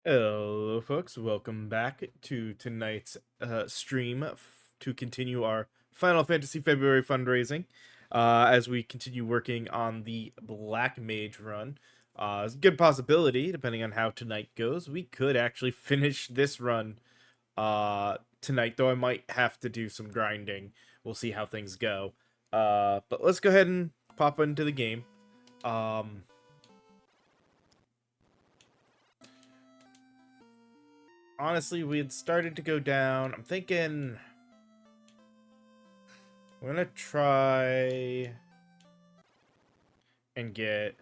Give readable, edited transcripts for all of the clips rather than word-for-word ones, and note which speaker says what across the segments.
Speaker 1: Hello, folks. Welcome back to tonight's stream to continue our Final Fantasy February fundraising. As we continue working on the Black Mage run, it's a good possibility, depending on how tonight goes, we could actually finish this run tonight. Though I might have to do some grinding. We'll see how things go. But let's go ahead and pop into the game. Honestly, we had started to go down. I'm thinking we're gonna try and get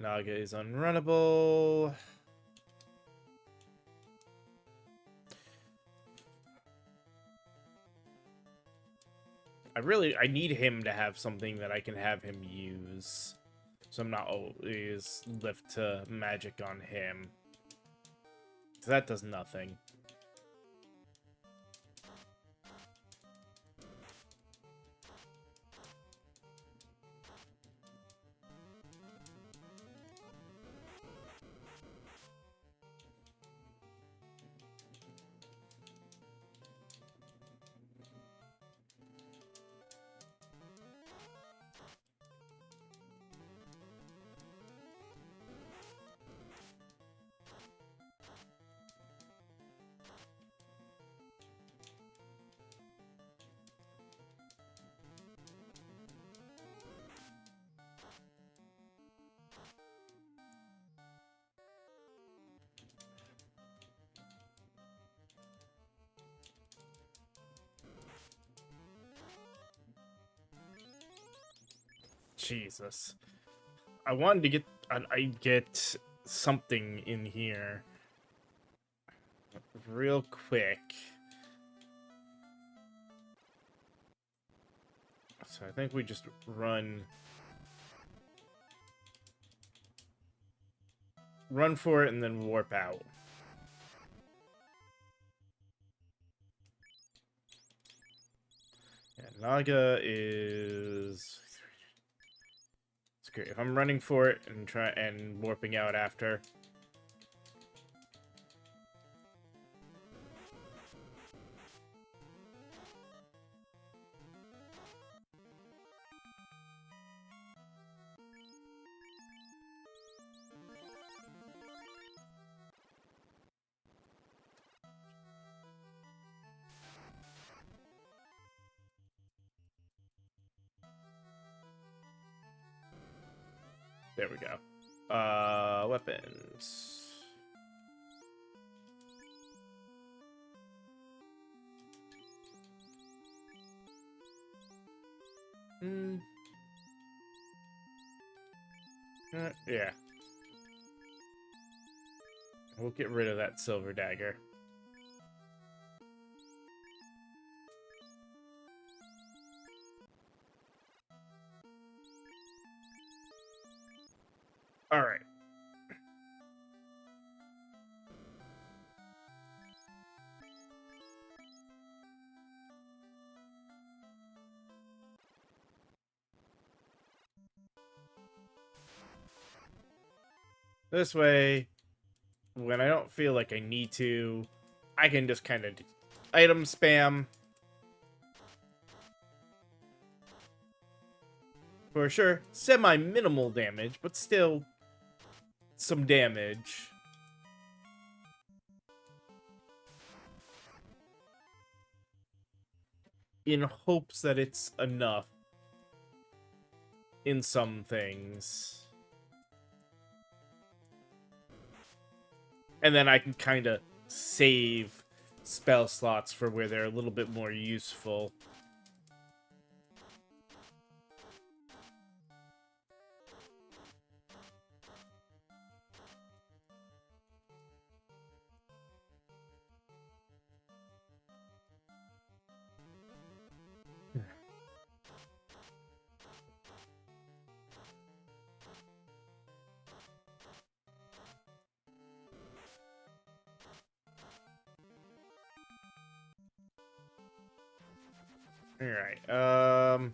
Speaker 1: Naga is unrunnable. I need him to have something that I can have him use. So I'm not always left to magic on him. So that does nothing. Jesus. I wanted to get something in here real quick. So I think we just run for it and then warp out. Yeah, Naga is it's great. If I'm running for it and warping out after. There we go. Weapons. Yeah. We'll get rid of that silver dagger. All right. This way, when I don't feel like I need to, I can just kind of item spam. For sure, semi-minimal damage, but still some damage. In hopes that it's enough in some things. And then I can kind of save spell slots for where they're a little bit more useful. Alright,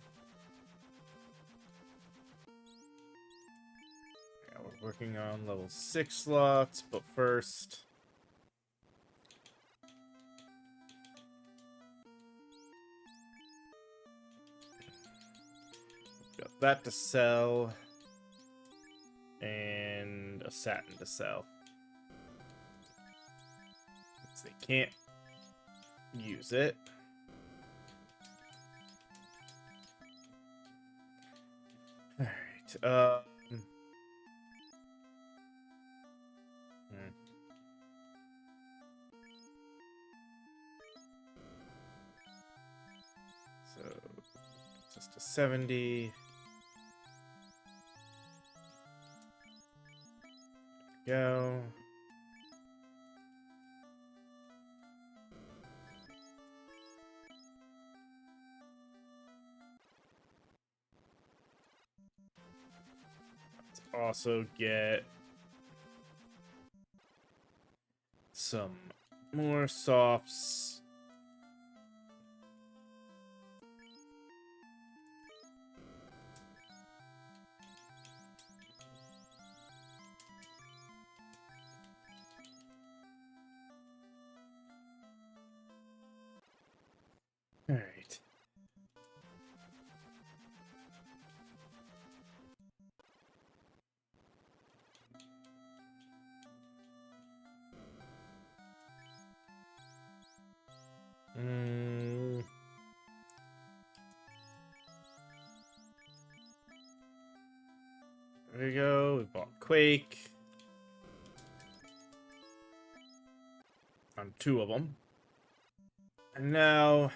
Speaker 1: we're working on level 6 slots, but first... got that to sell. And a satin to sell. Since they can't use it. Alright, So, just a 70. Go. Let's also get some more softs. All right. There we go. We bought Quake on 2 of them. And now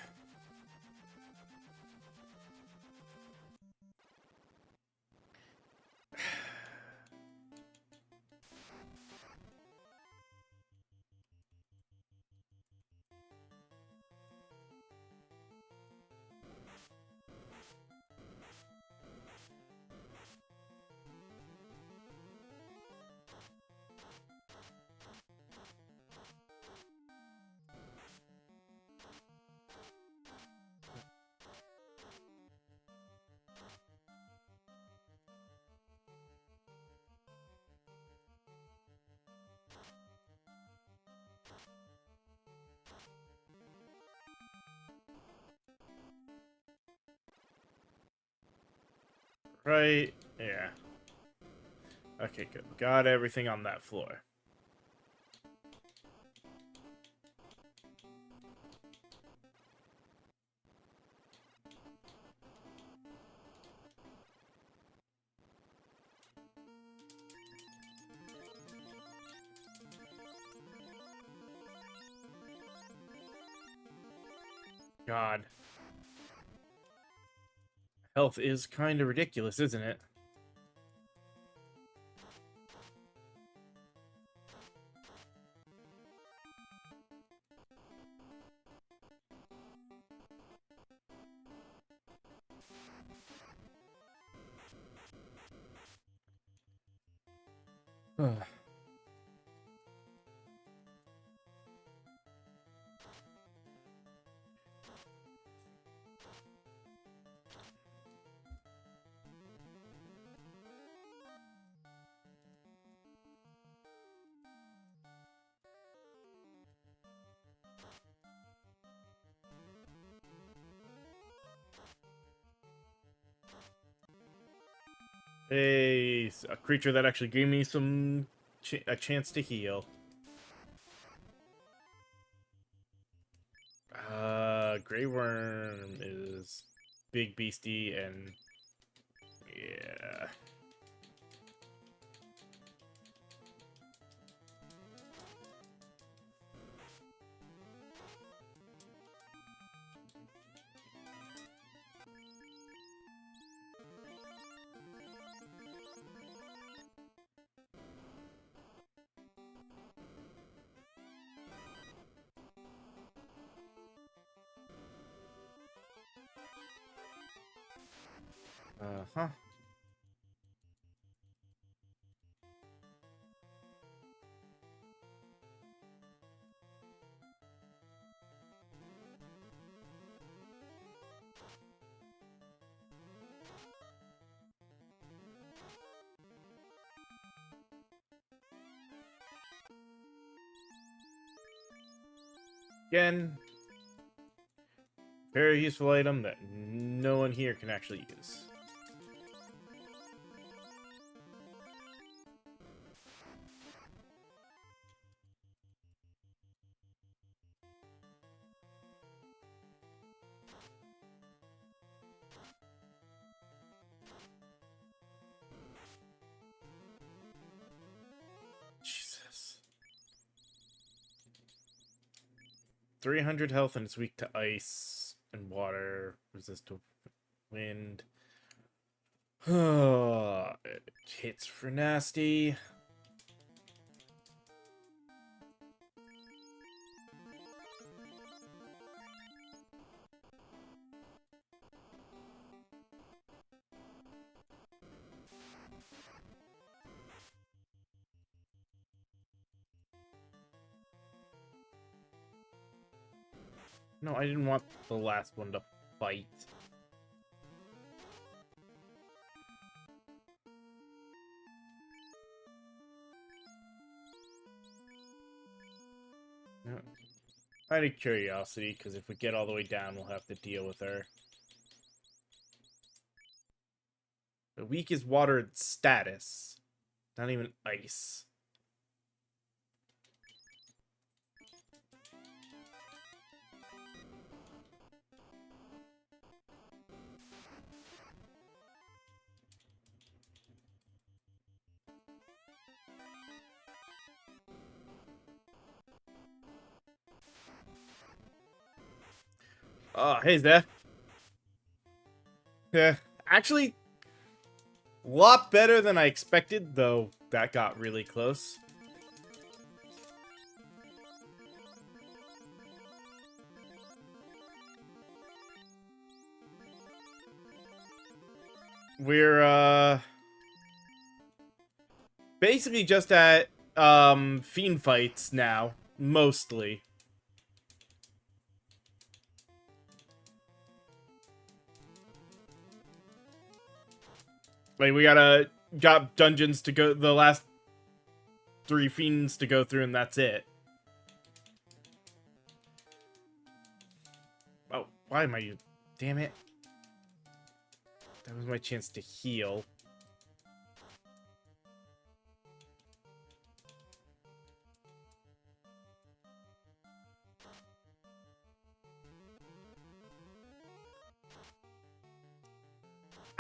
Speaker 1: right, yeah. Okay, good. Got everything on that floor. God. Health is kind of ridiculous, isn't it? A creature that actually gave me a chance to heal. Grey Worm is big beastie and yeah. Uh-huh. Again, very useful item that no one here can actually use. Jesus. 300 health and it's weak to ice and water, resist to wind. It hits for nasty. No, I didn't want the last one to fight. No. Out of curiosity, because if we get all the way down, we'll have to deal with her. The weak is water status. Not even ice. Oh, hey, Zeth. Yeah, actually, a lot better than I expected, though that got really close. We're, basically just at, fiend fights now, mostly. Like, we got dungeons to go, the last 3 fiends to go through, and that's it. Oh, why am I... Damn it. That was my chance to heal.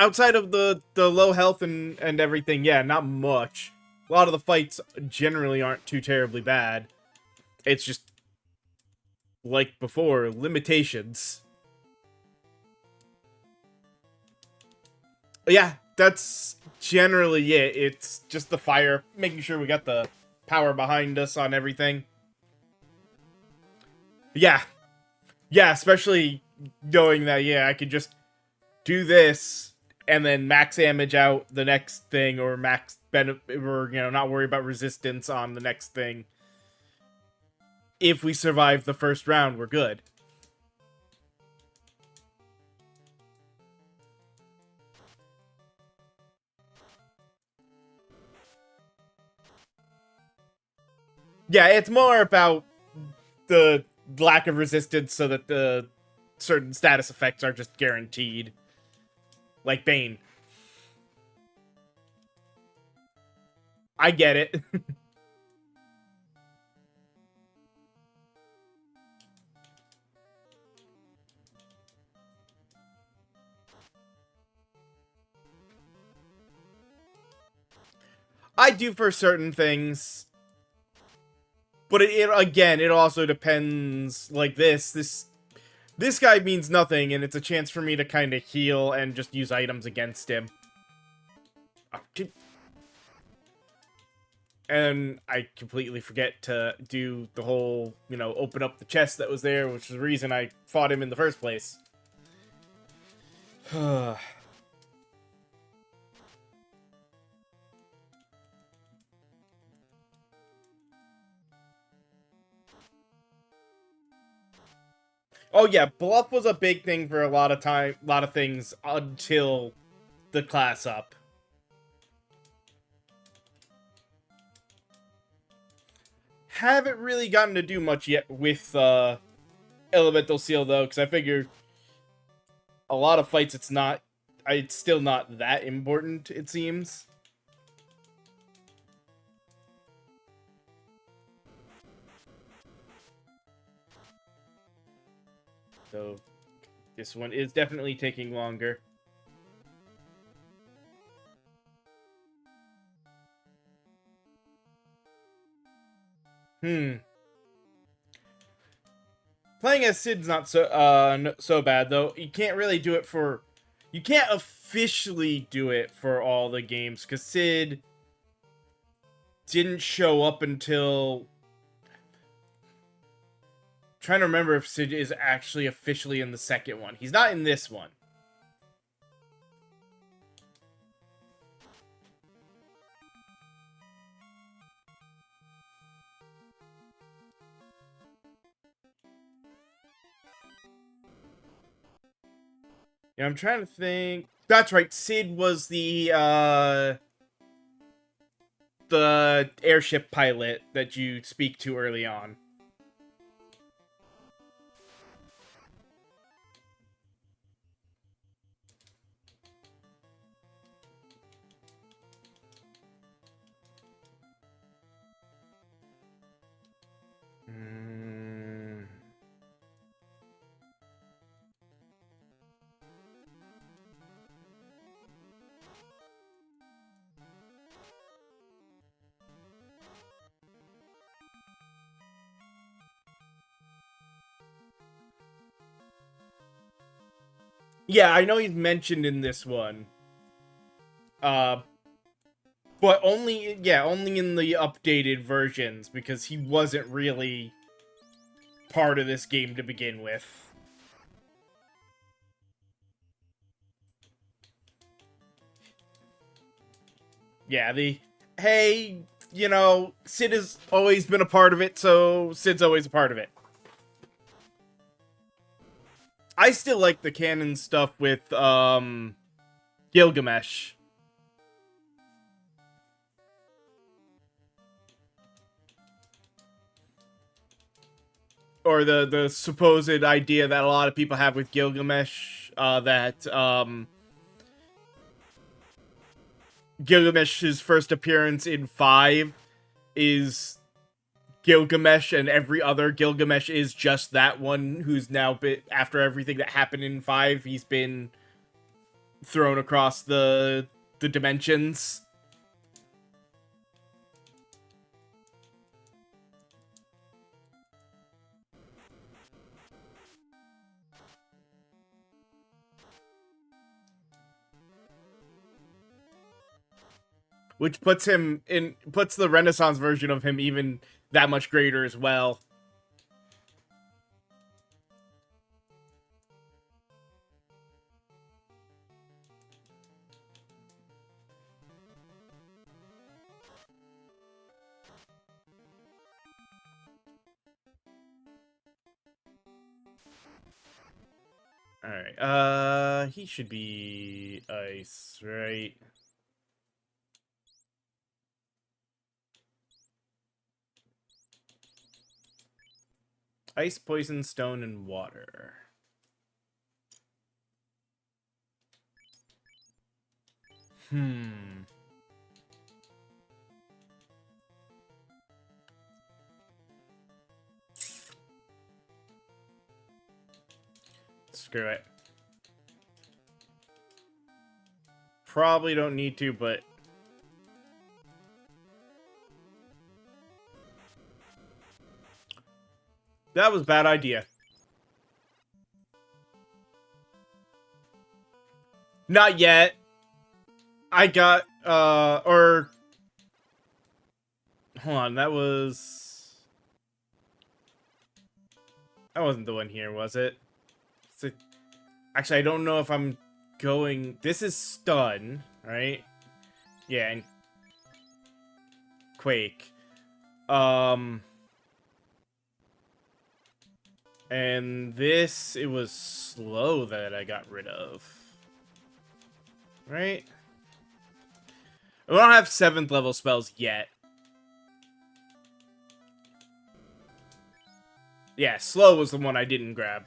Speaker 1: Outside of the low health and everything, yeah, not much. A lot of the fights generally aren't too terribly bad. It's just, like before, limitations. Yeah, that's generally it. It's just the fire, making sure we got the power behind us on everything. Yeah. Yeah, especially knowing that, yeah, I could just do this and then max damage out the next thing, or max benefit, or, you know, not worry about resistance on the next thing. If we survive the first round, we're good. Yeah, it's more about the lack of resistance so that the certain status effects are just guaranteed. Like Bane. I get it. I do for certain things. But again, it also depends. Like this guy means nothing, and it's a chance for me to kind of heal and just use items against him. And I completely forget to do the whole, you know, open up the chest that was there, which is the reason I fought him in the first place. Oh yeah, bluff was a big thing for a lot of things until the class up. Haven't really gotten to do much yet with Elemental Seal, though, because I figure a lot of fights it's still not that important, it seems. So this one is definitely taking longer. Playing as Cid's not so bad, though. You can't really do it for... You can't officially do it for all the games, because Cid didn't show up until... I'm trying to remember if Cid is actually officially in the second one. He's not in this one. Yeah, I'm trying to think. That's right. Cid was the airship pilot that you speak to early on. Yeah, I know he's mentioned in this one. But only in the updated versions, because he wasn't really part of this game to begin with. Yeah, hey, Cid has always been a part of it, so Cid's always a part of it. I still like the canon stuff with, Gilgamesh. Or the supposed idea that a lot of people have with Gilgamesh, that, Gilgamesh's first appearance in 5 is Gilgamesh, and every other Gilgamesh is just that one who's now been, after everything that happened in 5, he's been thrown across the dimensions. Which puts the Renaissance version of him even that much greater as well. Alright, he should be ice, right? Ice, poison, stone, and water. Screw it. Probably don't need to, but... That was a bad idea. Not yet. I got, or... Hold on, that wasn't the one here, was it? Actually, I don't know if I'm going... This is stun, right? Yeah, and... Quake. And this, it was slow that I got rid of. Right? We don't have 7th level spells yet. Yeah, slow was the one I didn't grab.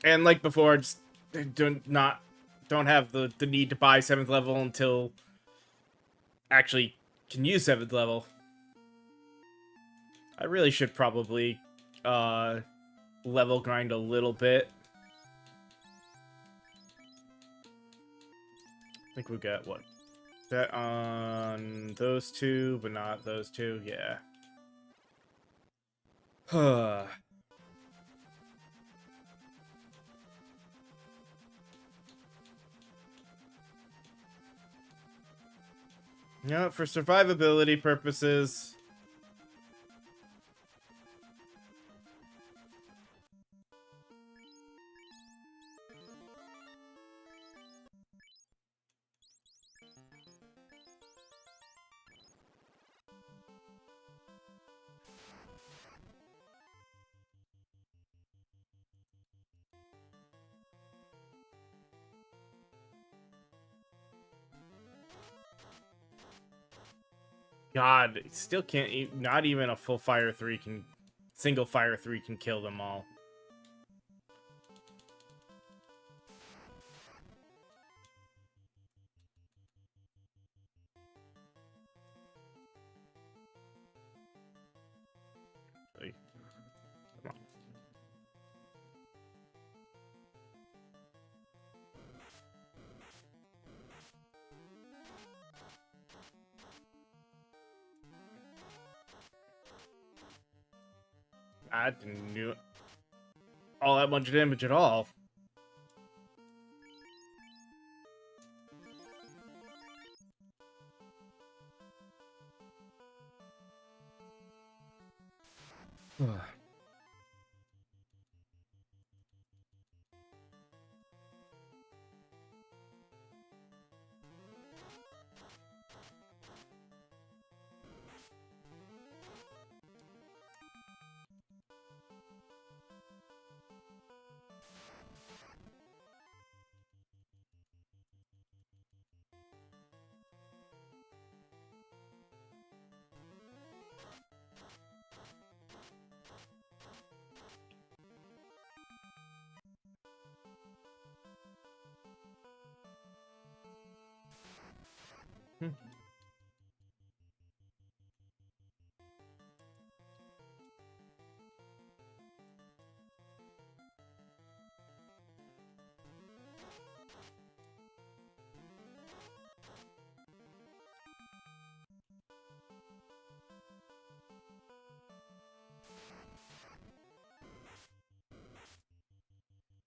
Speaker 1: And like before, just don't have the need to buy 7th level until actually can use 7th level. I really should probably level grind a little bit. I think we got what? That on those two, but not those two. Yeah. You know, for survivability purposes. God, still can't. Not even a full fire 3 can. Single fire 3 can kill them all. Like, come on. I didn't do all that much damage at all.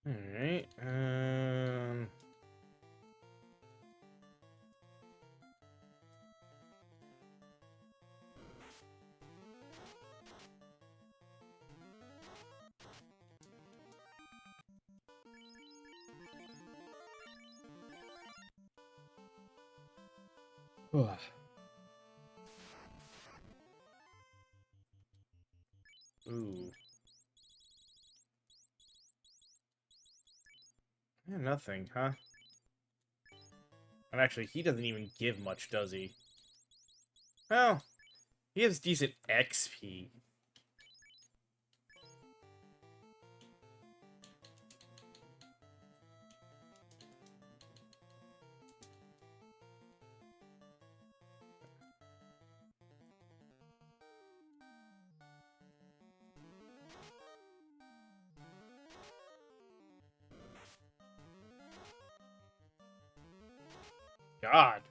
Speaker 1: Alright, Ooh. Yeah, nothing, huh? And actually, he doesn't even give much, does he? Well, he has decent XP. God.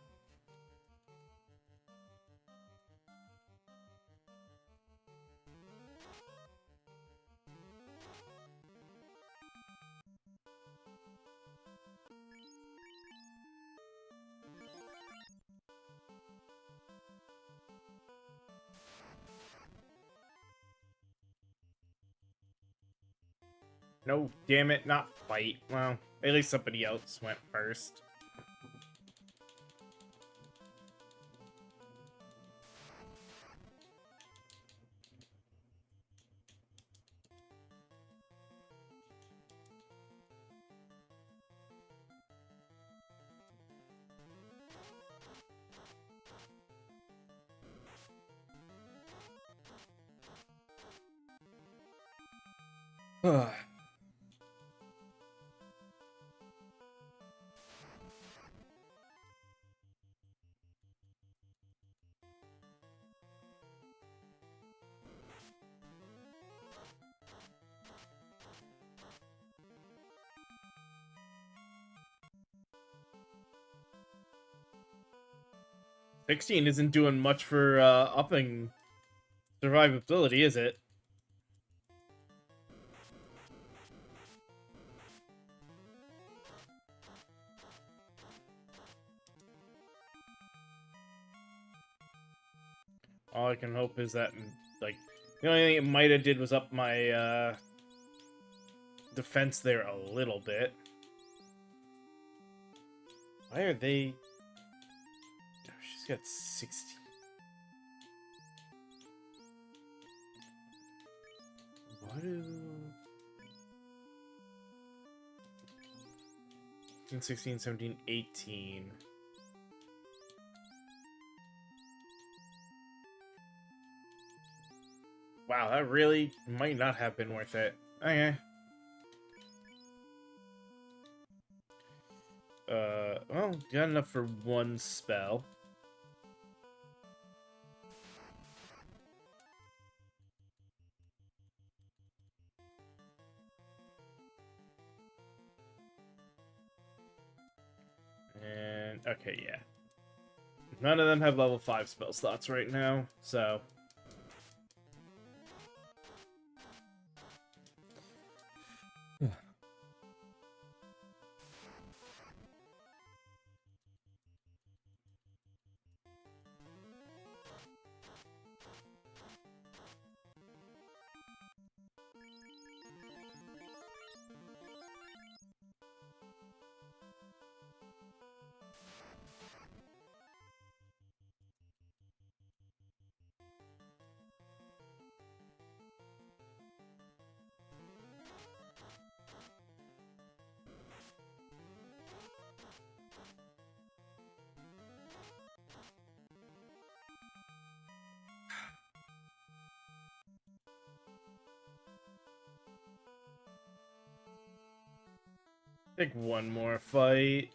Speaker 1: No, damn it, not fight. Well, at least somebody else went first. Ugh. $16 isn't doing much for upping survivability, is it? All I can hope is that, like, the only thing it might have did was up my defense there a little bit. Why are they... Oh, she's got 60. What do... 15, 16, 17, 18. Wow, that really might not have been worth it. Okay. Well, got enough for one spell. And, okay, yeah. None of them have level 5 spell slots right now, so... Take one more fight.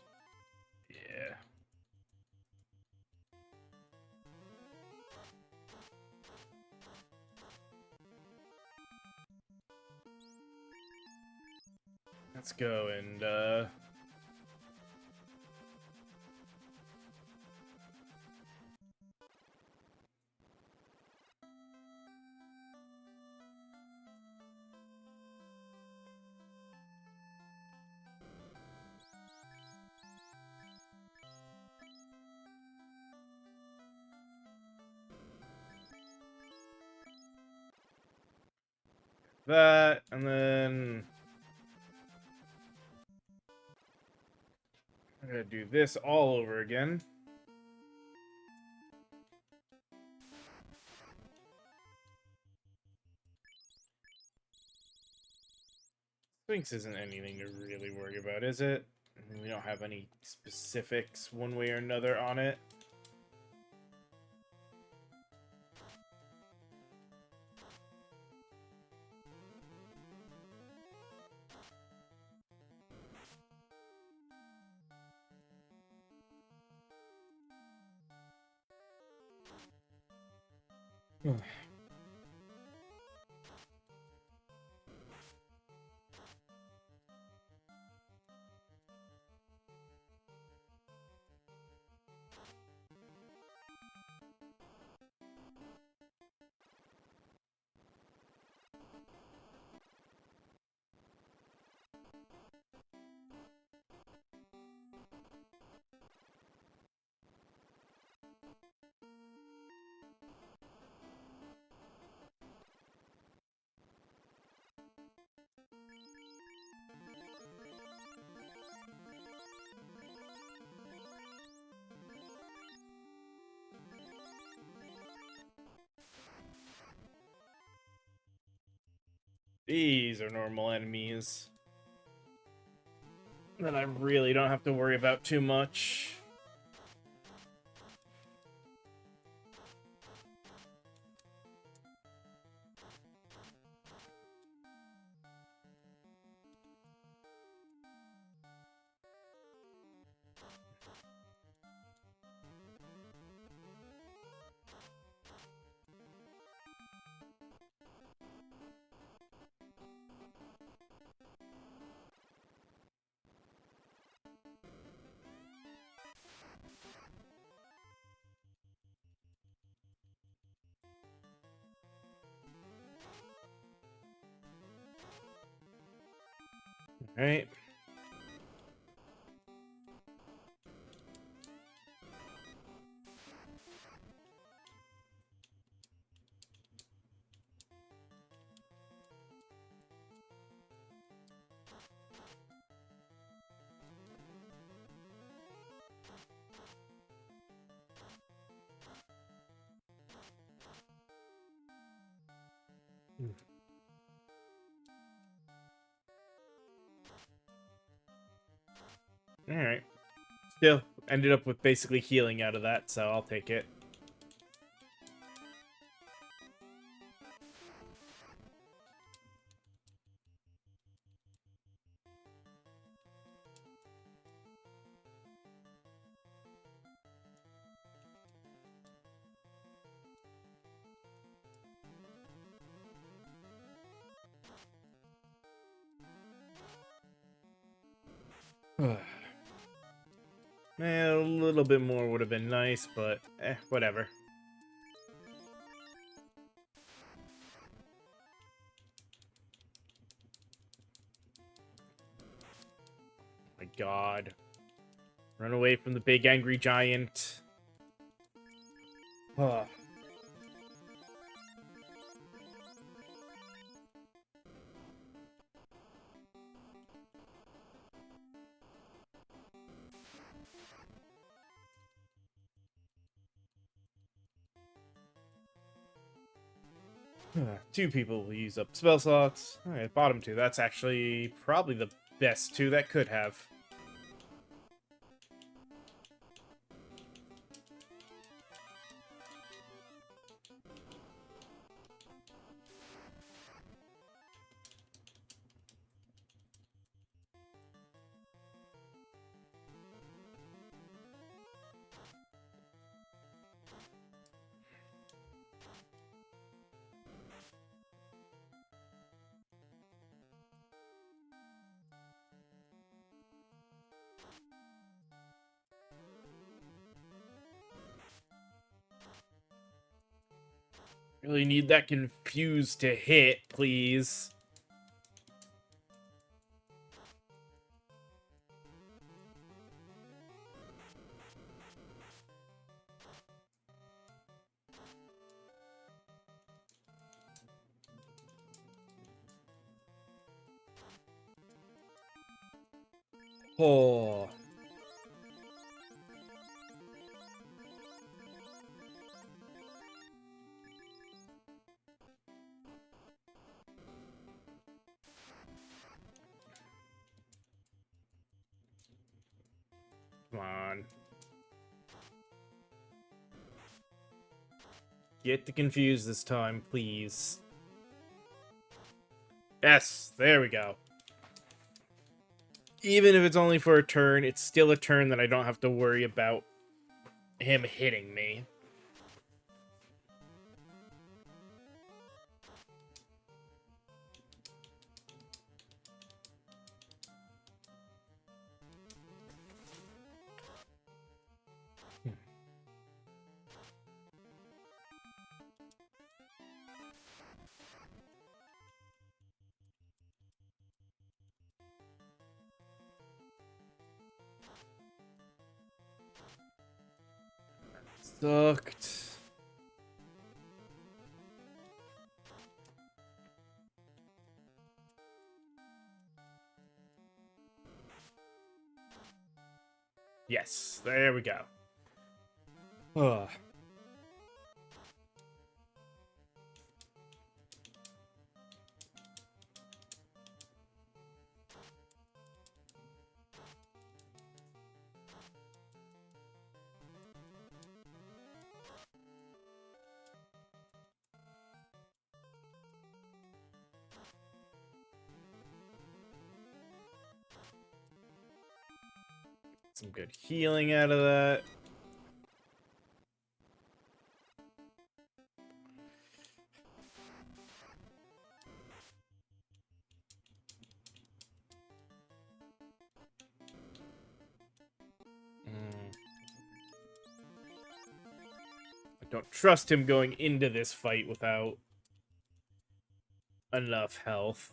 Speaker 1: Yeah. Let's go and, that, and then... I'm gonna do this all over again. Sphinx isn't anything to really worry about, is it? I mean, we don't have any specifics one way or another on it. These are normal enemies that I really don't have to worry about too much. Right. All right. Still ended up with basically healing out of that, so I'll take it. Man, a little bit more would have been nice, but whatever. My God. Run away from the big angry giant. Ugh. Two people will use up spell slots. Alright, bottom two. That's actually probably the best two that could have. Really need that confused to hit, please. Oh. Come on. Get the confused this time, please. Yes, there we go. Even if it's only for a turn, it's still a turn that I don't have to worry about him hitting me. Sucked. Yes, there we go. Ugh. Some good healing out of that. I don't trust him going into this fight without enough health.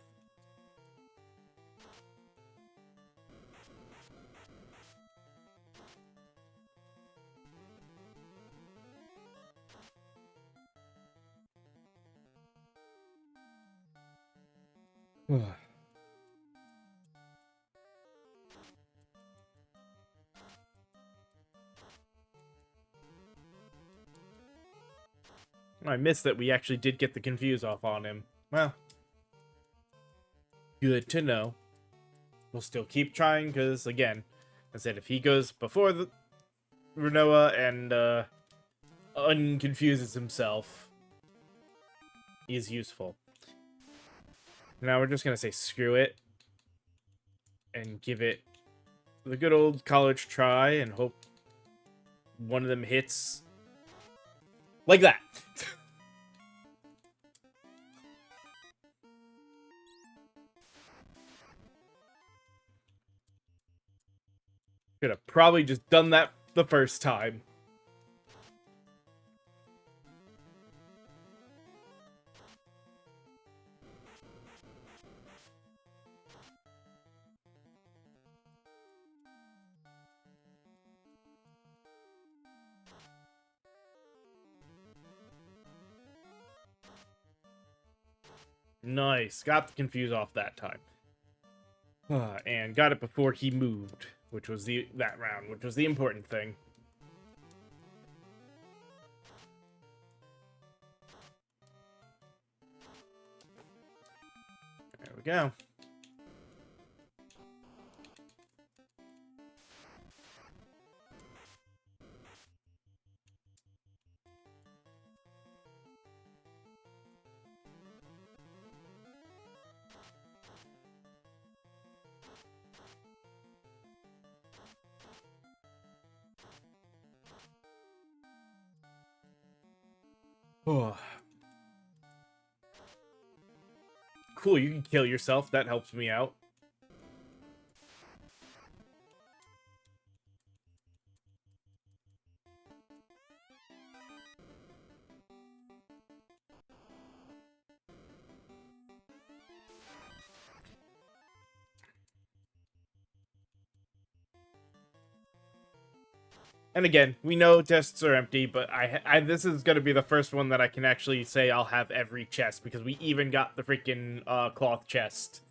Speaker 1: I missed that we actually did get the confuse off on him. Well, good to know. We'll still keep trying, because, again, I said if he goes before the Renoa and unconfuses himself, he is useful. Now we're just going to say screw it and give it the good old college try and hope one of them hits like that. Could have probably just done that the first time. Nice. Got the confuse off that time. And got it before he moved, which was that round, which was the important thing. There we go. Oh. Cool, you can kill yourself. That helps me out. And again, we know chests are empty, but this is going to be the first one that I can actually say I'll have every chest, because we even got the freaking cloth chest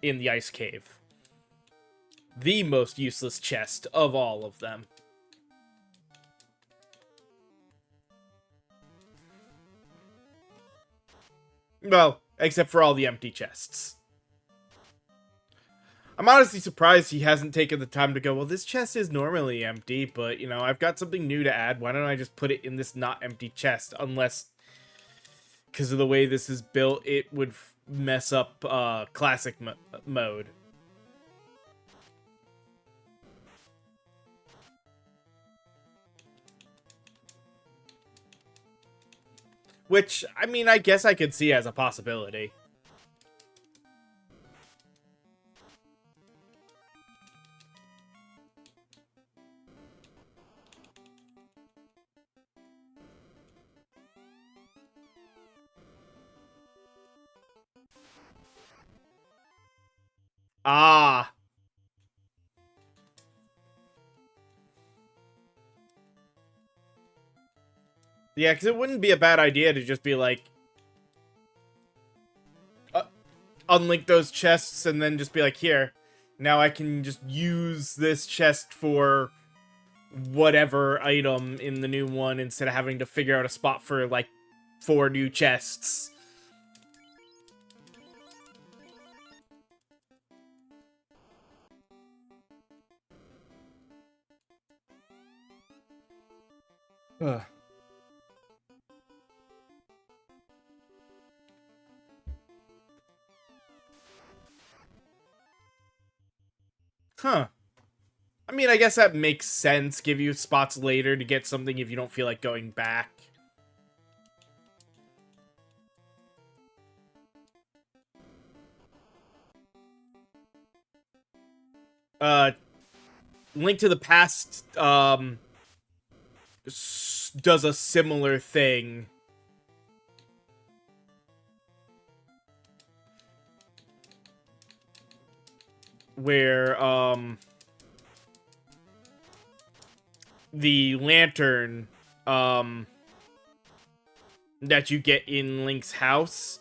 Speaker 1: in the ice cave. The most useless chest of all of them. Well, except for all the empty chests. I'm honestly surprised he hasn't taken the time to go, well, this chest is normally empty, but, you know, I've got something new to add. Why don't I just put it in this not empty chest? Unless, because of the way this is built, it would mess up classic mode. Which, I mean, I guess I could see as a possibility. Ah. Yeah, because it wouldn't be a bad idea to just be like, unlink those chests and then just be like, here, now I can just use this chest for whatever item in the new one instead of having to figure out a spot for, like, 4 new chests. Ugh. Huh. I mean, I guess that makes sense. Give you spots later to get something if you don't feel like going back. Link to the Past, does a similar thing where the lantern that you get in Link's house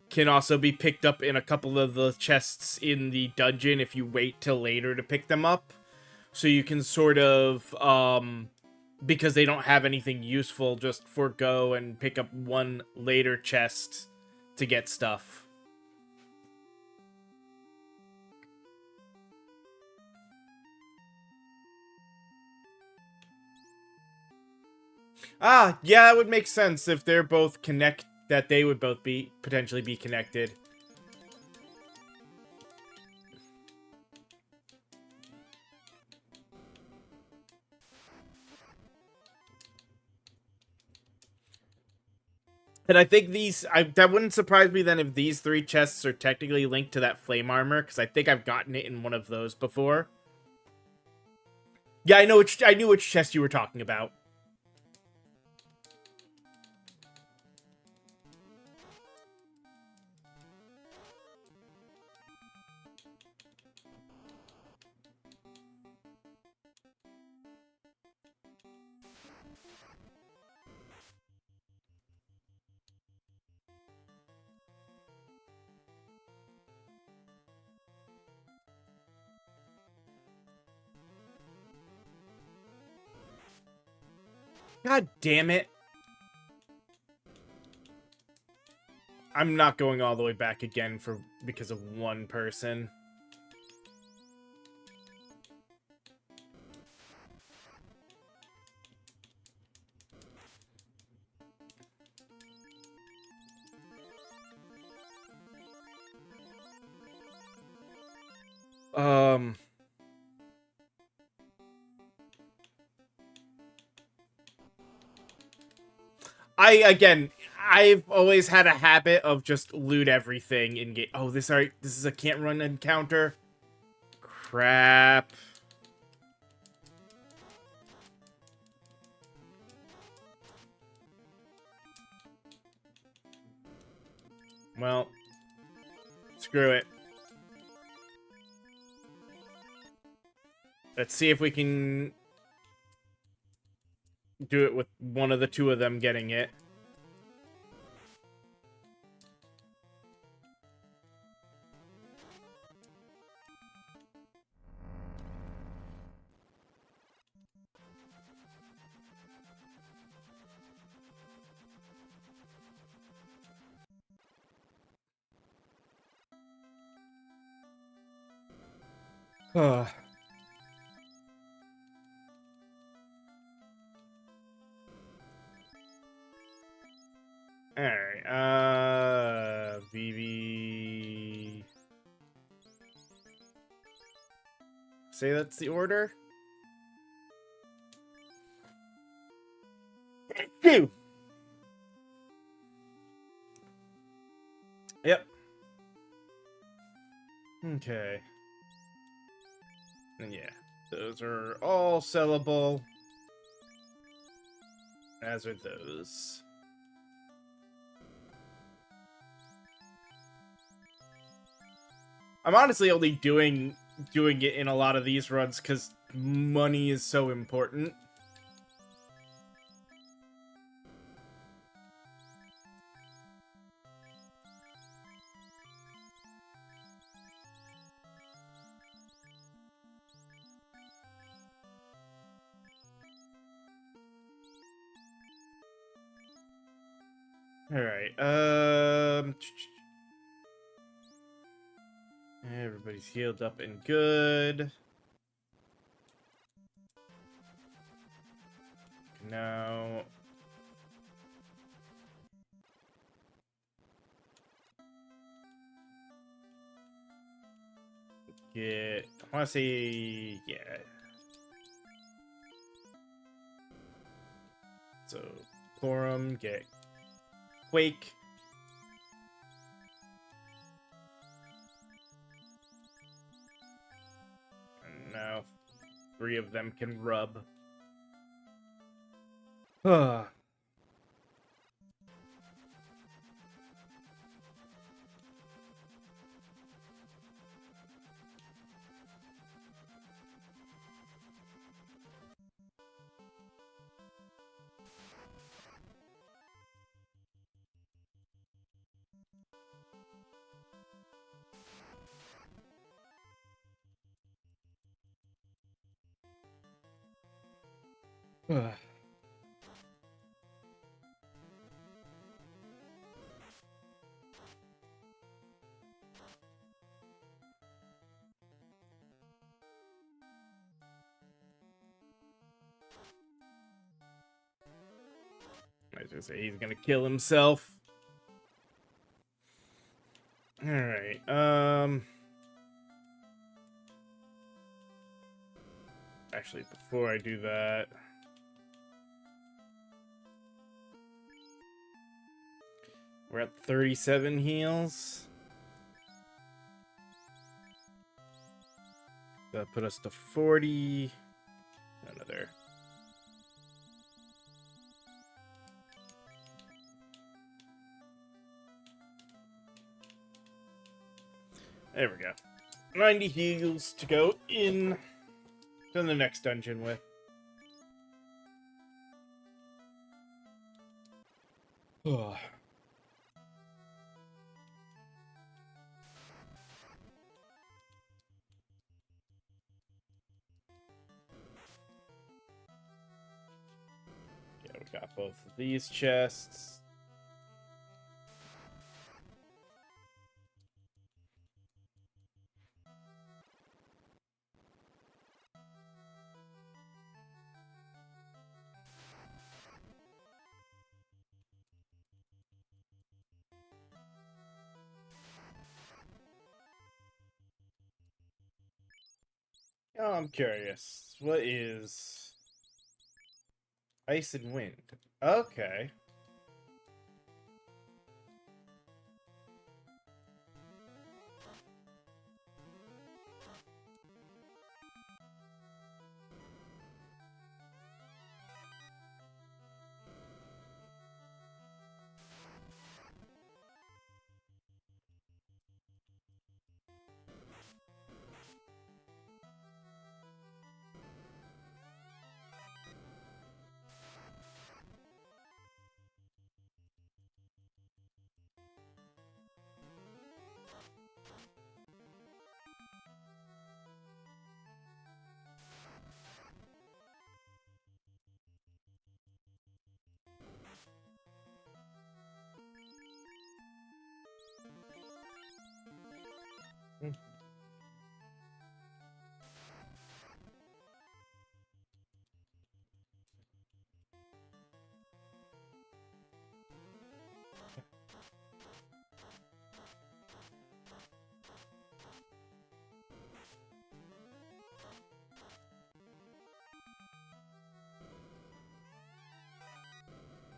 Speaker 1: can also be picked up in a couple of the chests in the dungeon if you wait till later to pick them up. So you can sort of, because they don't have anything useful, just forego and pick up one later chest to get stuff. Ah, yeah, it would make sense if they're both that they would both be potentially be connected. And I think that wouldn't surprise me then if these 3 chests are technically linked to that flame armor, because I think I've gotten it in one of those before. Yeah, I knew which chest you were talking about. God damn it. I'm not going all the way back again because of one person. I've always had a habit of just loot everything in game. Oh, this is a can't run encounter. Crap. Well, screw it. Let's see if we can do it with one of the 2 of them getting it. Ugh. Alright, VV... Say that's the order? Phew! Yep. Okay. And yeah, those are all sellable. As are those. I'm honestly only doing it in a lot of these runs because money is so important. Alright, everybody's healed up and good. Now... I want to say... Yeah. So, Quorum, get Quake. And now 3 of them can rub. Ugh. Ugh. I was gonna say he's gonna kill himself. All right. Actually, before I do that, we're at 37 heals. That put us to 40. Another. There we go. 90 heals to go in to the next dungeon with. Ugh. Yeah, we got both of these chests. Oh, I'm curious. What is ice and wind? Okay.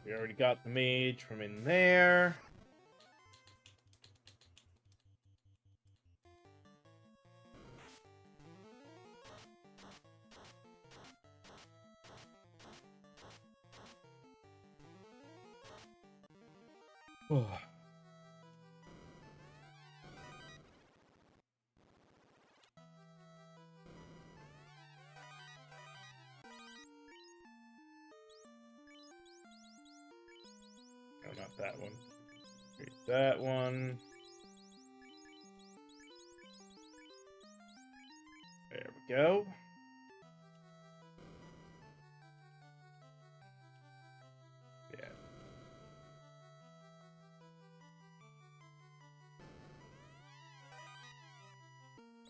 Speaker 1: We already got the mage from in there. Oh. No, not that one. Here's that one. There we go. Yeah.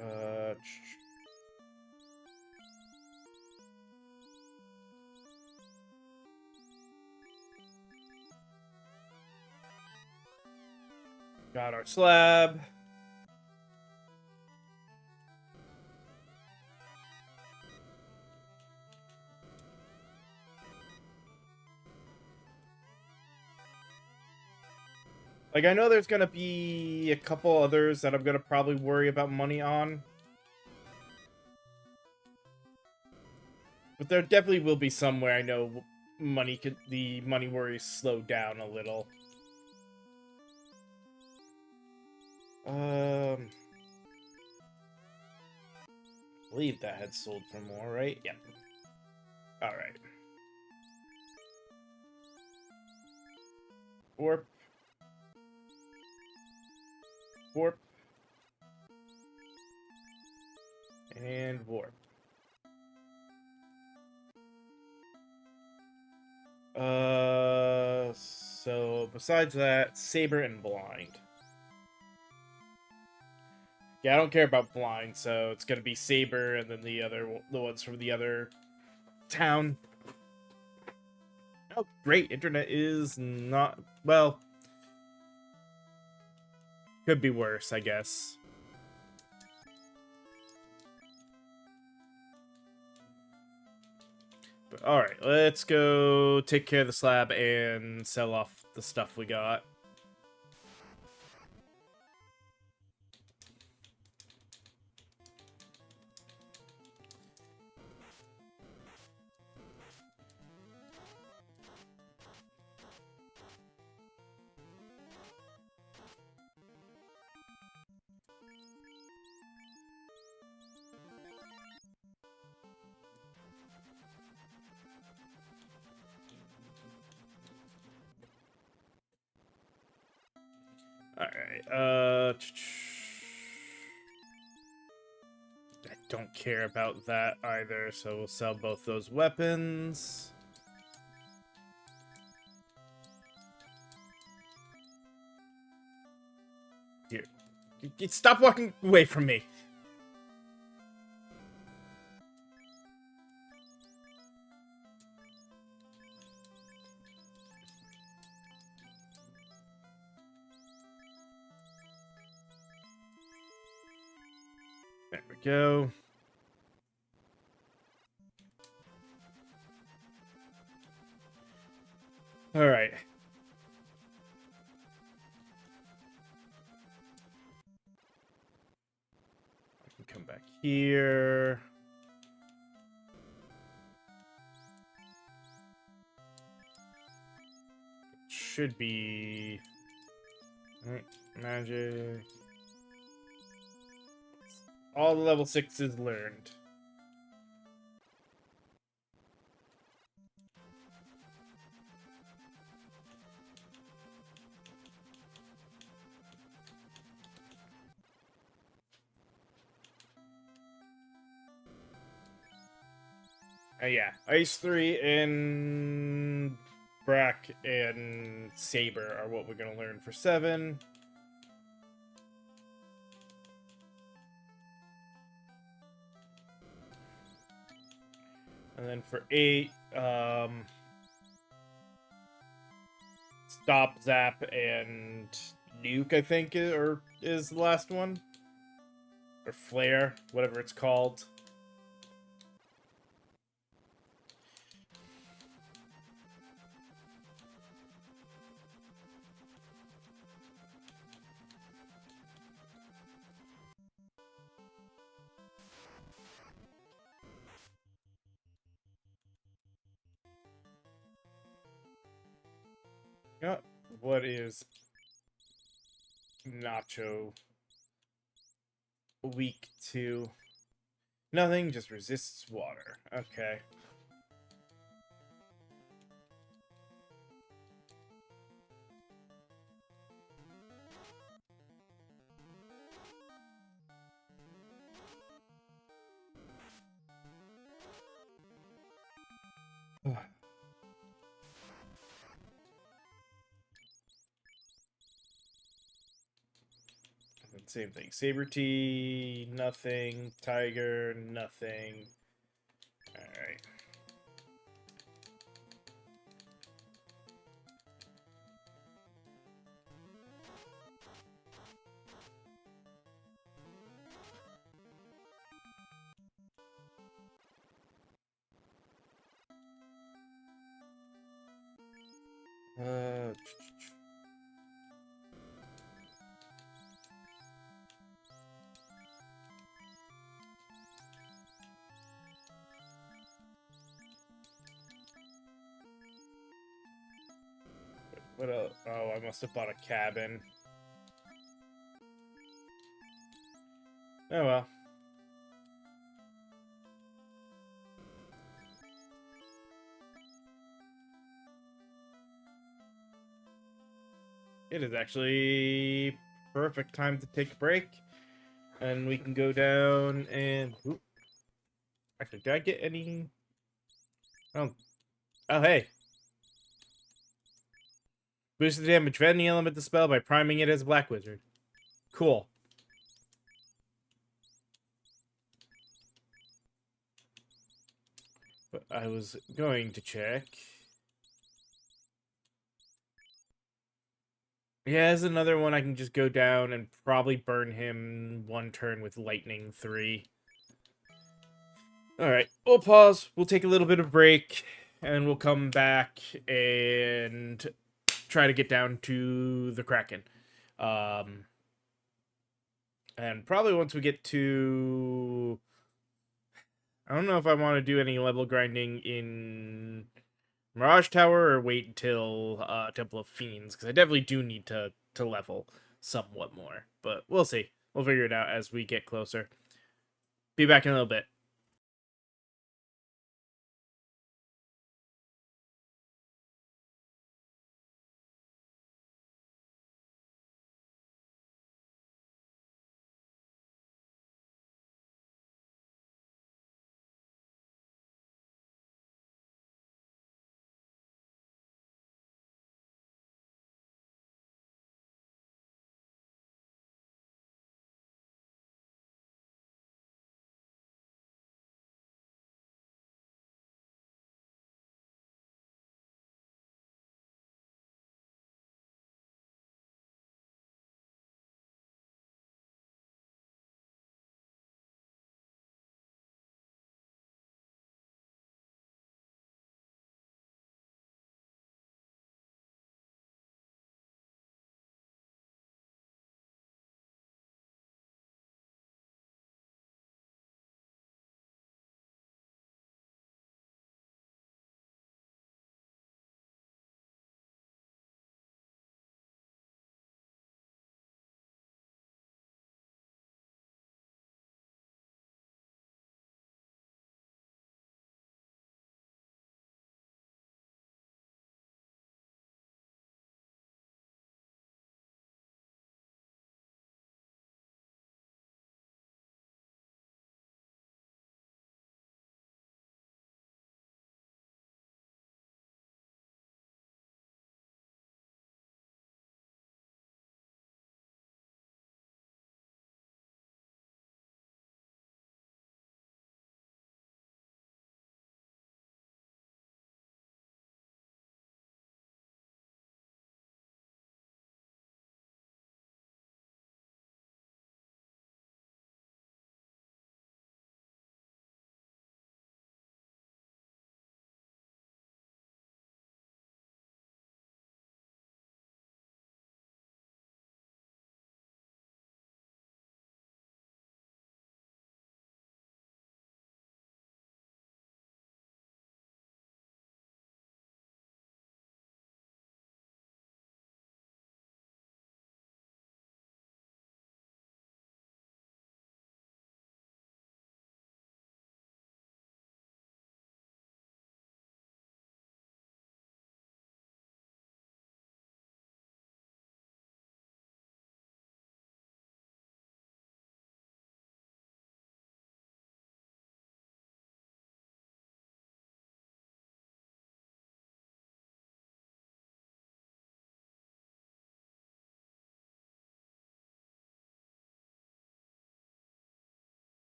Speaker 1: Uh. Got our slab. Like, I know there's gonna be a couple others that I'm gonna probably worry about money on. But there definitely will be somewhere I know the money worries slow down a little. I believe that had sold for more, right? Yep. All right. Warp. Warp. And warp. So besides that, Saber and Blind. Yeah, I don't care about Blind, so it's gonna be Saber and then the ones from the other town. Oh, great! Internet is not well. Could be worse, I guess. But all right, let's go take care of the slab and sell off the stuff we got. All right. I don't care about that either, so we'll sell both those weapons. Here. Stop walking away from me. There we go. All right. I can come back here. Should be... All right, magic. All the level 6s learned. Yeah, Ice 3 and Brack and Saber are what we're going to learn for 7. And then for 8, Stop, Zap, and Nuke, I think, is the last one. Or Flare, whatever it's called. Yeah, what is Nacho weak to? Nothing, just resists water. Okay. Same thing. Saber Tea, nothing. Tiger, nothing. Alright. Uh, What else? Oh, I must have bought a cabin. Oh well. It is actually perfect time to take a break. And we can go down and... Oop. Actually, did I get any... Oh, oh hey. Boost the damage of any element of the spell by priming it as a Black Wizard. Cool. But I was going to check... Yeah, there's another one I can just go down and probably burn him one turn with Lightning 3. Alright, we'll pause. We'll take a little bit of break. And we'll come back and try to get down to the Kraken. And probably once we get to... I don't know if I want to do any level grinding in Mirage Tower or wait until Temple of Fiends, because I definitely do need to level somewhat more. But we'll see. We'll figure it out as we get closer. Be back in a little bit.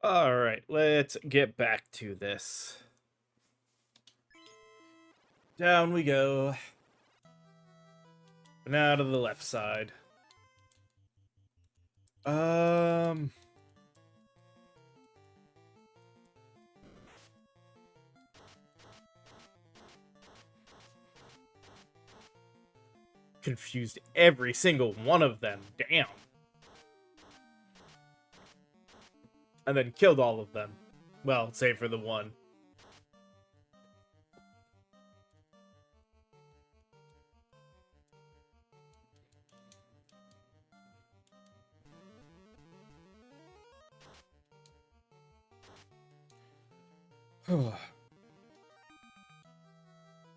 Speaker 1: Alright, let's get back to this. Down we go. Now to the left side. Confused every single one of them. Damn. and then killed all of them. Well, save for the one.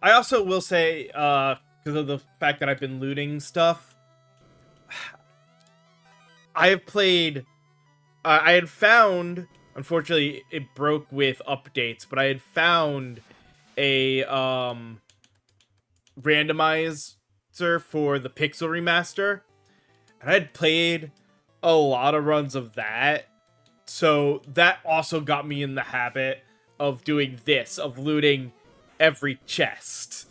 Speaker 1: I also will say, because of the fact that I've been looting stuff, I have played. I had found, unfortunately, it broke with updates, but I had found a randomizer for the Pixel remaster, and I had played a lot of runs of that, so that also got me in the habit of doing this, of looting every chest.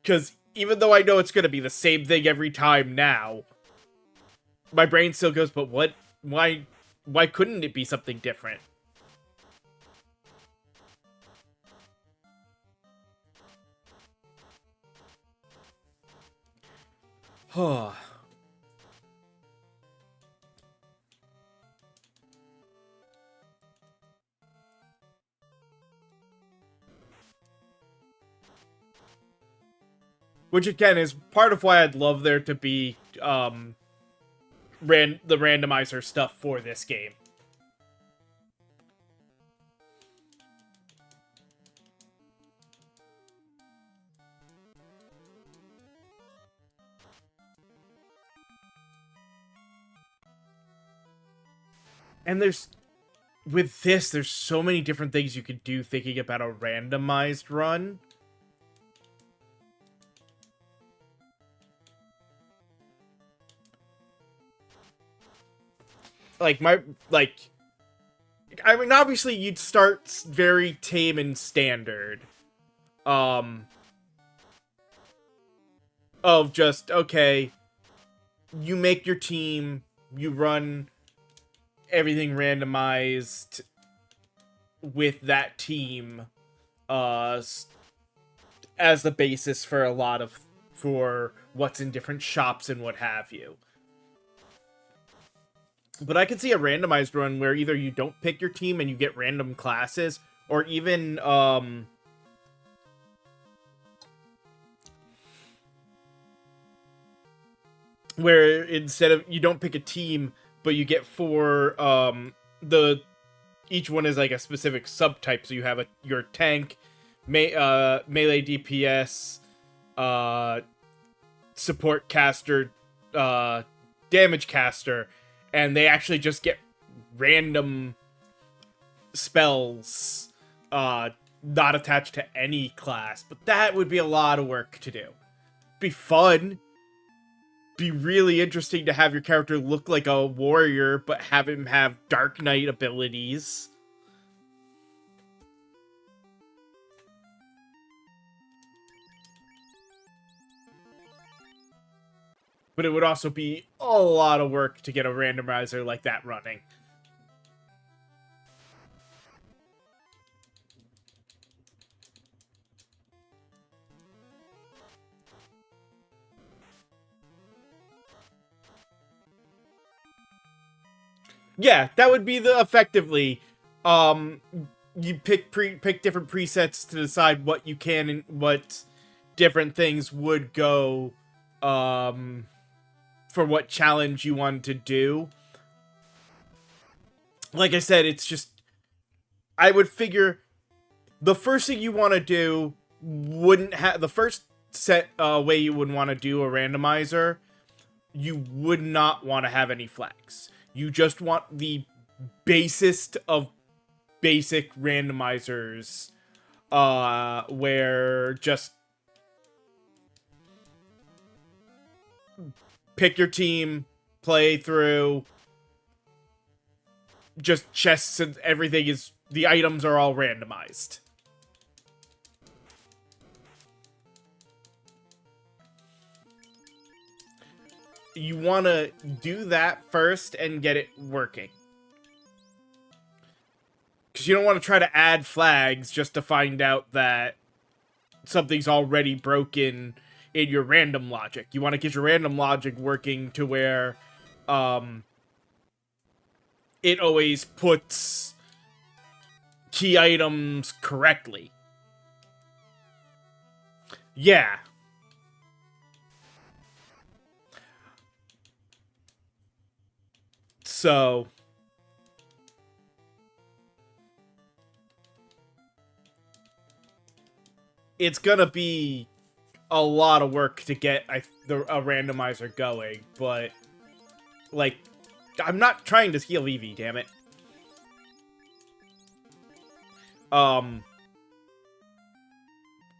Speaker 1: Because even though I know it's going to be the same thing every time now, my brain still goes, but what? Why couldn't it be something different? Which again is part of why I'd love there to be the randomizer stuff for this game. And there's so many different things you could do thinking about a randomized run. I mean, obviously you'd start very tame and standard. Of just, okay, you make your team, you run everything randomized with that team, as the basis for for what's in different shops and what have you. But I could see a randomized run where either you don't pick your team and you get random classes, or even, where instead of, you don't pick a team, but you get each one is like a specific subtype, so you have your tank, melee DPS, support caster, damage caster, and they actually just get random spells, not attached to any class. But that would be a lot of work to do. Be fun. Be really interesting to have your character look like a warrior, but have him have Dark Knight abilities. But it would also be a lot of work to get a randomizer like that running. Yeah, that would be the effectively, you pick different presets to decide what you can and what different things would go, for what challenge you want to do. Like I said, it's just, I would figure the first thing you want to do wouldn't have, the first way you would want to do a randomizer, you would not want to have any flags. You just want the basest of basic randomizers, where just pick your team, play through, just chests and everything is, the items are all randomized. You want to do that first and get it working. Because you don't want to try to add flags just to find out that something's already broken in your random logic. You want to get your random logic working to where, it always puts key items correctly. Yeah. So it's gonna be a lot of work to get a randomizer going, but like, I'm not trying to heal Eevee, damn it.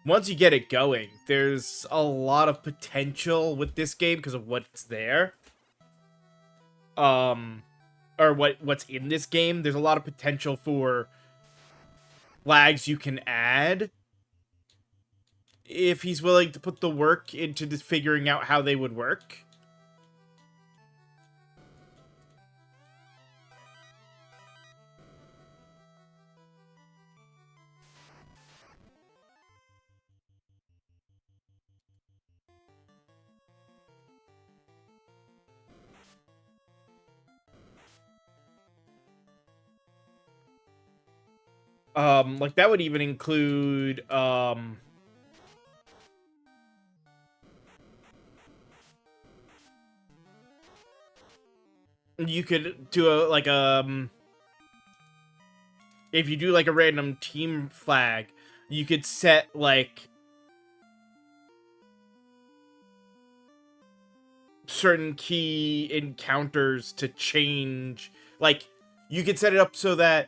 Speaker 1: Once you get it going, there's a lot of potential with this game because of what's there. Or what's in this game. There's a lot of potential for flags you can add if he's willing to put the work into just figuring out how they would work. Like that would even include you could do a like if you do like a random team flag, you could set like certain key encounters to change. Like you could set it up so that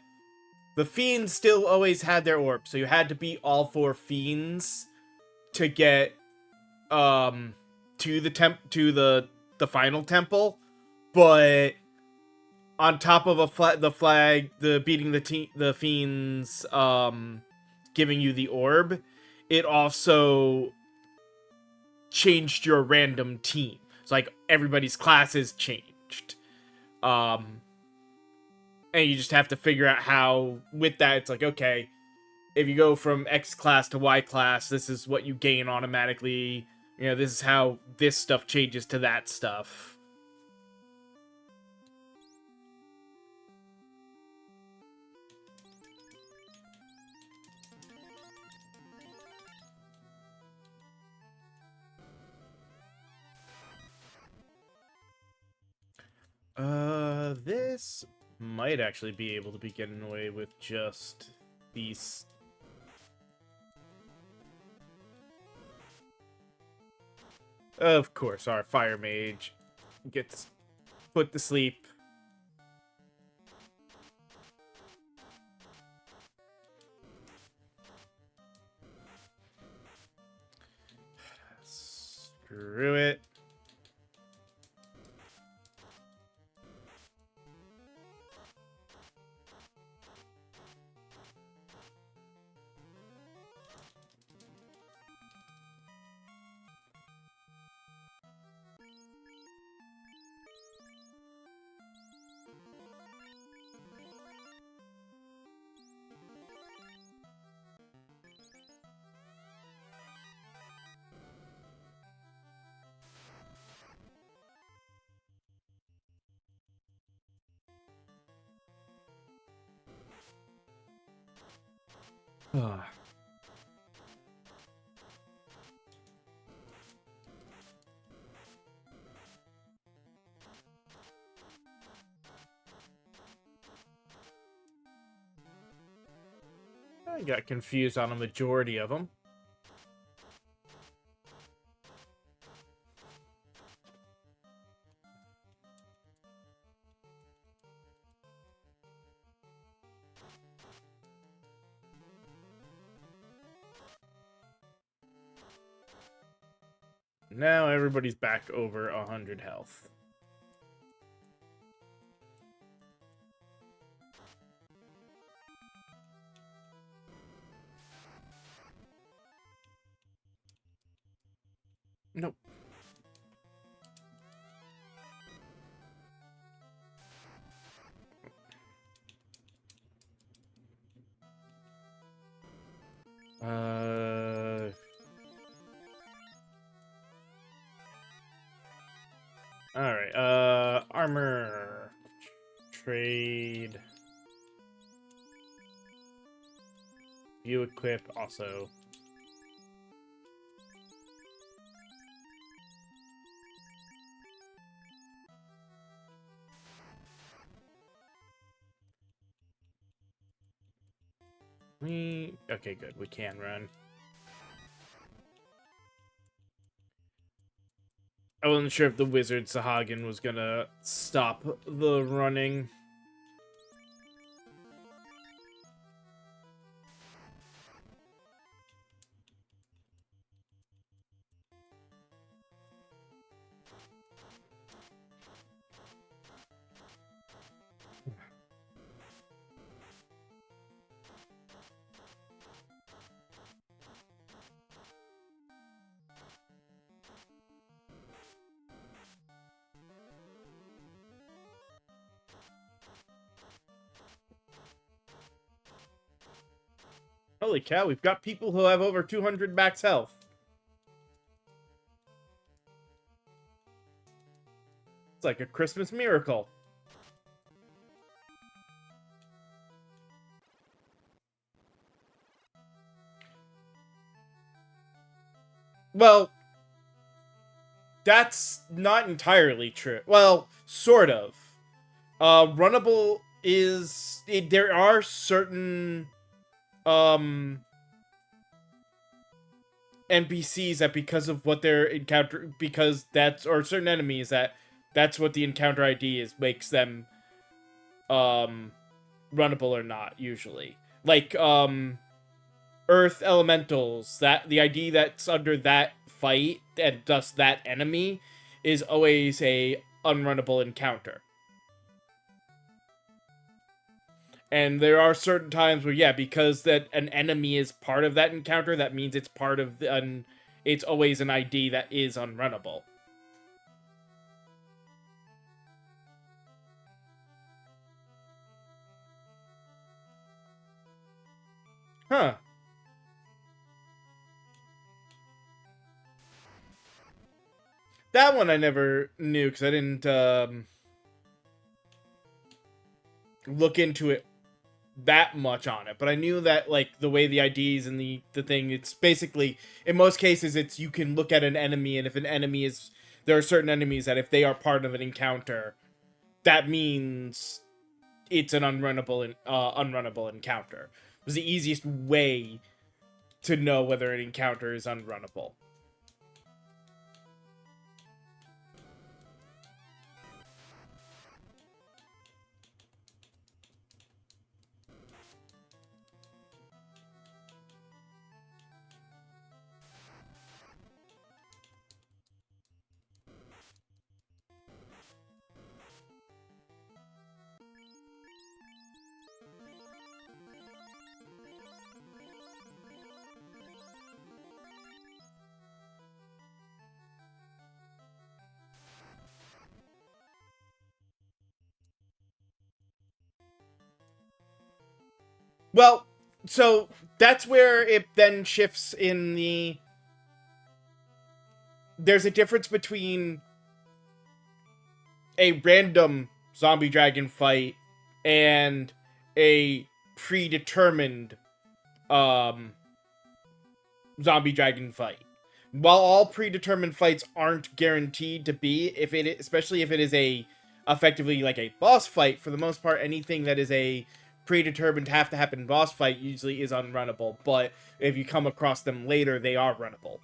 Speaker 1: the fiends still always had their orb, so you had to beat all 4 fiends to get to the final temple, but on top of the beating the fiends giving you the orb, it also changed your random team. So like everybody's classes changed. And you just have to figure out how with that it's like, okay, if you go from X class to Y class, this is what you gain automatically. You know, this is how this stuff changes to that stuff. This might actually be able to be getting away with just these. Of course, our fire mage gets put to sleep. Screw it. I got confused on a majority of them. Now everybody's back over 100 health. Nope. Alright, armor. Trade. to equip also. Okay, good. We can run. I wasn't sure if the wizard Sahagin was gonna stop the running. Holy cow, we've got people who have over 200 max health. It's like a Christmas miracle. Well, that's not entirely true. Well, sort of. Runnable is... there are certain... NPCs that because of what they're encountering, because that's, or certain enemies that's what the encounter ID is, makes them runnable or not, usually. Like earth elementals, that the ID that's under that fight and thus that enemy is always a unrunnable encounter. And there are certain times where, yeah, because that an enemy is part of that encounter, that means it's part of the it's always an ID that is unrunnable. Huh. That one I never knew, because I didn't look into it that much on it. But I knew that, like, the way the IDs and the thing, it's basically, in most cases, it's you can look at an enemy, and if an enemy is... there are certain enemies that if they are part of an encounter, that means it's an unrunnable encounter. It was the easiest way to know whether an encounter is unrunnable. Well, so that's where it then shifts in the... there's a difference between a random zombie dragon fight and a predetermined zombie dragon fight. While all predetermined fights aren't guaranteed to be, if it, especially if it is a effectively like a boss fight, for the most part, anything that is a predetermined have to happen boss fight usually is unrunnable. But if you come across them later, they are runnable.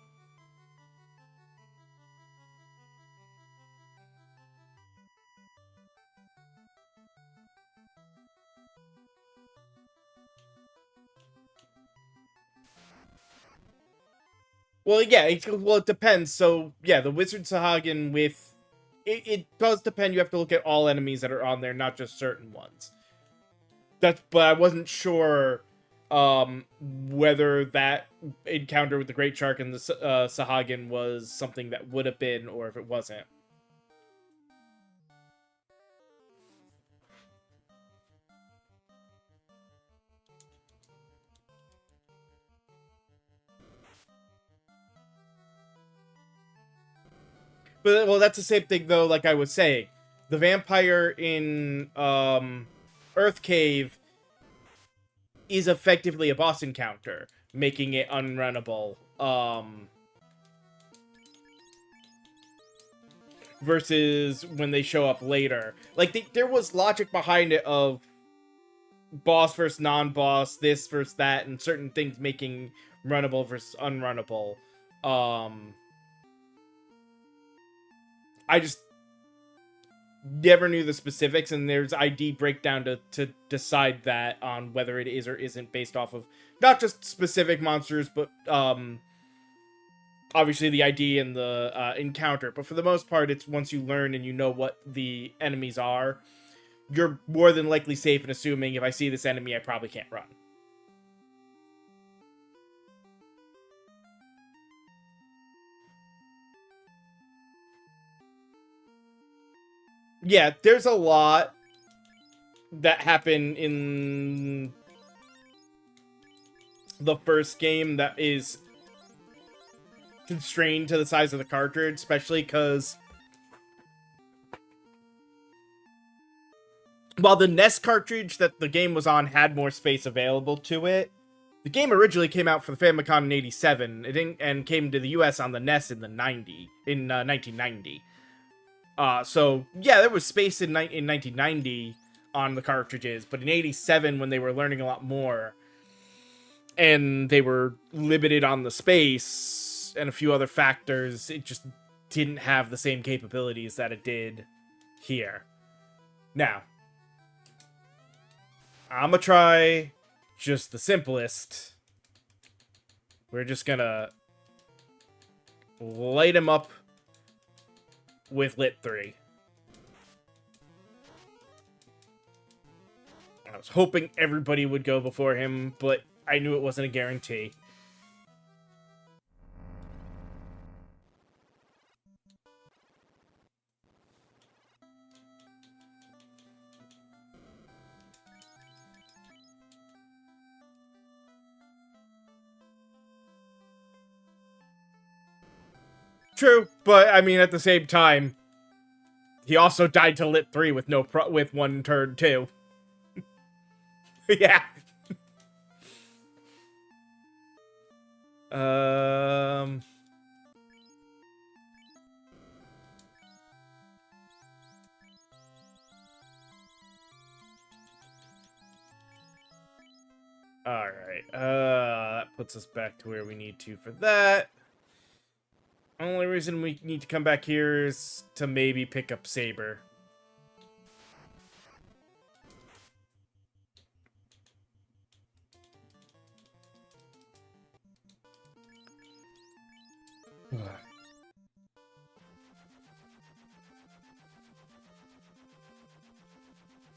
Speaker 1: Well, yeah, it depends. So, yeah, the Wizard Sahagin with... it does depend. You have to look at all enemies that are on there, not just certain ones. But I wasn't sure whether that encounter with the Great Shark and the Sahagin was something that would have been, or if it wasn't. But, well, that's the same thing, though, like I was saying. The vampire in Earth Cave is effectively a boss encounter, making it unrunnable. Versus when they show up later. Like, there was logic behind it of boss versus non-boss, this versus that, and certain things making runnable versus unrunnable. I just never knew the specifics, and there's ID breakdown to decide that on whether it is or isn't based off of not just specific monsters, but obviously the ID and the encounter. But for the most part, it's once you learn and you know what the enemies are, you're more than likely safe in assuming if I see this enemy, I probably can't run. Yeah, there's a lot that happen in the first game that is constrained to the size of the cartridge, especially because while the NES cartridge that the game was on had more space available to it, the game originally came out for the Famicom in '87. And came to the US on the NES in 1990. So yeah, there was space in 1990 on the cartridges, but in '87, when they were learning a lot more, and they were limited on the space and a few other factors, it just didn't have the same capabilities that it did here. Now, I'm gonna try just the simplest. We're just gonna light him up with Lit 3. I was hoping everybody would go before him, but I knew it wasn't a guarantee. True, but I mean, at the same time, he also died to Lit 3 with with one turn too. Yeah. Alright, that puts us back to where we need to for that. Only reason we need to come back here is to maybe pick up Saber.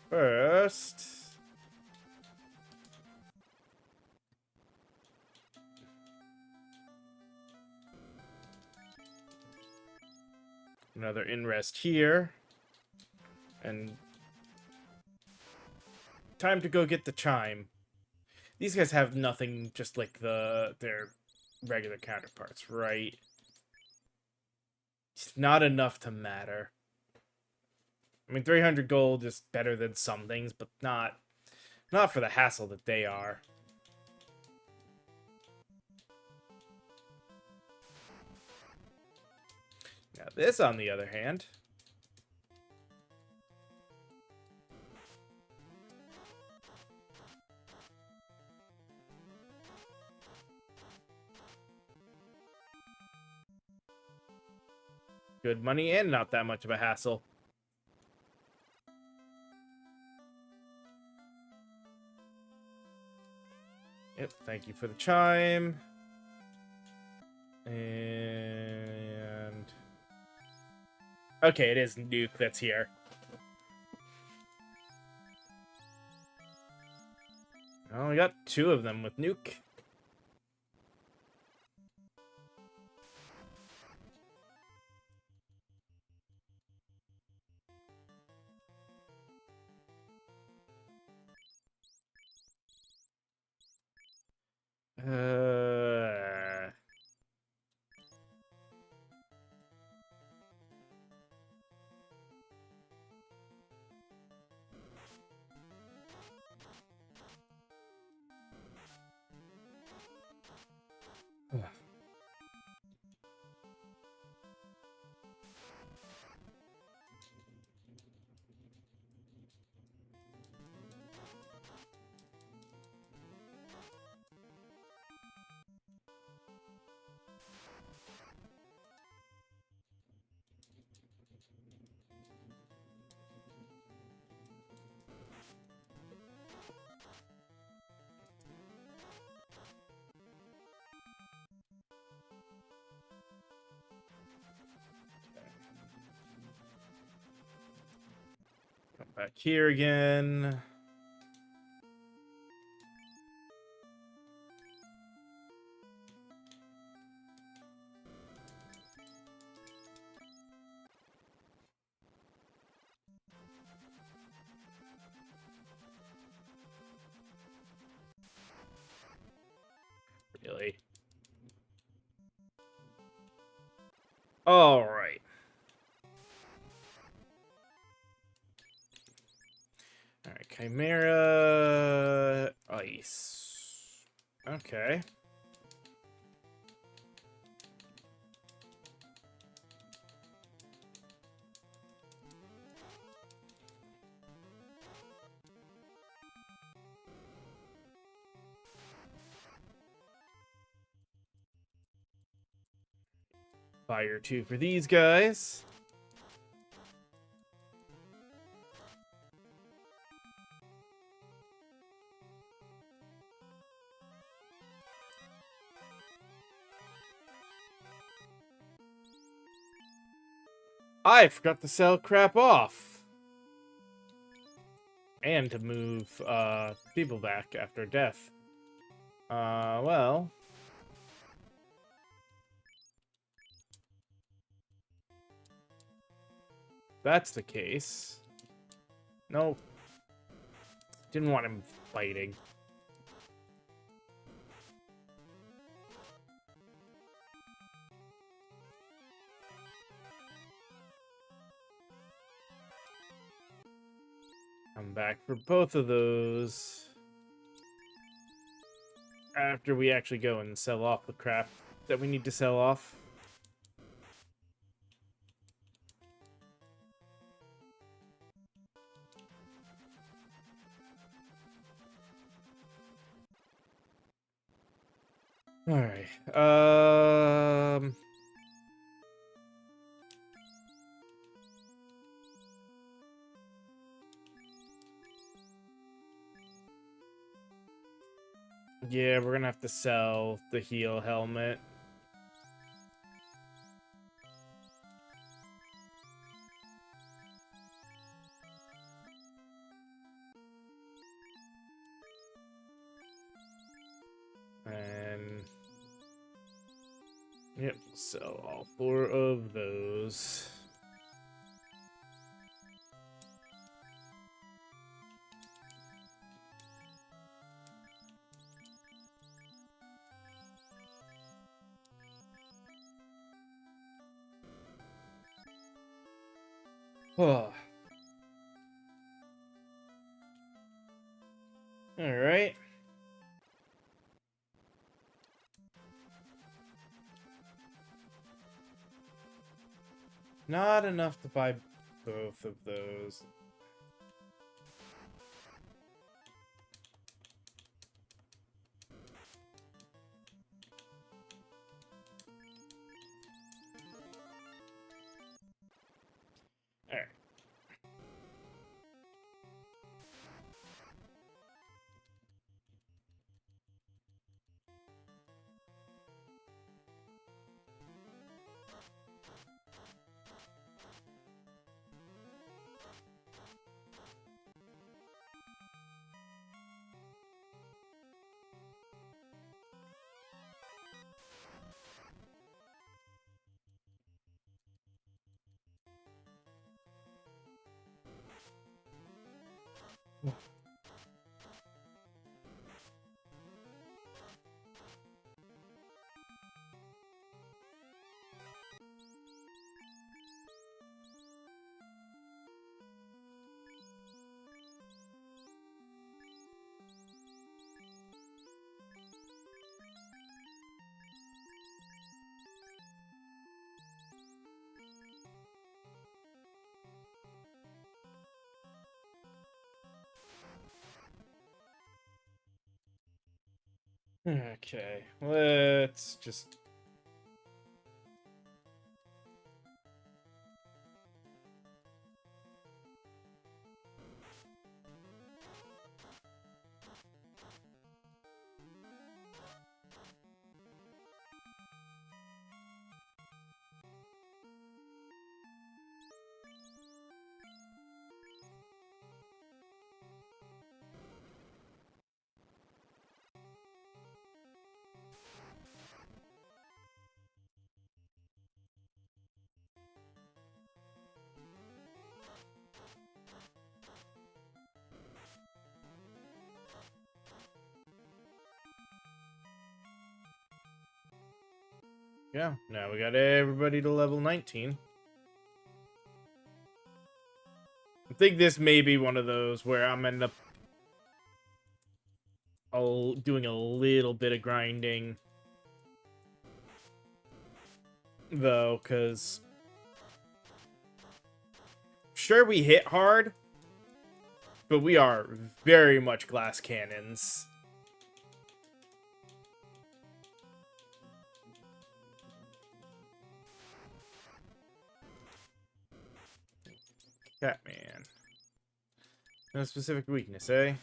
Speaker 1: First, another in-rest here. And time to go get the chime. These guys have nothing just like their regular counterparts, right? It's not enough to matter. I mean, 300 gold is better than some things, but not for the hassle that they are. Now this, on the other hand, good money and not that much of a hassle. Yep, thank you for the chime. And okay, it is Nuke that's here. I only got 2 of them with Nuke. Back here again. Really? All right. All right, Chimera Ice. Okay. Fire 2 for these guys. I forgot to sell crap off. And to move people back after death. Well. That's the case. Nope. Didn't want him fighting. Come back for both of those. After we actually go and sell off the crap that we need to sell off. All right. Yeah, we're gonna have to sell the heal helmet. And yep, sell all 4 of those. Oh. All right. Not enough to buy both of those. All right. Okay, let's just... Yeah, now we got everybody to level 19. I think this may be one of those where I'm end up doing a little bit of grinding, though, because sure we hit hard, but we are very much glass cannons. Catman. No specific weakness, eh?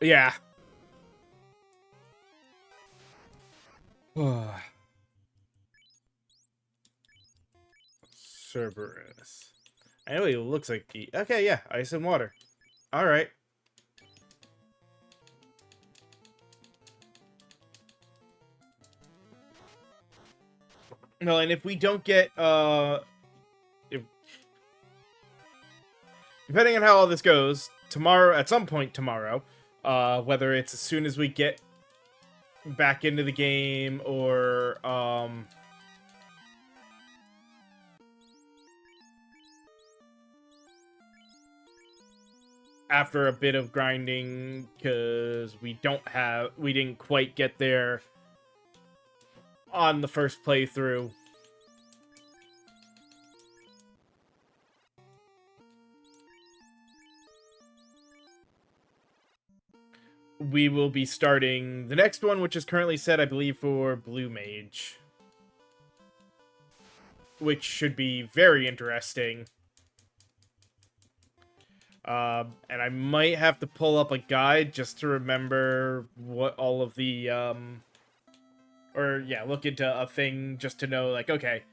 Speaker 1: Yeah. Cerberus. I know he looks like he... Okay, yeah, ice and water. Alright. No, and if we don't get, depending on how all this goes, tomorrow, at some point tomorrow, whether it's as soon as we get back into the game or, after a bit of grinding, because we didn't quite get there on the first playthrough. We will be starting the next one, which is currently set, I believe, for Blue Mage. Which should be very interesting. And I might have to pull up a guide just to remember what all of the, or, yeah, look into a thing just to know, like, okay,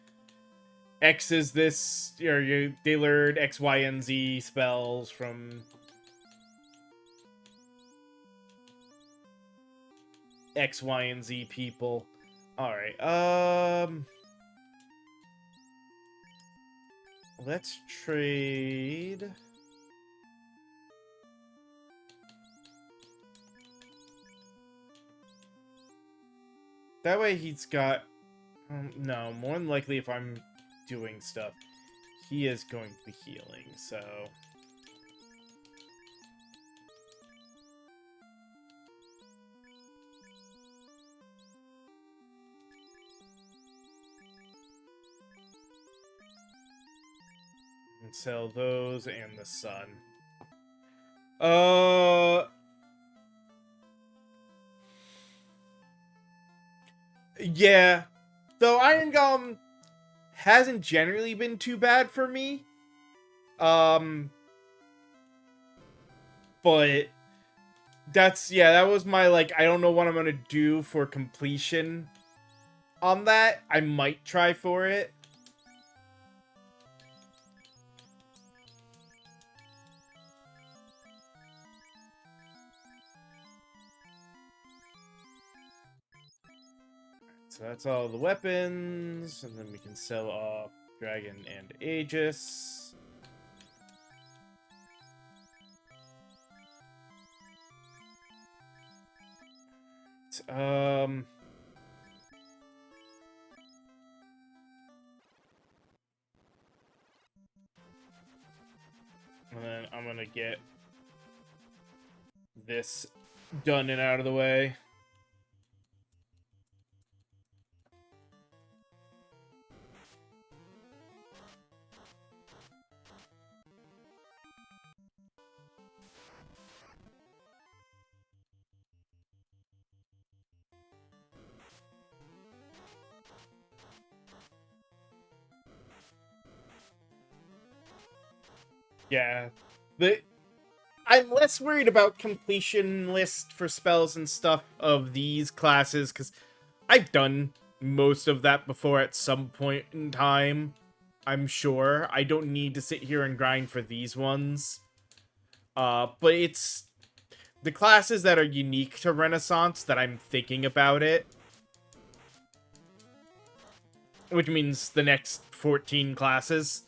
Speaker 1: X is this, or they learned X, Y, and Z spells from X, Y, and Z people. Alright, let's trade... That way he's got... no, more than likely if I'm doing stuff, he is going to be healing, so... And sell those and the sun. Yeah. Though Iron Golem hasn't generally been too bad for me. But that's, yeah, that was my, like, I don't know what I'm gonna do for completion on that. I might try for it. So that's all the weapons, and then we can sell off Dragon and Aegis. And then I'm gonna get this done and out of the way. Yeah, I'm less worried about completion list for spells and stuff of these classes, because I've done most of that before at some point in time, I'm sure. I don't need to sit here and grind for these ones. But the classes that are unique to Renaissance that I'm thinking about it, which means the next 14 classes.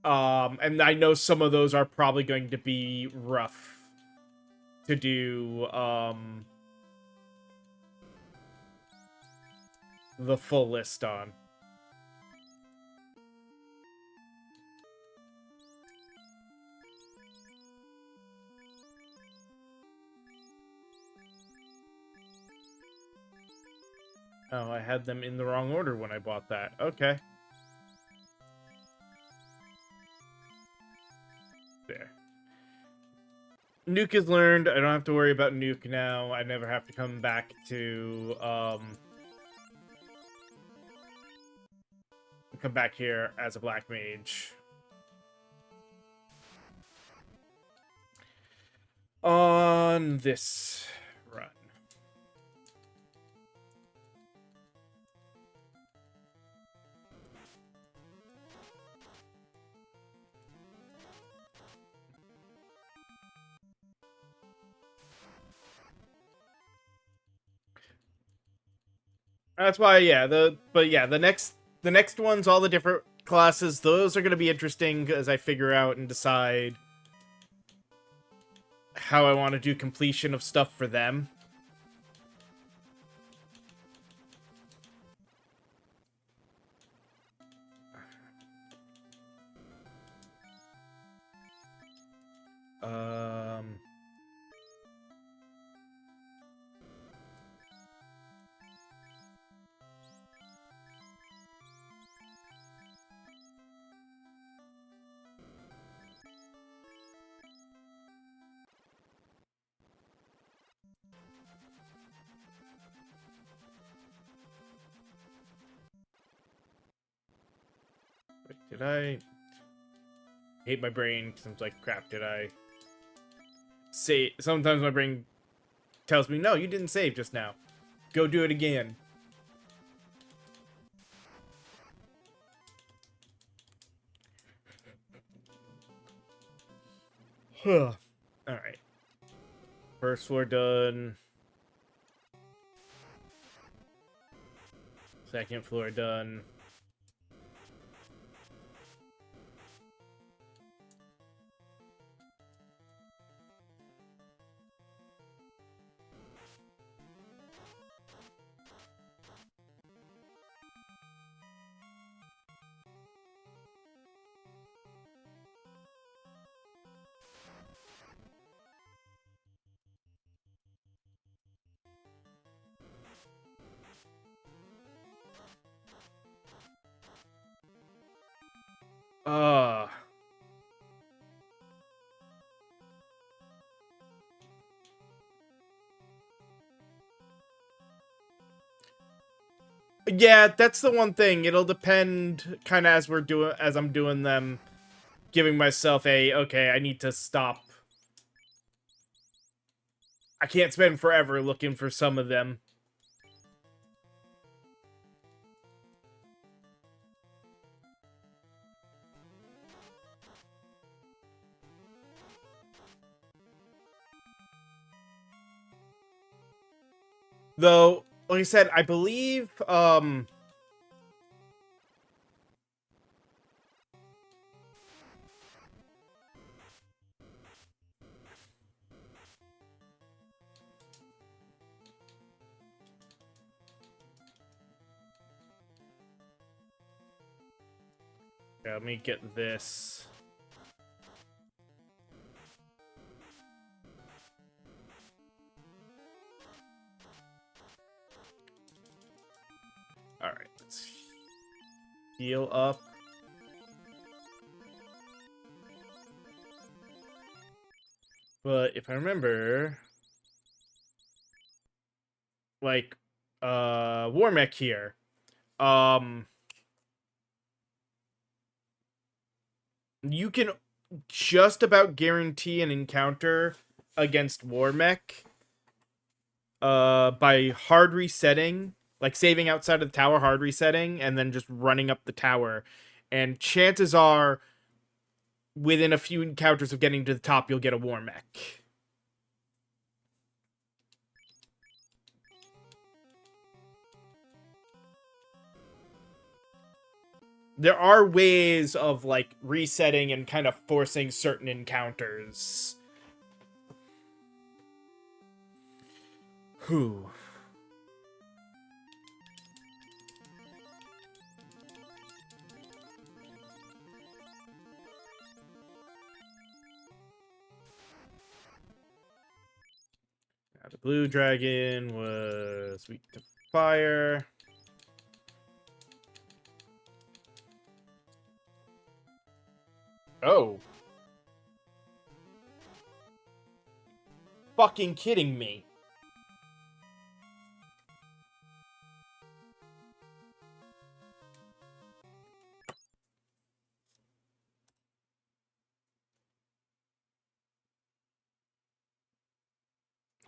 Speaker 1: And I know some of those are probably going to be rough to do, the full list on. Oh, I had them in the wrong order when I bought that. Okay. There. Nuke is learned. I don't have to worry about Nuke now. I never have to come back to, come back here as a Black Mage. On this run. That's why, yeah, the next ones, all the different classes, those are going to be interesting as I figure out and decide how I want to do completion of stuff for them. Wait, did I hate my brain because I'm like, crap, did I say? Sometimes my brain tells me, no, you didn't save just now. Go do it again. All right. First floor done. Second floor done. Uh yeah, that's the one thing. It'll depend kind of as I'm doing them, giving myself a, okay, I need to stop. I can't spend forever looking for some of them. Though, like I said, I believe, yeah, let me get this. Alright, let's heal up. But if I remember, like, War Mech here, you can just about guarantee an encounter against War Mech, by hard resetting, like saving outside of the tower, hard resetting, and then just running up the tower. And chances are, within a few encounters of getting to the top, you'll get a War Mech. there are ways of like resetting and kind of forcing certain encounters. Whew. Now the blue dragon was weak to fire. Oh. Fucking kidding me.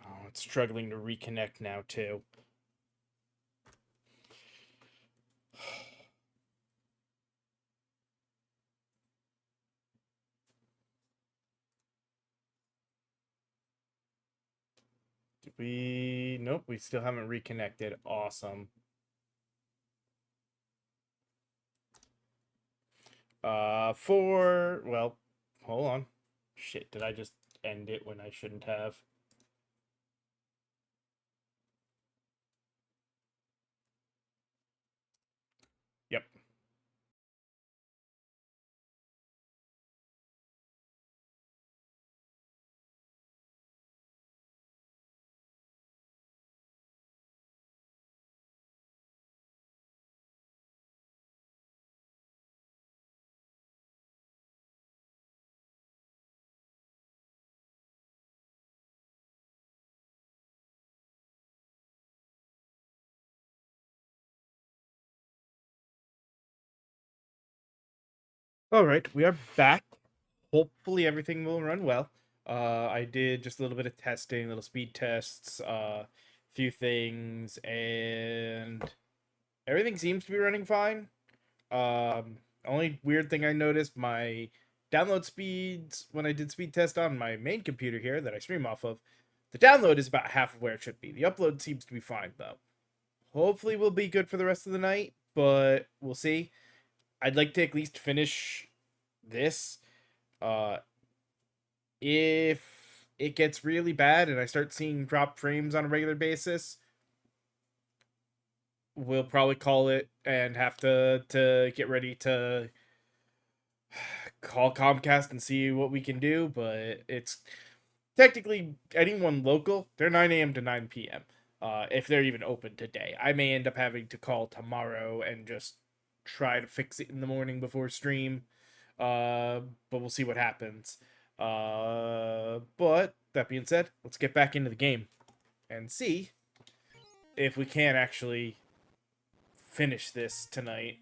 Speaker 1: Oh, it's struggling to reconnect now, too. Nope, we still haven't reconnected. Awesome. Well, hold on. Shit, did I just end it when I shouldn't have? Yep. All right, we are back. Hopefully everything will run well. I did just a little bit of testing, little speed tests, few things, and everything seems to be running fine. Only weird thing I noticed, my download speeds when I did speed test on my main computer here that I stream off of, the download is about half of where it should be. The upload seems to be fine though. Hopefully we'll be good for the rest of the night, but we'll see. I'd like to at least finish this. Uh, if it gets really bad and I start seeing drop frames on a regular basis, we'll probably call it and have to get ready to call Comcast and see what we can do. But it's technically anyone local, they're 9 a.m. to 9 p.m. If they're even open today. I may end up having to call tomorrow and just try to fix it in the morning before stream. But we'll see what happens. But that being said, let's get back into the game and see if we can actually finish this tonight.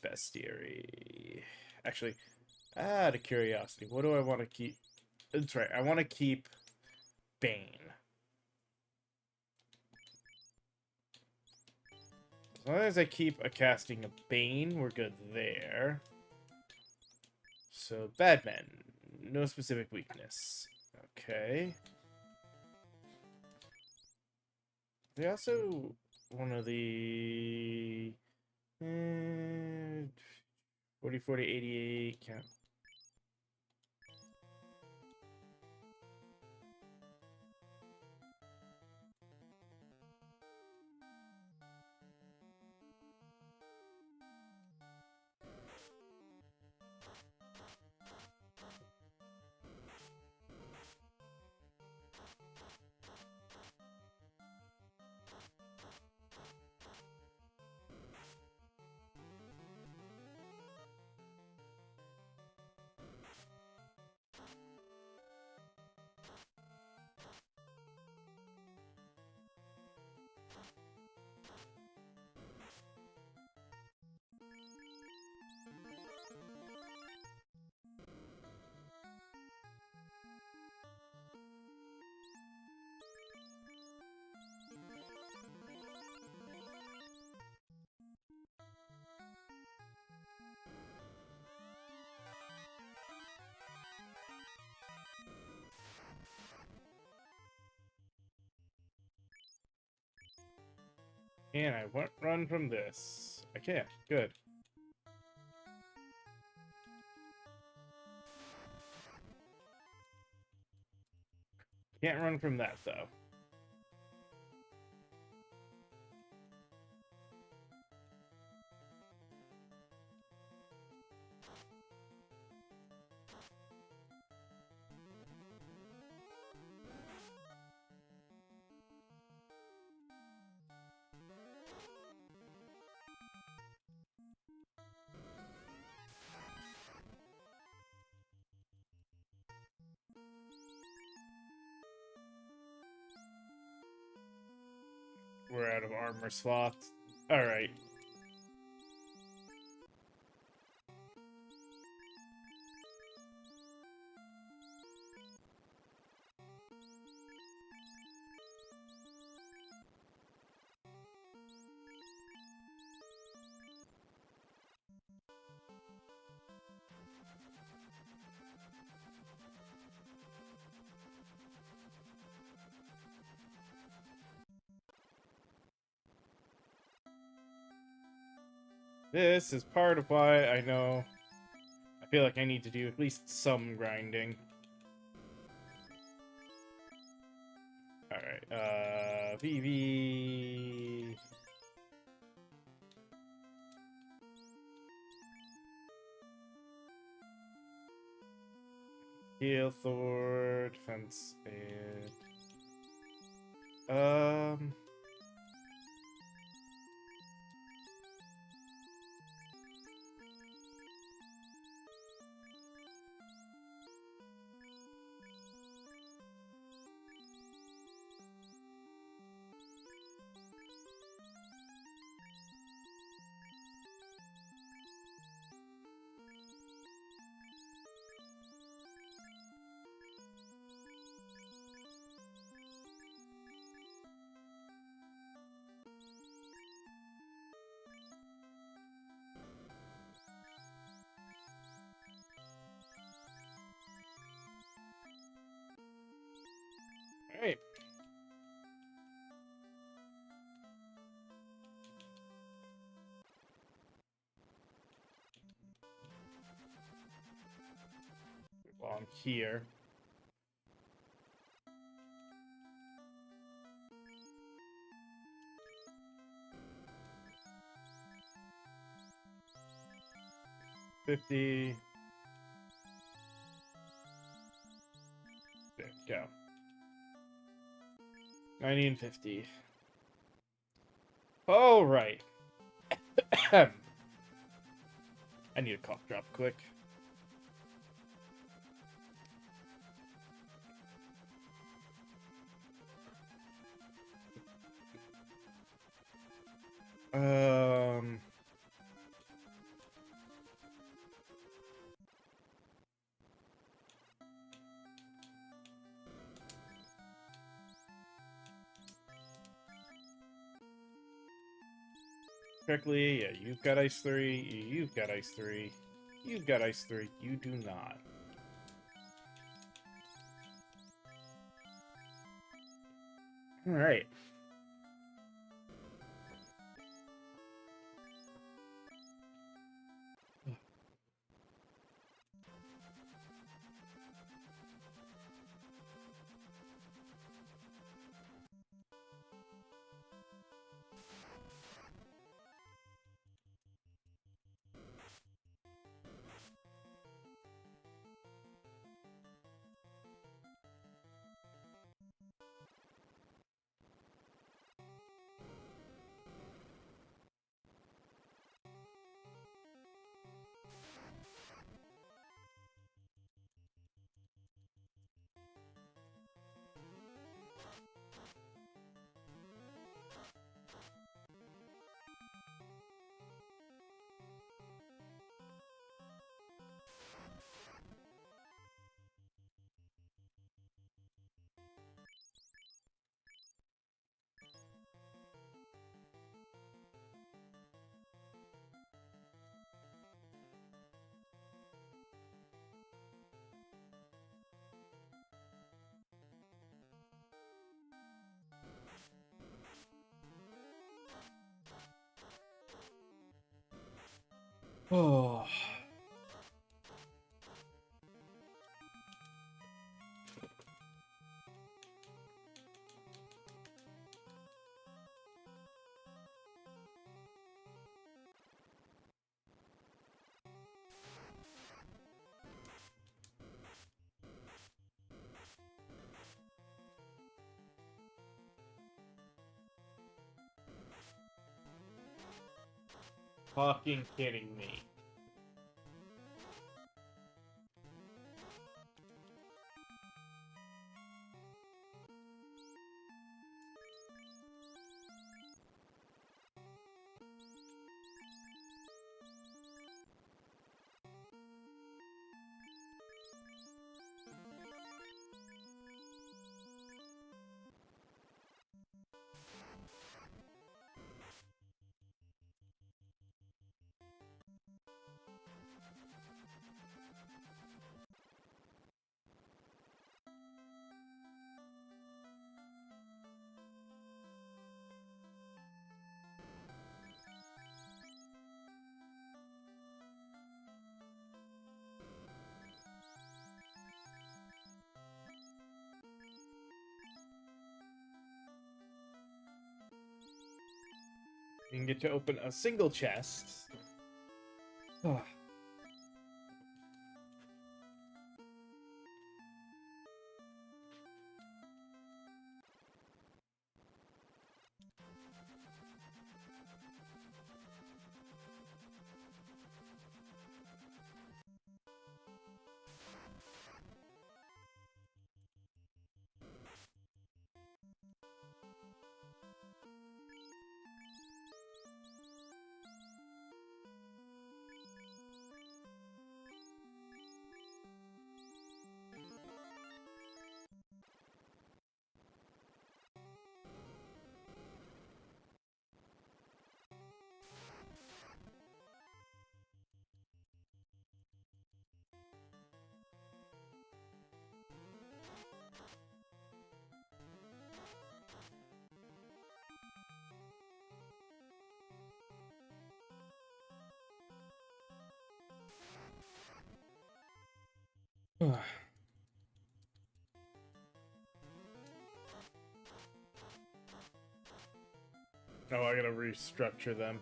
Speaker 1: Bestiary. Actually, out of curiosity, what do I want to keep? That's right, I want to keep Bane. As long as I keep a casting of Bane, we're good there. So, Badman. No specific weakness. Okay. They also... one of the... 40, 40, 88... count. And I won't run from this. I can't. Good. Can't run from that, though. We're out of armor slots. Alright. This is part of why I know I feel like I need to do at least some grinding. Alright, VV. Heal Thor, defense aid. Alright. While I'm here. $50. There we go. 90 and 50. All right. I need a cough drop quick. Correctly, yeah, you've got ice 3, you've got ice 3, you've got ice 3, you do not. Alright. Oh. Fucking kidding me. You can get to open a single chest. Oh. Oh, I gotta restructure them.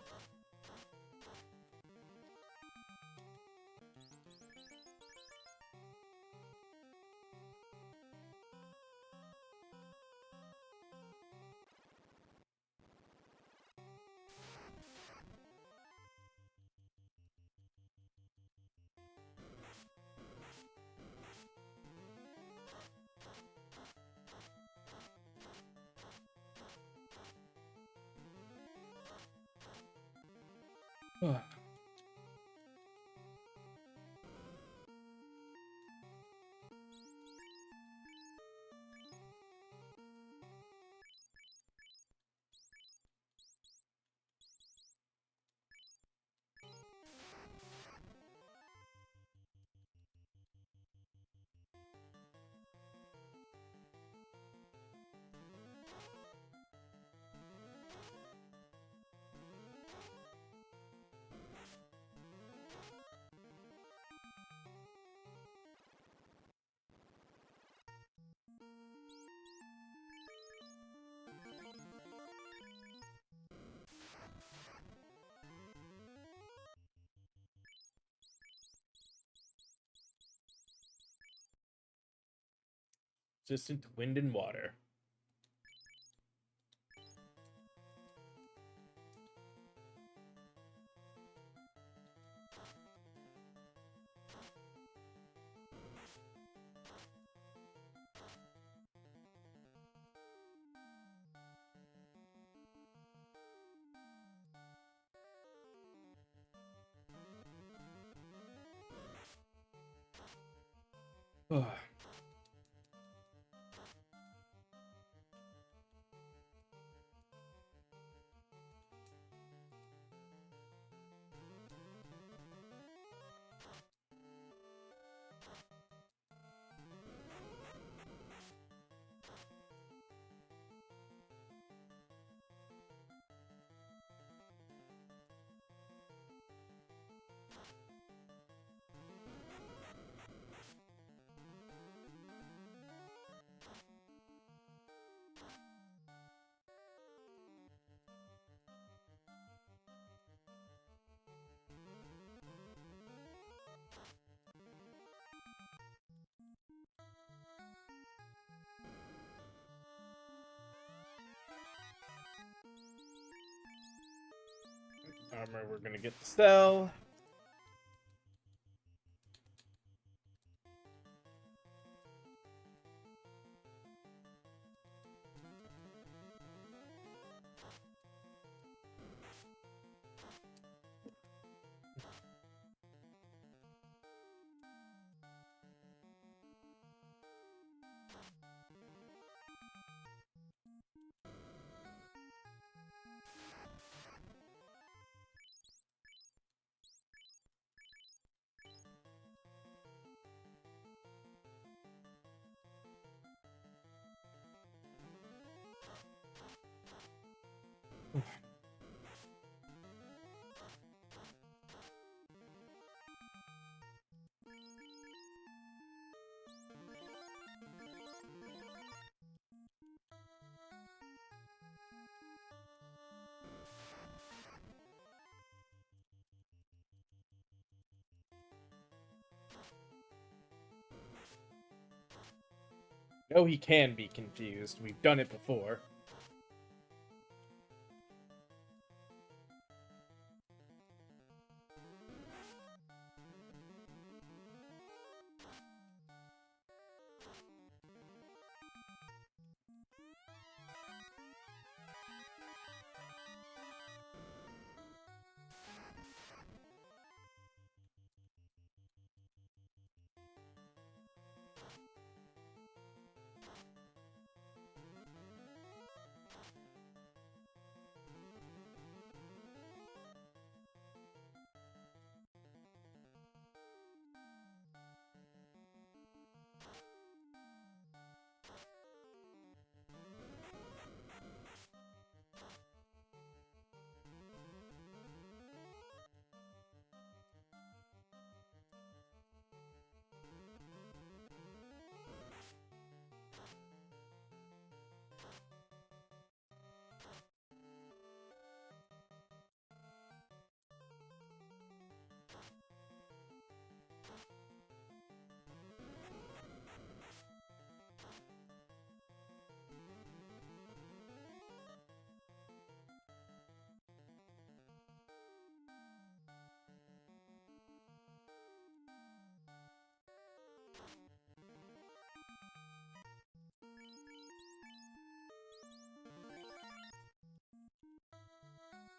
Speaker 1: Oh. Resistant to wind and water. Oh. Armor we're gonna get to sell. No, he can be confused. We've done it before.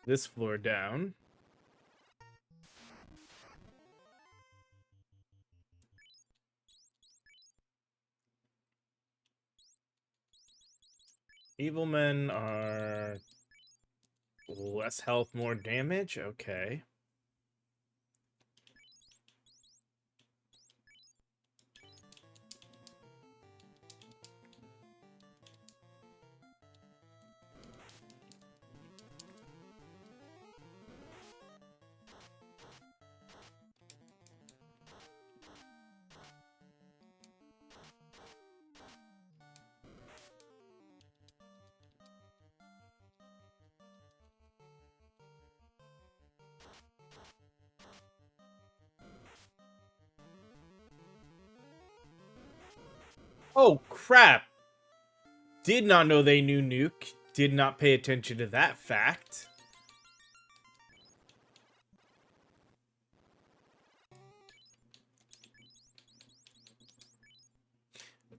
Speaker 1: This floor down. Evil men are less health, more damage. Okay. Oh, crap. Did not know they knew Nuke. Did not pay attention to that fact.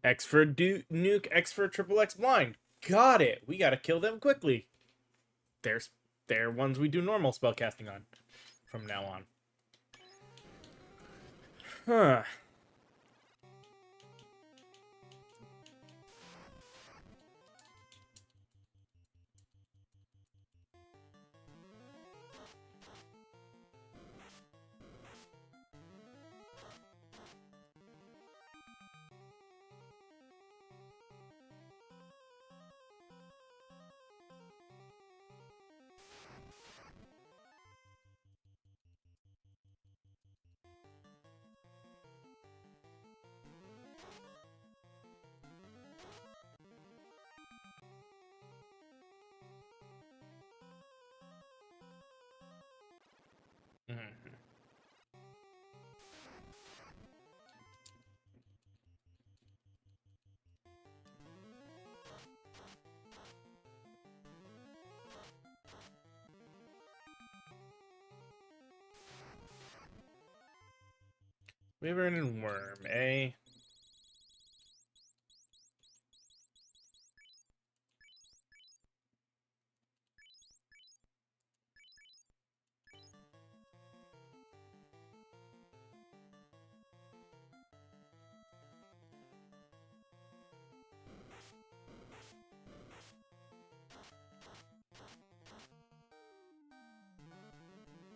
Speaker 1: X for Nuke, X for Triple X Blind. Got it. We gotta kill them quickly. They're ones we do normal spellcasting on from now on. Huh. Wyvern and worm, eh?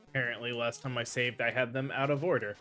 Speaker 1: Apparently, last time I saved, I had them out of order.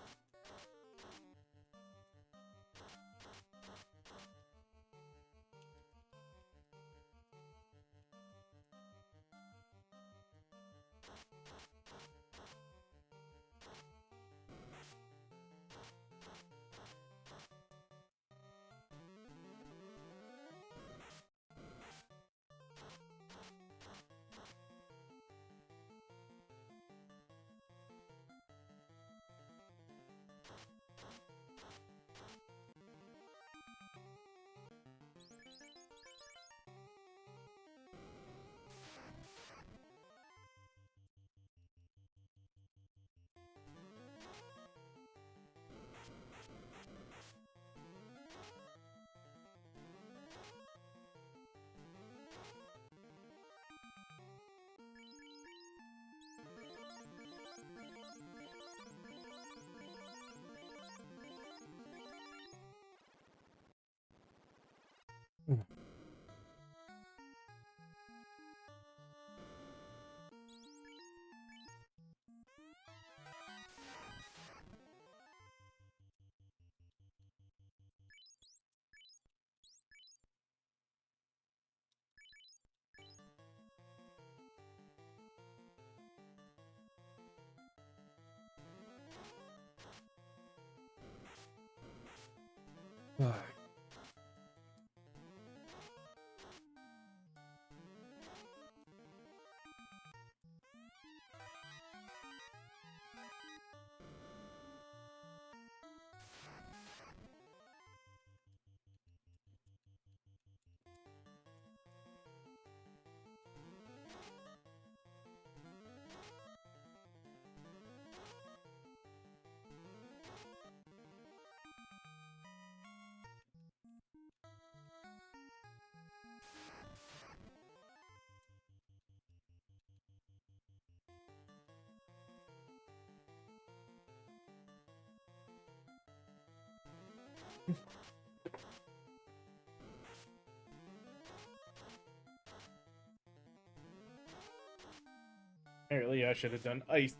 Speaker 1: Apparently, I should have done ice.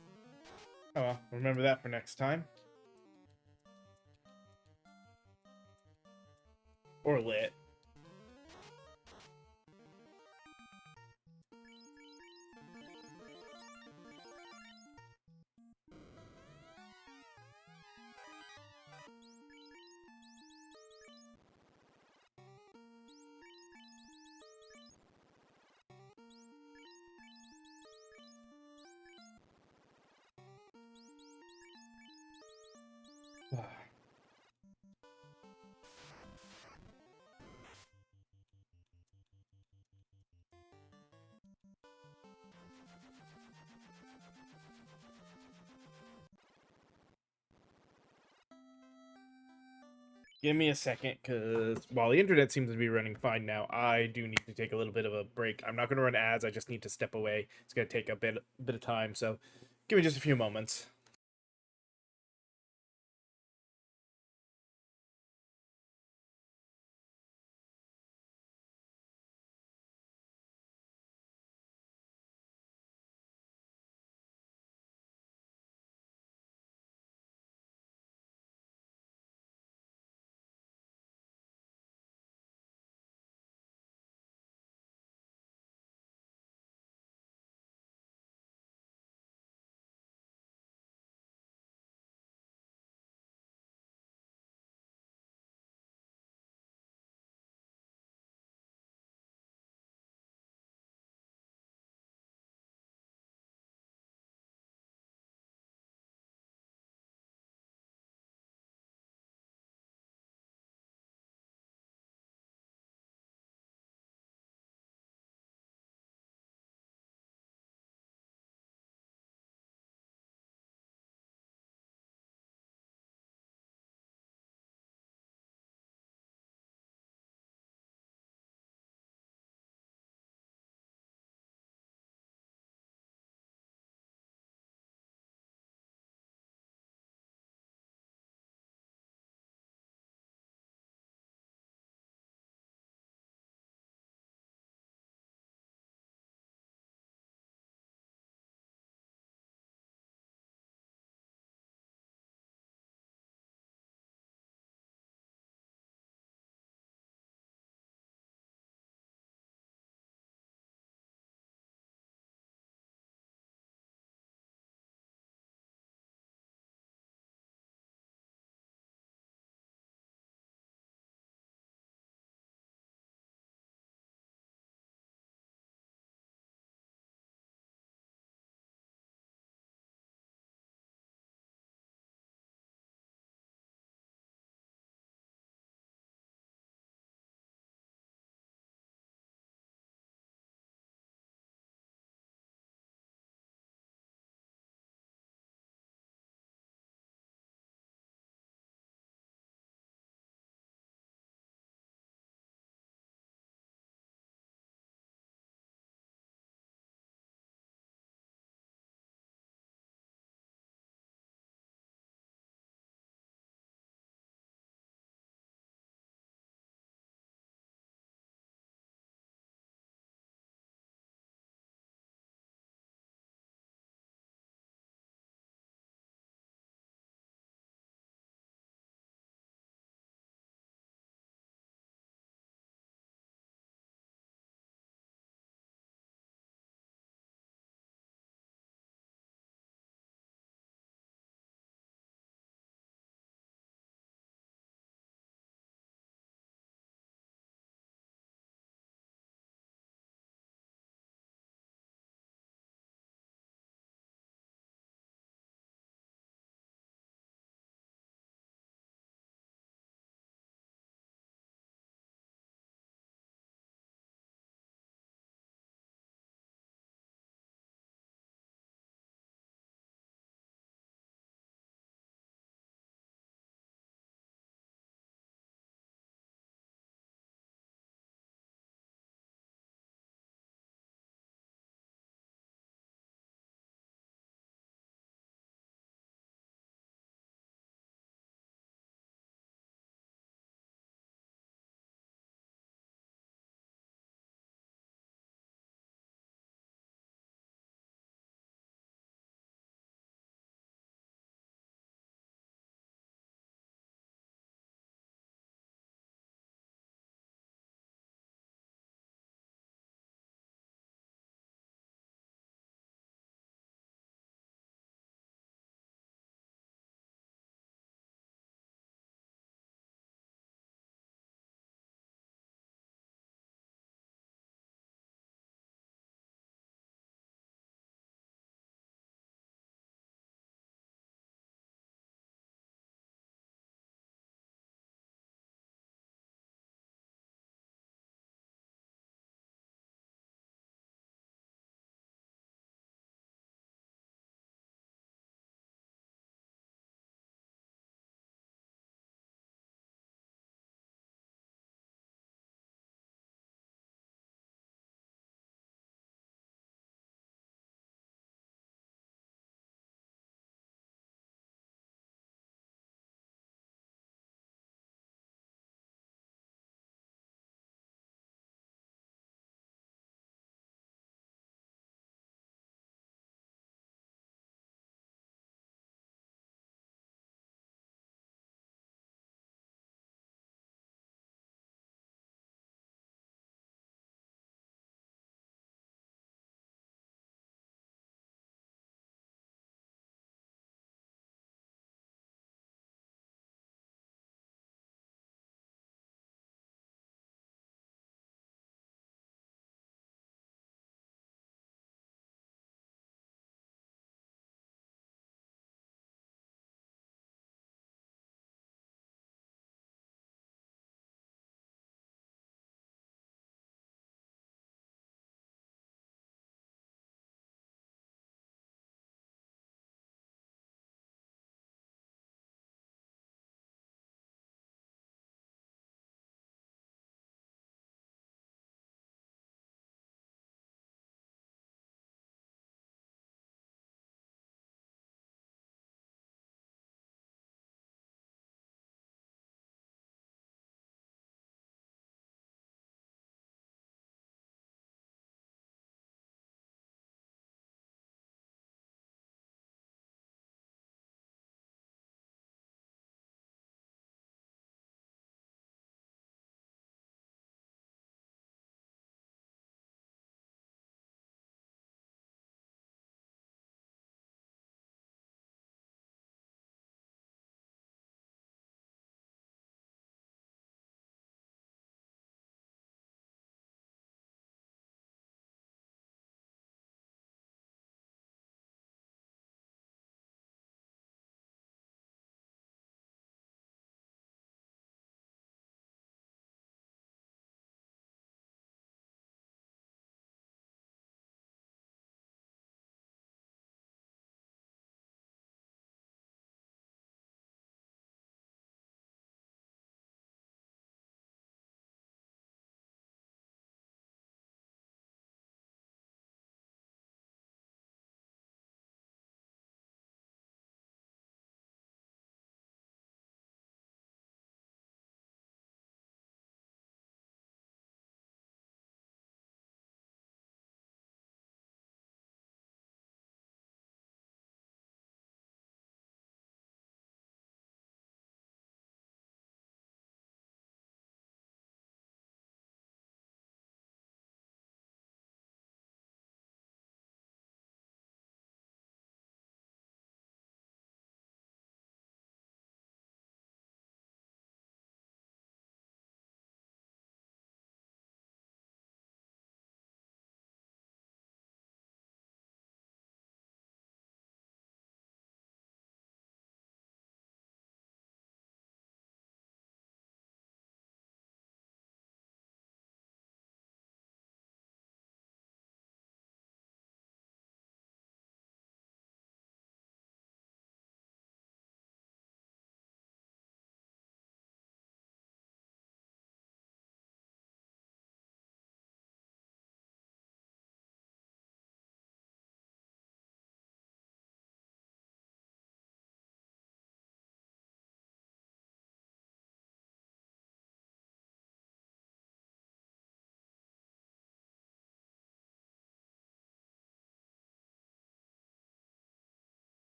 Speaker 1: Oh well, remember that for next time. Or lit. Give me a second, because while the internet seems to be running fine now, I do need to take a little bit of a break. I'm not going to run ads. I just need to step away. It's going to take a bit of time, so give me just a few moments.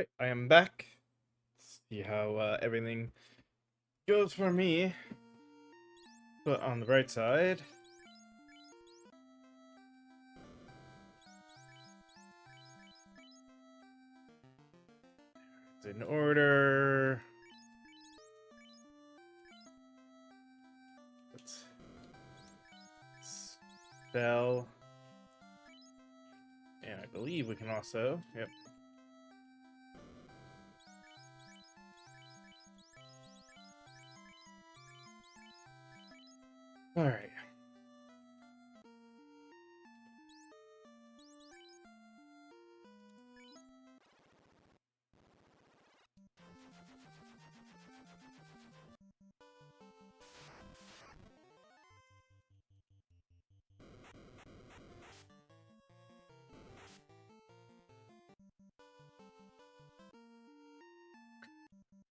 Speaker 1: Right, I am back. See how everything goes for me. But on the right side, it's in order. Let's spell. And I believe we can also, yep. All right.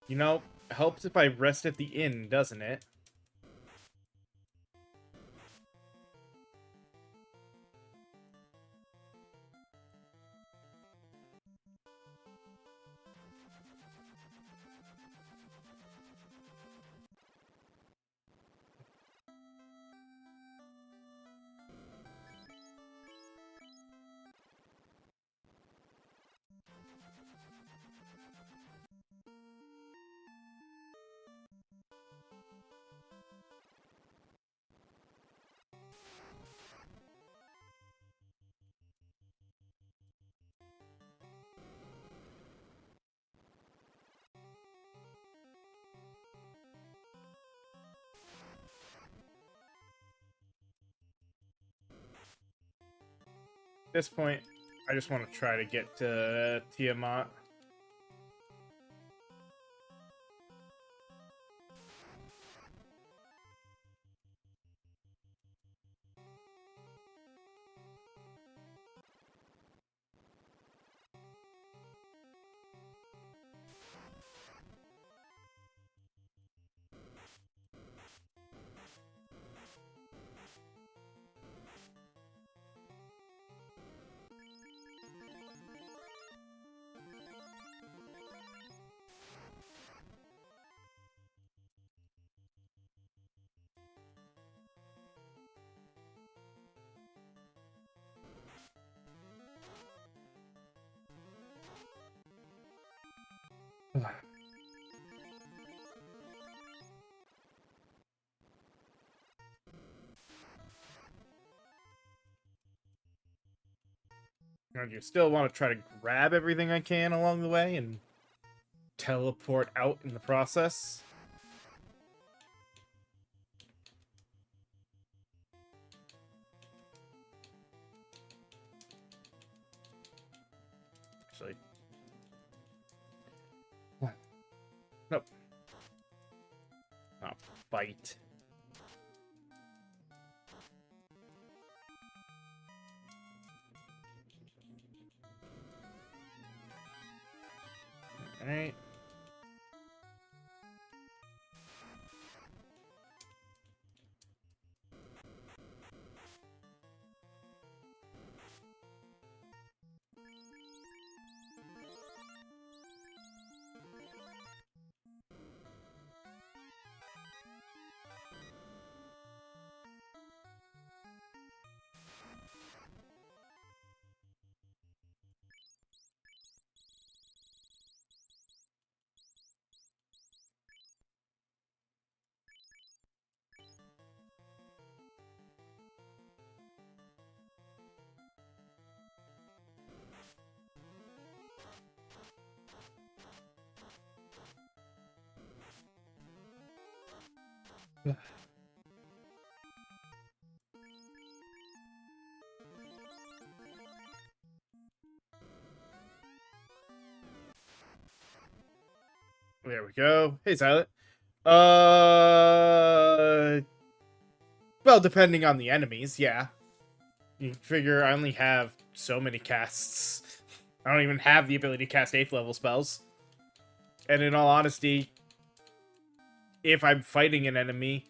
Speaker 1: You know, helps if I rest at the inn, doesn't it? At this point, I just want to try to get to Tiamat. And you still want to try to grab everything I can along the way and teleport out in the process. Actually, nope. Not fight. All right. There we go. Hey, Silent. Well, depending on the enemies, yeah. You figure I only have so many casts. I don't even have the ability to cast 8th level spells. And in all honesty, if I'm fighting an enemy,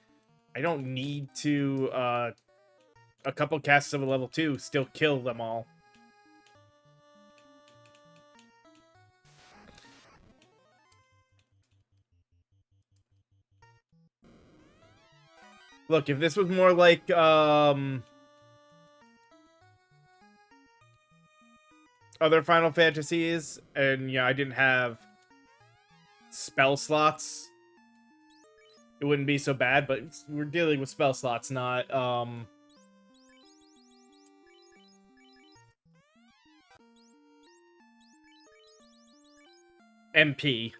Speaker 1: I don't need to, a couple casts of a level 2 still kill them all. Look, if this was more like other Final Fantasies, and I didn't have spell slots, it wouldn't be so bad. But we're dealing with spell slots, not MP.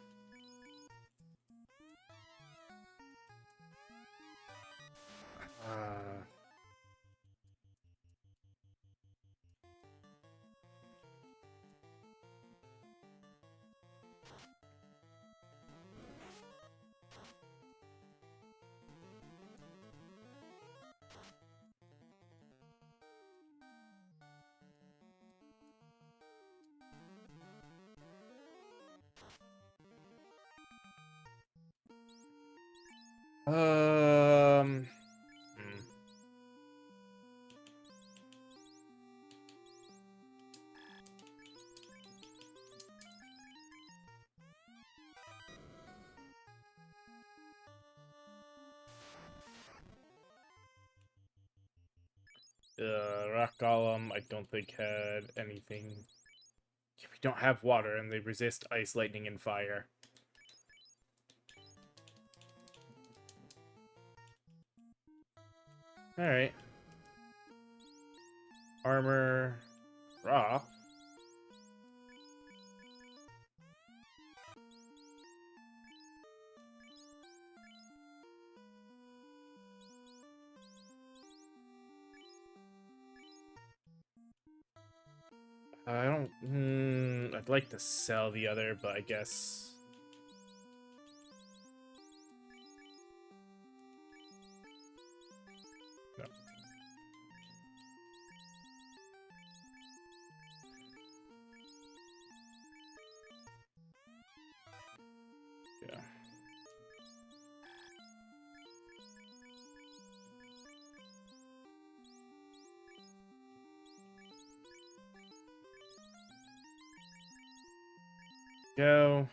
Speaker 1: Hmm. Rock Golem, I don't think had anything. We don't have water, and they resist ice, lightning, and fire. Alright. Armor. Raw. I don't... I'd like to sell the other, but I guess... No. Yeah. Go.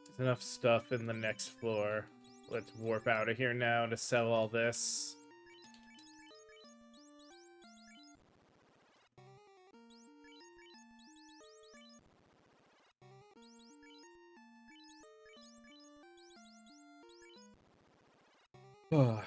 Speaker 1: There's enough stuff in the next floor. Let's warp out of here now to sell all this. Oh.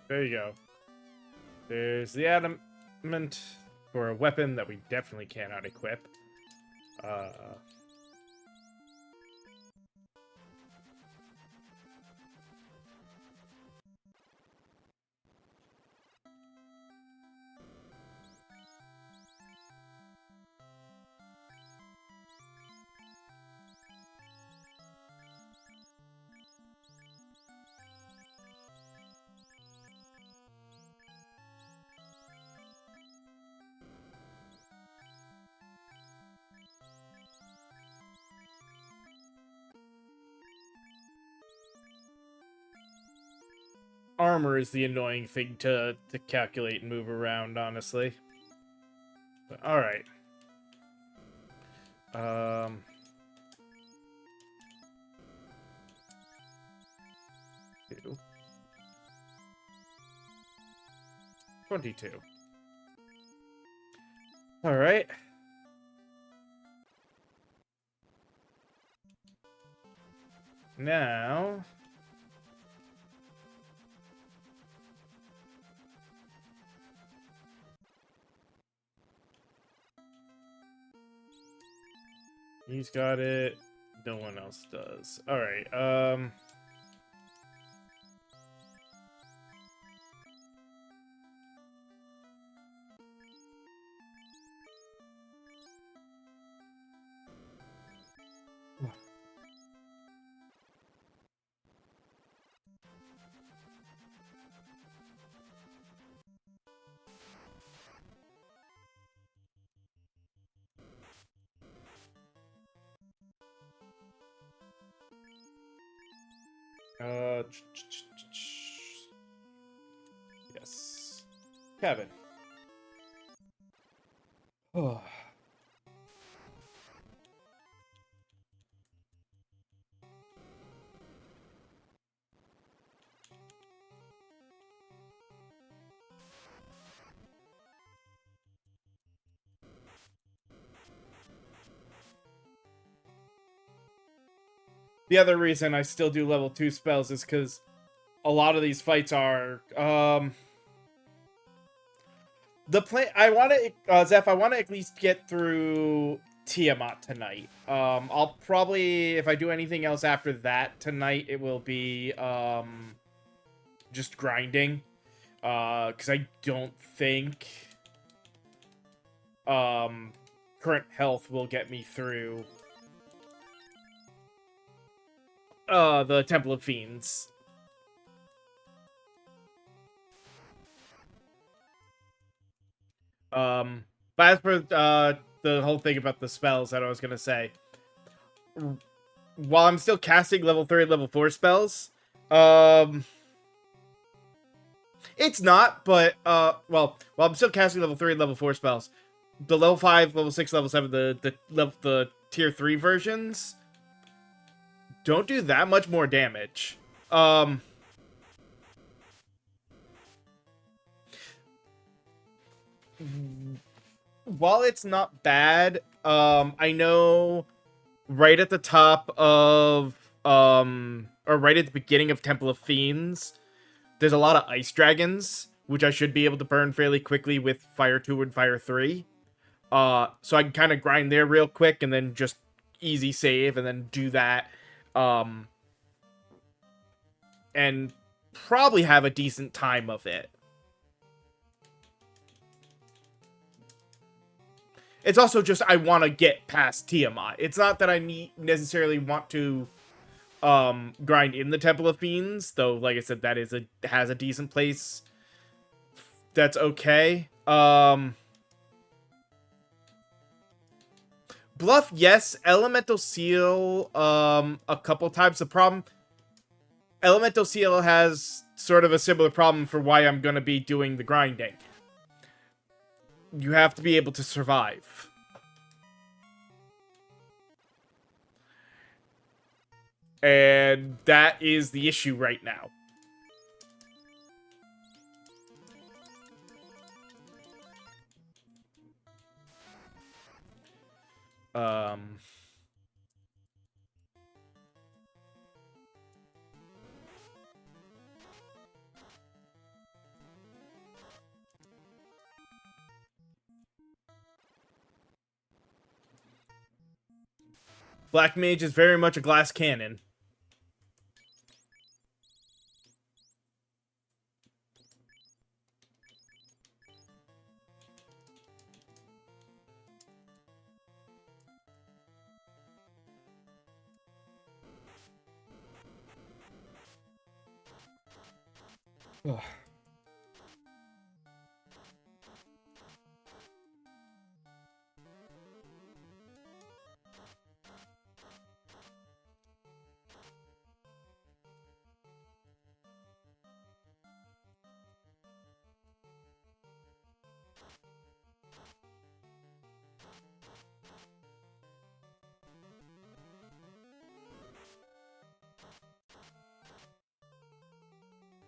Speaker 1: There you go. There's the adamant for a weapon that we definitely cannot equip. Armor is the annoying thing to calculate and move around, honestly. But, all right. 2. 22. All right. Now... he's got it. No one else does. All right. Uh, ch- ch- ch- yes. Kevin. Oh. The other reason I still do level 2 spells is because a lot of these fights are the plan. I want to Zeph, I want to at least get through Tiamat tonight. I'll probably, if I do anything else after that tonight, it will be just grinding, because I don't think current health will get me through the Temple of Fiends. But as for the whole thing about the spells that I was gonna say, while I'm still casting level 3 and level 4 spells, it's not, but well, while I'm still casting level 3 and level 4 spells, the level 5, level 6, level 7, the tier 3 versions don't do that much more damage. While it's not bad, I know right at the top of or right at the beginning of Temple of Fiends, there's a lot of ice dragons, which I should be able to burn fairly quickly with Fire 2 and Fire 3. So I can kind of grind there real quick and then just easy save and then do that. And probably have a decent time of it. It's also just I want to get past Tiamat. It's not that I necessarily want to grind in the Temple of Fiends, though like I said, that has a decent place. That's okay. Bluff, yes. Elemental Seal, a couple times. The problem, Elemental Seal has sort of a similar problem for why I'm gonna be doing the grinding. You have to be able to survive. And that is the issue right now. Black Mage is very much a glass cannon. Ugh.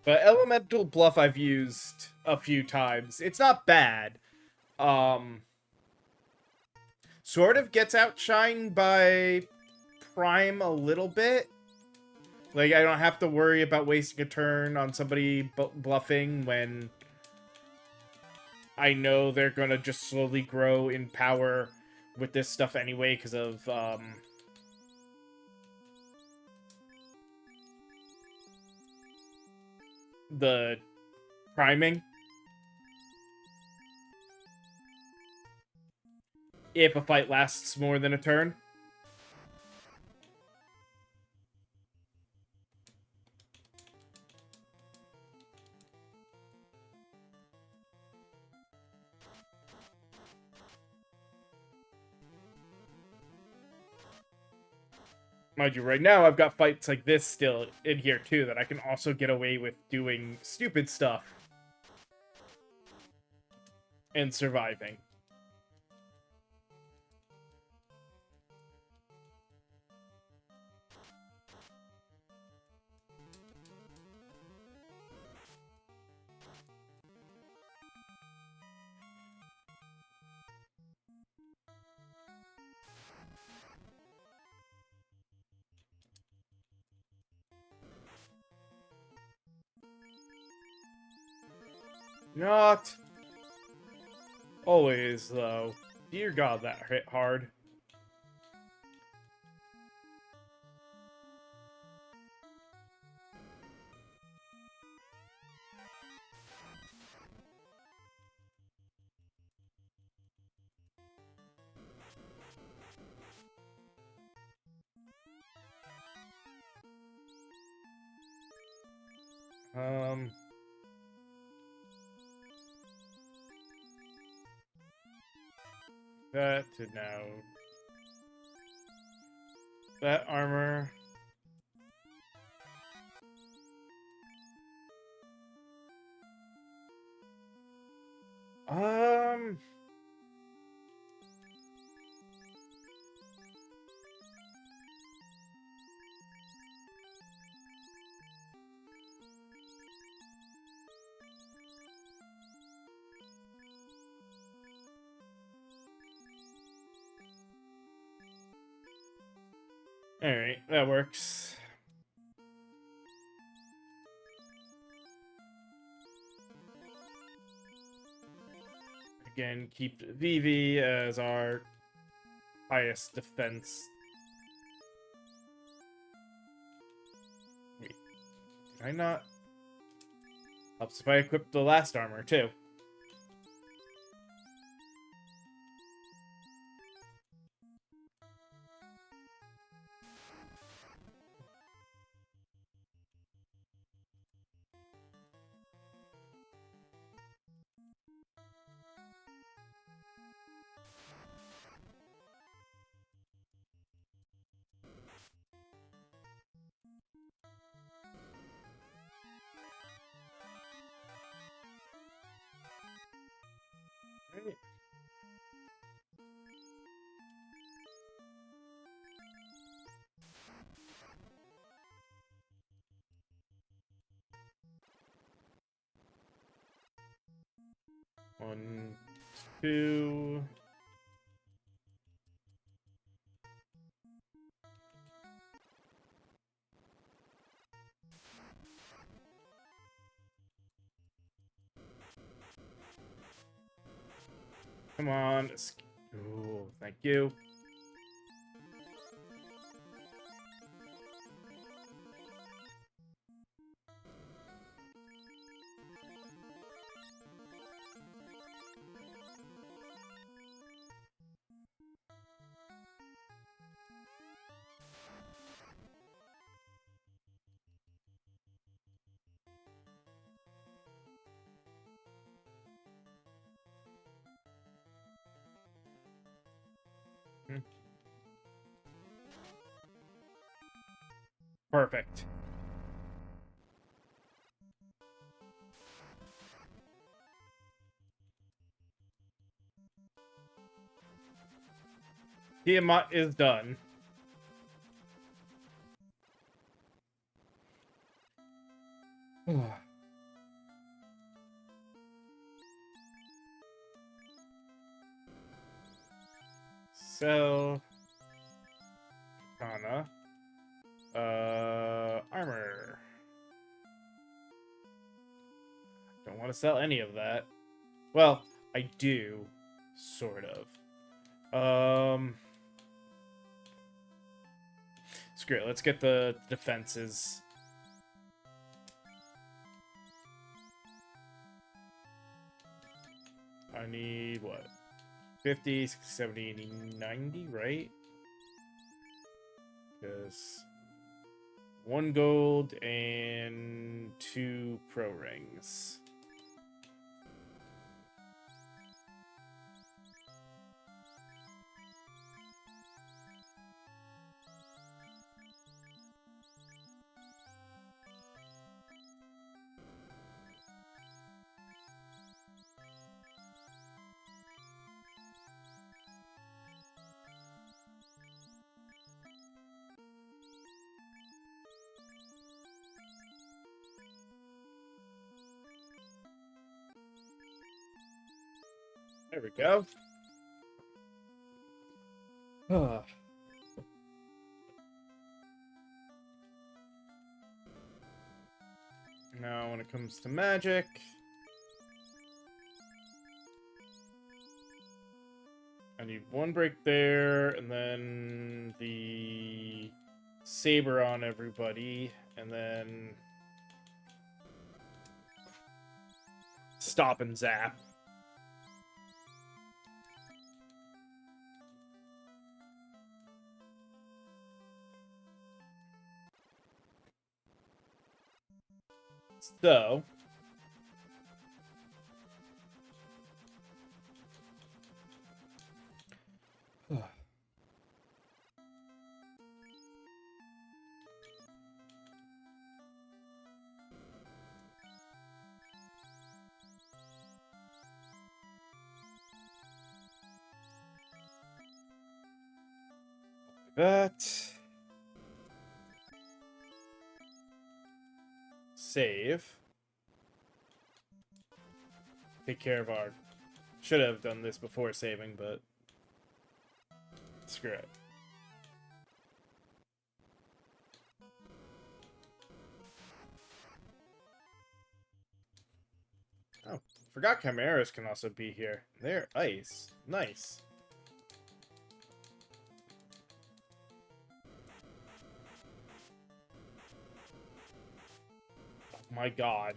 Speaker 1: But Elemental Bluff I've used a few times. It's not bad. Sort of gets outshined by Prime a little bit. Like, I don't have to worry about wasting a turn on somebody bluffing when I know they're gonna just slowly grow in power with this stuff anyway because of, the priming. If a fight lasts more than a turn. Mind you, right now I've got fights like this still in here too that I can also get away with doing stupid stuff and surviving. Not always, though. Dear God, that hit hard. That to now. That armor. Um. Alright, that works. Again, keep VV as our highest defense. Wait, did I not? Helps if I equip the last armor, too. Right. One, two. Come on. Ooh, thank you. Perfect. Tiamat is done. So, Kana. Armor. Don't want to sell any of that. Well, I do, sort of. Screw it. Let's get the defenses. I need what? 50, 60, 70, 80, 90, right? Because 1 gold and 2 pro rings. There we go. Now, when it comes to magic, I need one break there, and then the saber on everybody, and then stop and zap. So, that save. Take care of our... Should have done this before saving, but screw it. Oh, forgot chimeras can also be here. They're ice. Nice. Oh my god.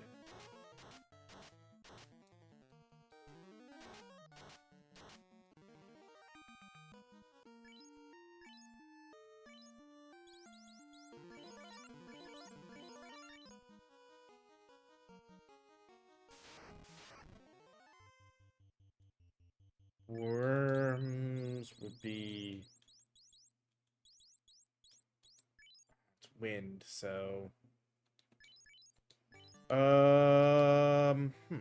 Speaker 1: Worms would be... It's wind, so... Hmm.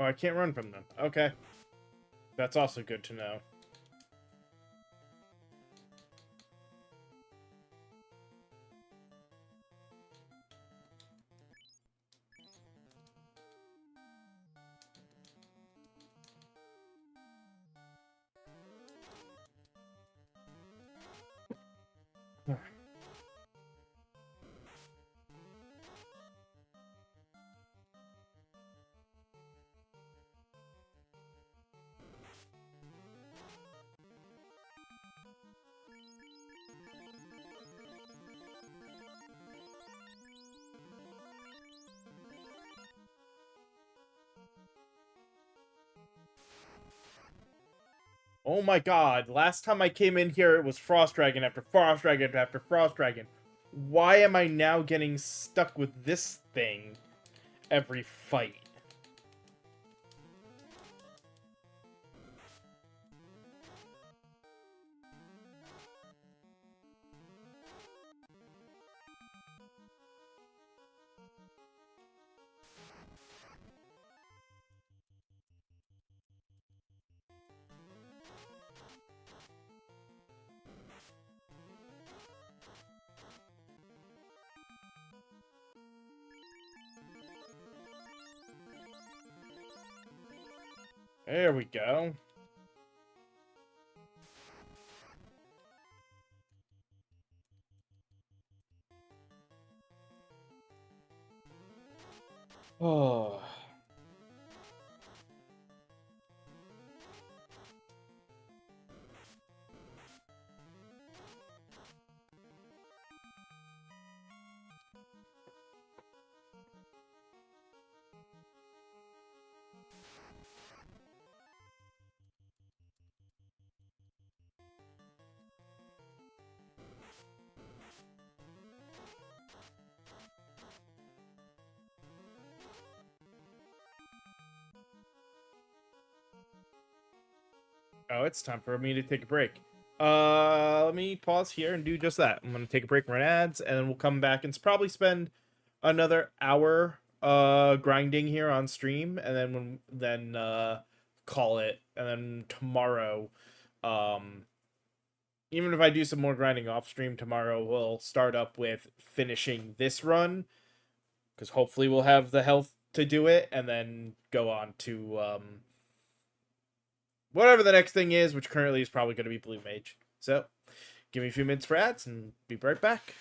Speaker 1: Oh, I can't run from them. Okay. That's also good to know. Oh my god, last time I came in here, it was Frost Dragon after Frost Dragon after Frost Dragon. Why am I now getting stuck with this thing every fight? There we go. Oh. Oh, it's time for me to take a break. Let me pause here and do just that. I'm gonna take a break, run ads, and then we'll come back and probably spend another hour grinding here on stream, and then call it. And then tomorrow, um even if I do some more grinding off stream tomorrow, we'll start up with finishing this run, because hopefully we'll have the health to do it, and then go on to whatever the next thing is, which currently is probably going to be Blue Mage. So, give me a few minutes for ads and be right back.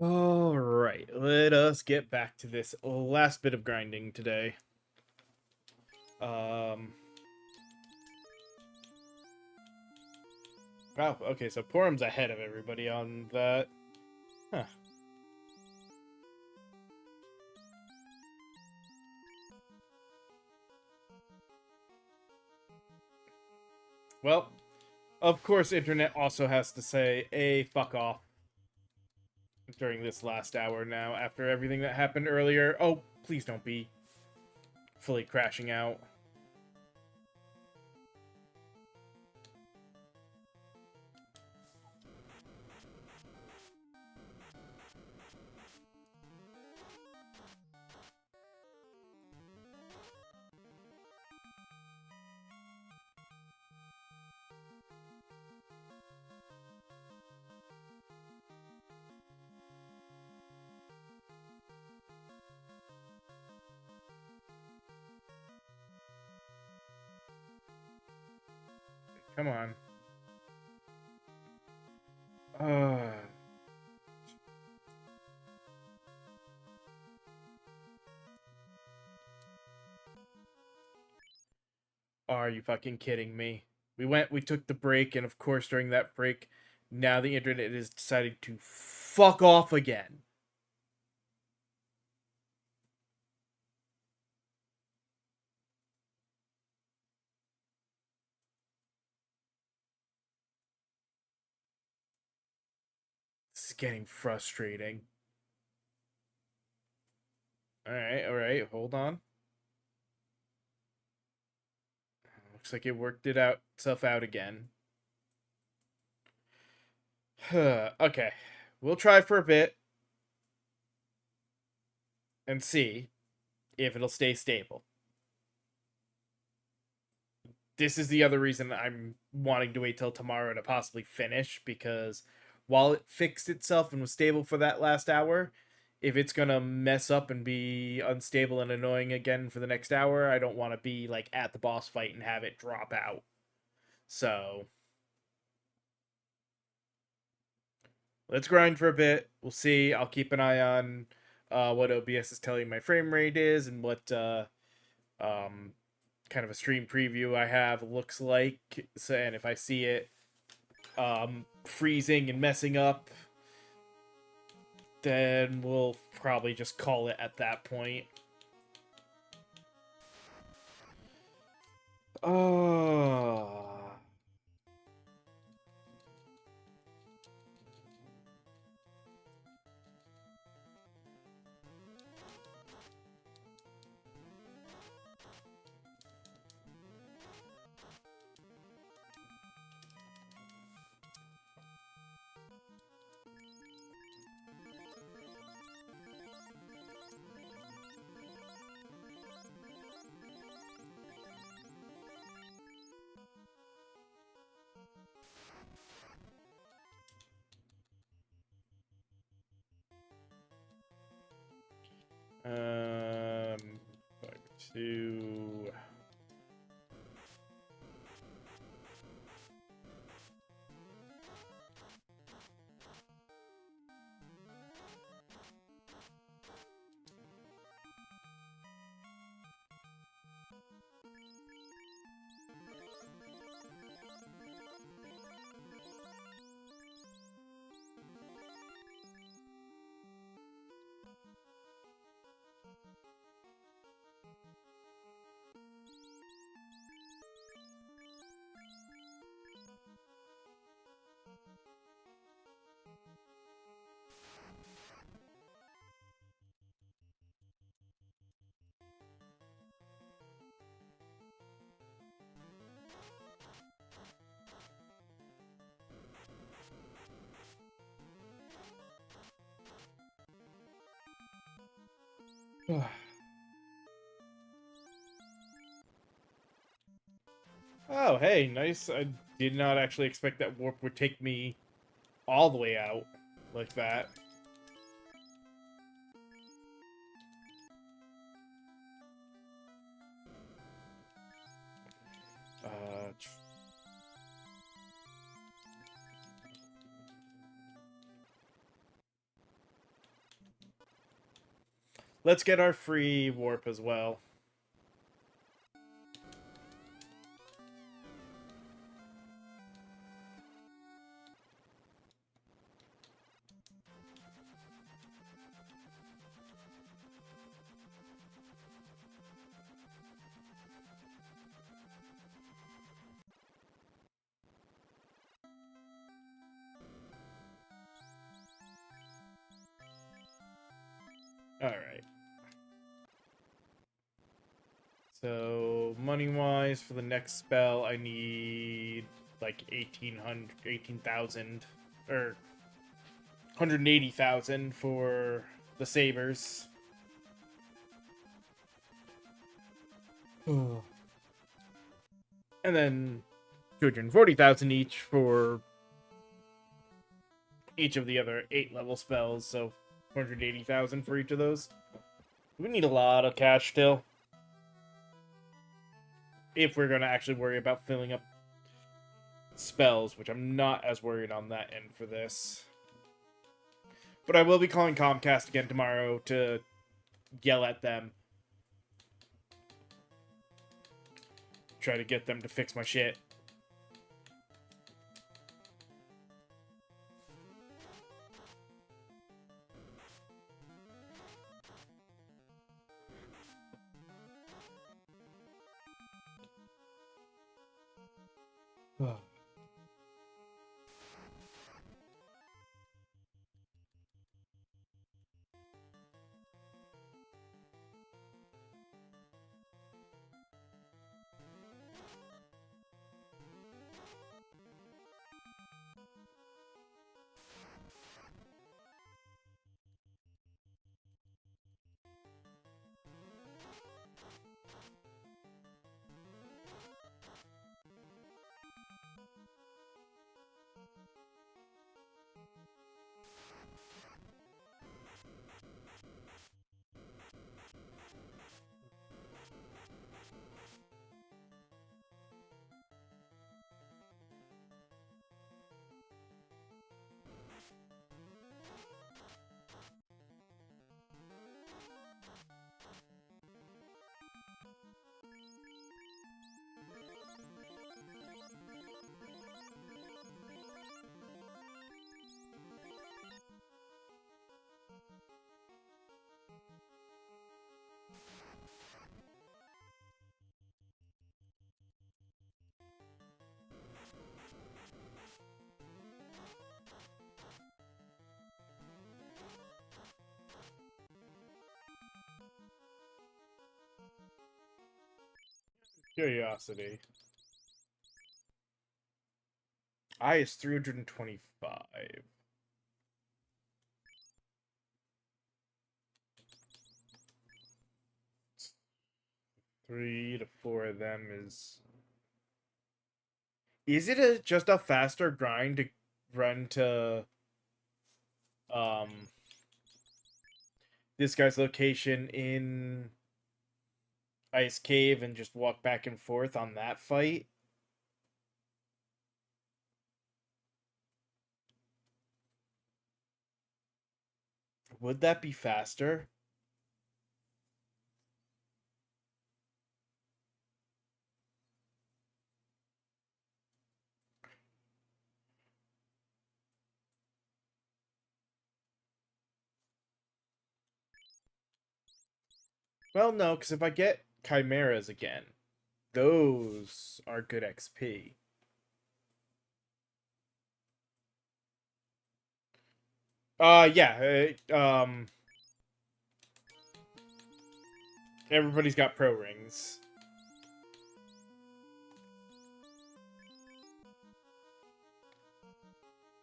Speaker 1: All right, let us get back to this last bit of grinding today. Um. Wow. Okay, so Porum's ahead of everybody on that. Huh. Well, of course, internet also has to say a fuck off during this last hour now after everything that happened earlier. Oh, please don't be. fully crashing out. Come on. Are you fucking kidding me? We took the break, and of course, during that break, now the internet is deciding to fuck off again. This is getting frustrating. Alright, hold on. Looks like it worked itself out again. Okay. We'll try for a bit and see if it'll stay stable. This is the other reason I'm wanting to wait till tomorrow to possibly finish, because while it fixed itself and was stable for that last hour, if it's gonna mess up and be unstable and annoying again for the next hour, I don't want to be like at the boss fight and have it drop out. So let's grind for a bit. We'll see. I'll keep an eye on what OBS is telling my frame rate is, and what kind of a stream preview I have looks like. So, and if I see it freezing and messing up, then we'll probably just call it at that point. Oh. Back to... Oh, hey, nice. I did not actually expect that warp would take me all the way out like that. Uh, let's get our free warp as well. All right. So, money-wise, for the next spell, I need, like, 18,000, or 180,000 for the sabers. And then 240,000 each for each of the other 8-level spells, so 480,000 for each of those. We need a lot of cash still, if we're going to actually worry about filling up spells, which I'm not as worried on that end for this. But I will be calling Comcast again tomorrow to yell at them. Try to get them to fix my shit. Curiosity. I is 325. Three to four of them is... Is it just a faster grind to run to this guy's location in Ice Cave and just walk back and forth on that fight? Would that be faster? Well, no, because if I get Chimeras again, those are good XP. Yeah, everybody's got pro rings.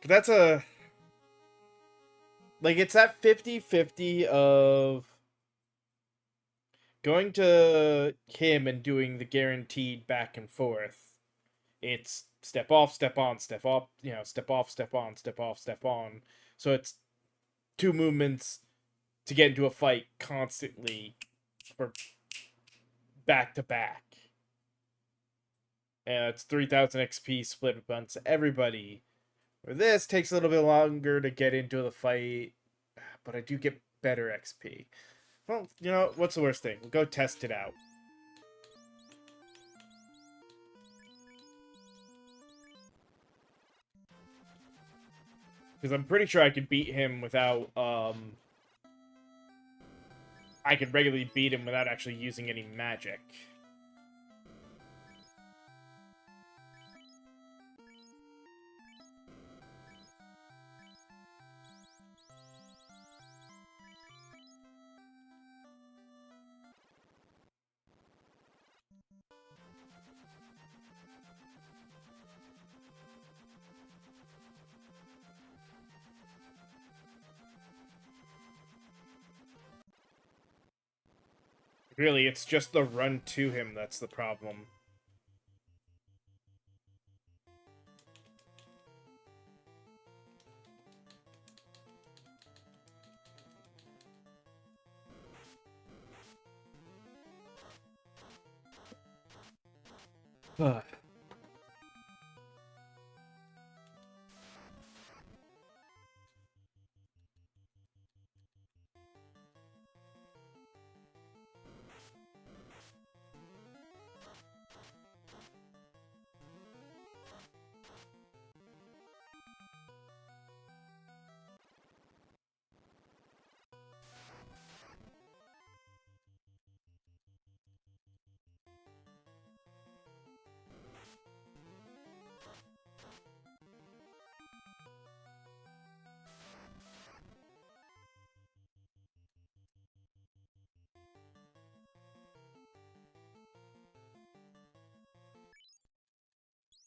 Speaker 1: But that's a... Like, it's that 50-50 of going to him and doing the guaranteed back and forth. It's step off, step on, step off, step off, step on, step off, step on. So it's 2 movements to get into a fight constantly for back to back. And it's 3,000 XP split amongst everybody. Where this takes a little bit longer to get into the fight, but I do get better XP. Well, what's the worst thing? We'll go test it out. Because I'm pretty sure I could beat him without, I could regularly beat him without actually using any magic. Really, it's just the run to him that's the problem. Ugh.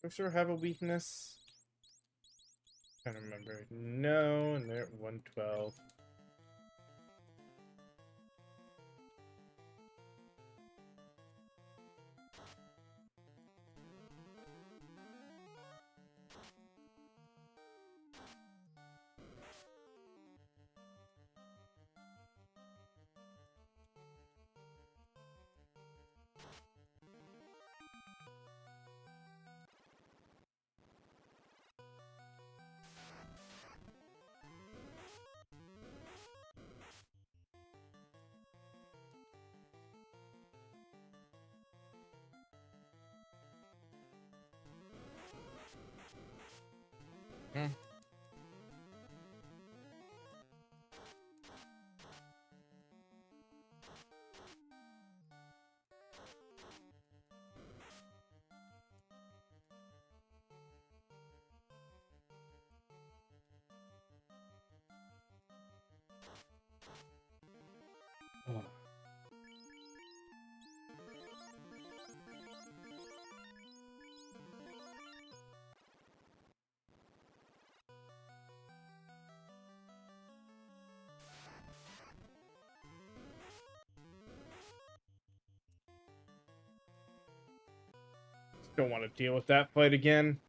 Speaker 1: Do I sure have a weakness? I don't remember. No, and they're at 112. Hmm. Oh. Don't want to deal with that fight again.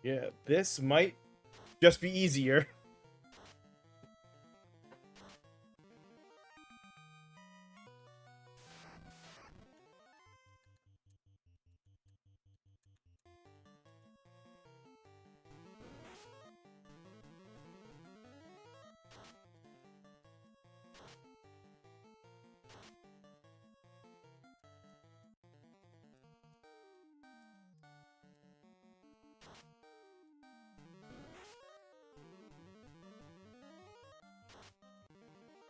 Speaker 1: Yeah, this might just be easier.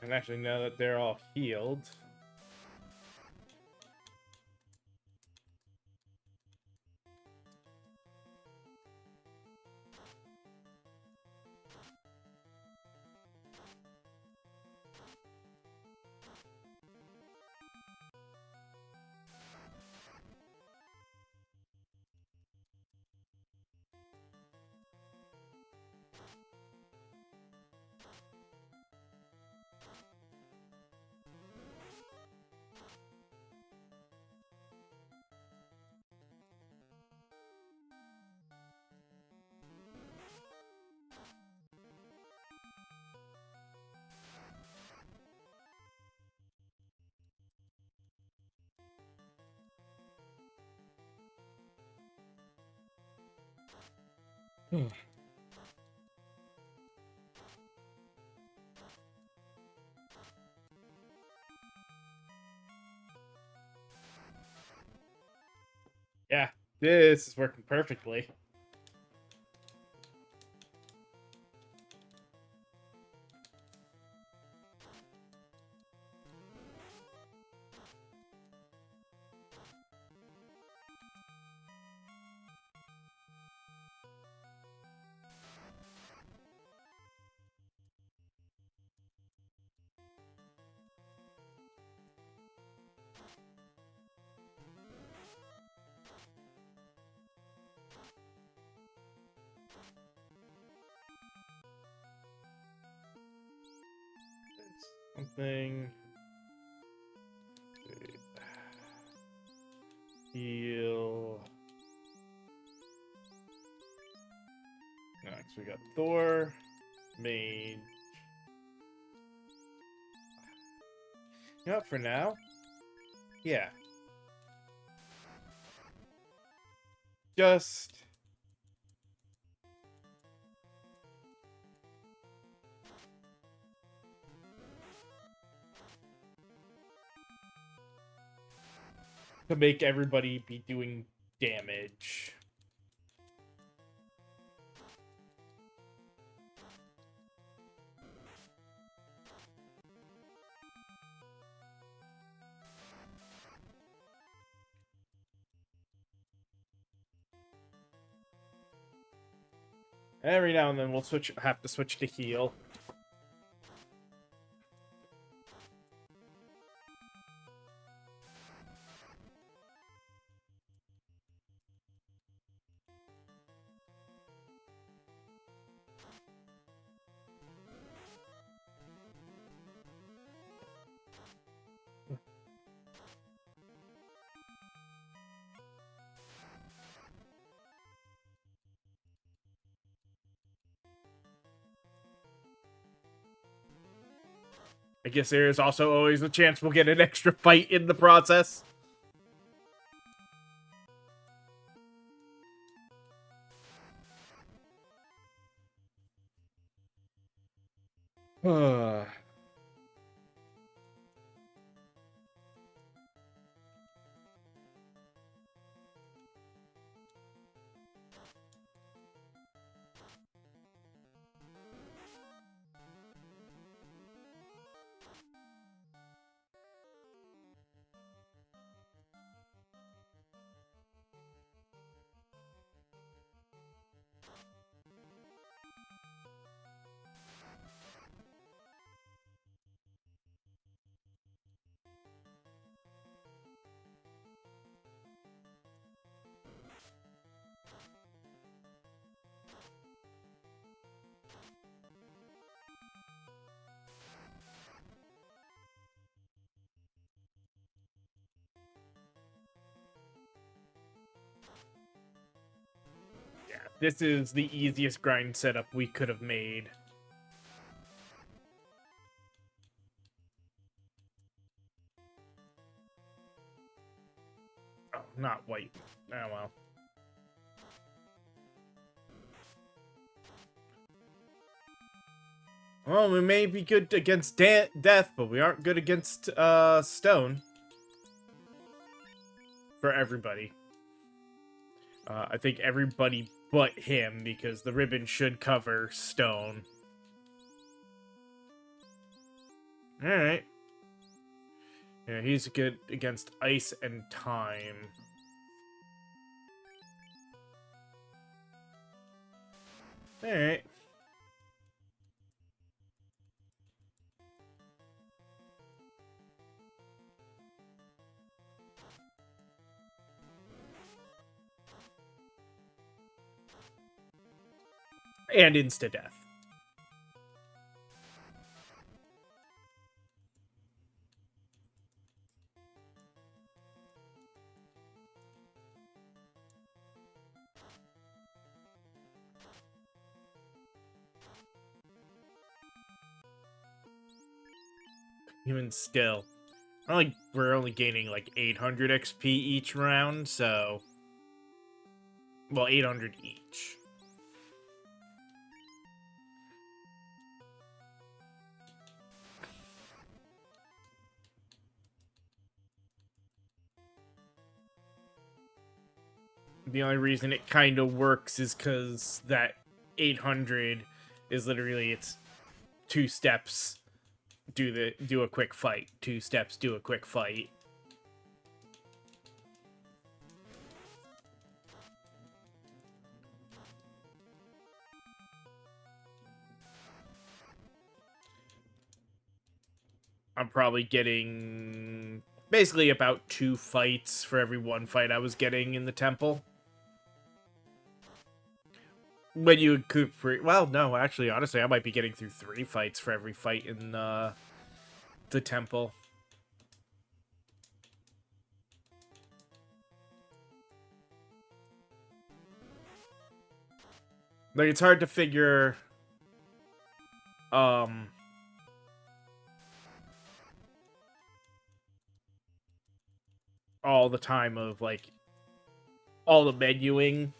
Speaker 1: And actually, now that they're all healed, Yeah, this is working perfectly. Something. Heal. Next, we got Thor, Mage. You know what, for now? Yeah. Just... to make everybody be doing damage. Every now and then we'll have to switch to heal. I guess there is also always a chance we'll get an extra fight in the process. Yeah, this is the easiest grind setup we could have made. Oh, not white. Oh, well. Well, we may be good against death, but we aren't good against stone. For everybody. I think everybody but him, because the ribbon should cover stone. Alright. Yeah, he's good against ice and time. Alright. And insta-death. Even still. We're only gaining like 800 XP each round, so... Well, 800 each. The only reason it kind of works is because that 800 is literally it's 2 steps, do a quick fight. 2 steps, do a quick fight. I'm probably getting basically about 2 fights for every 1 fight I was getting in the temple. When you could, well, no, actually, honestly, I might be getting through 3 fights for every fight in the temple. Like, it's hard to figure, all the time of, like, all the menuing.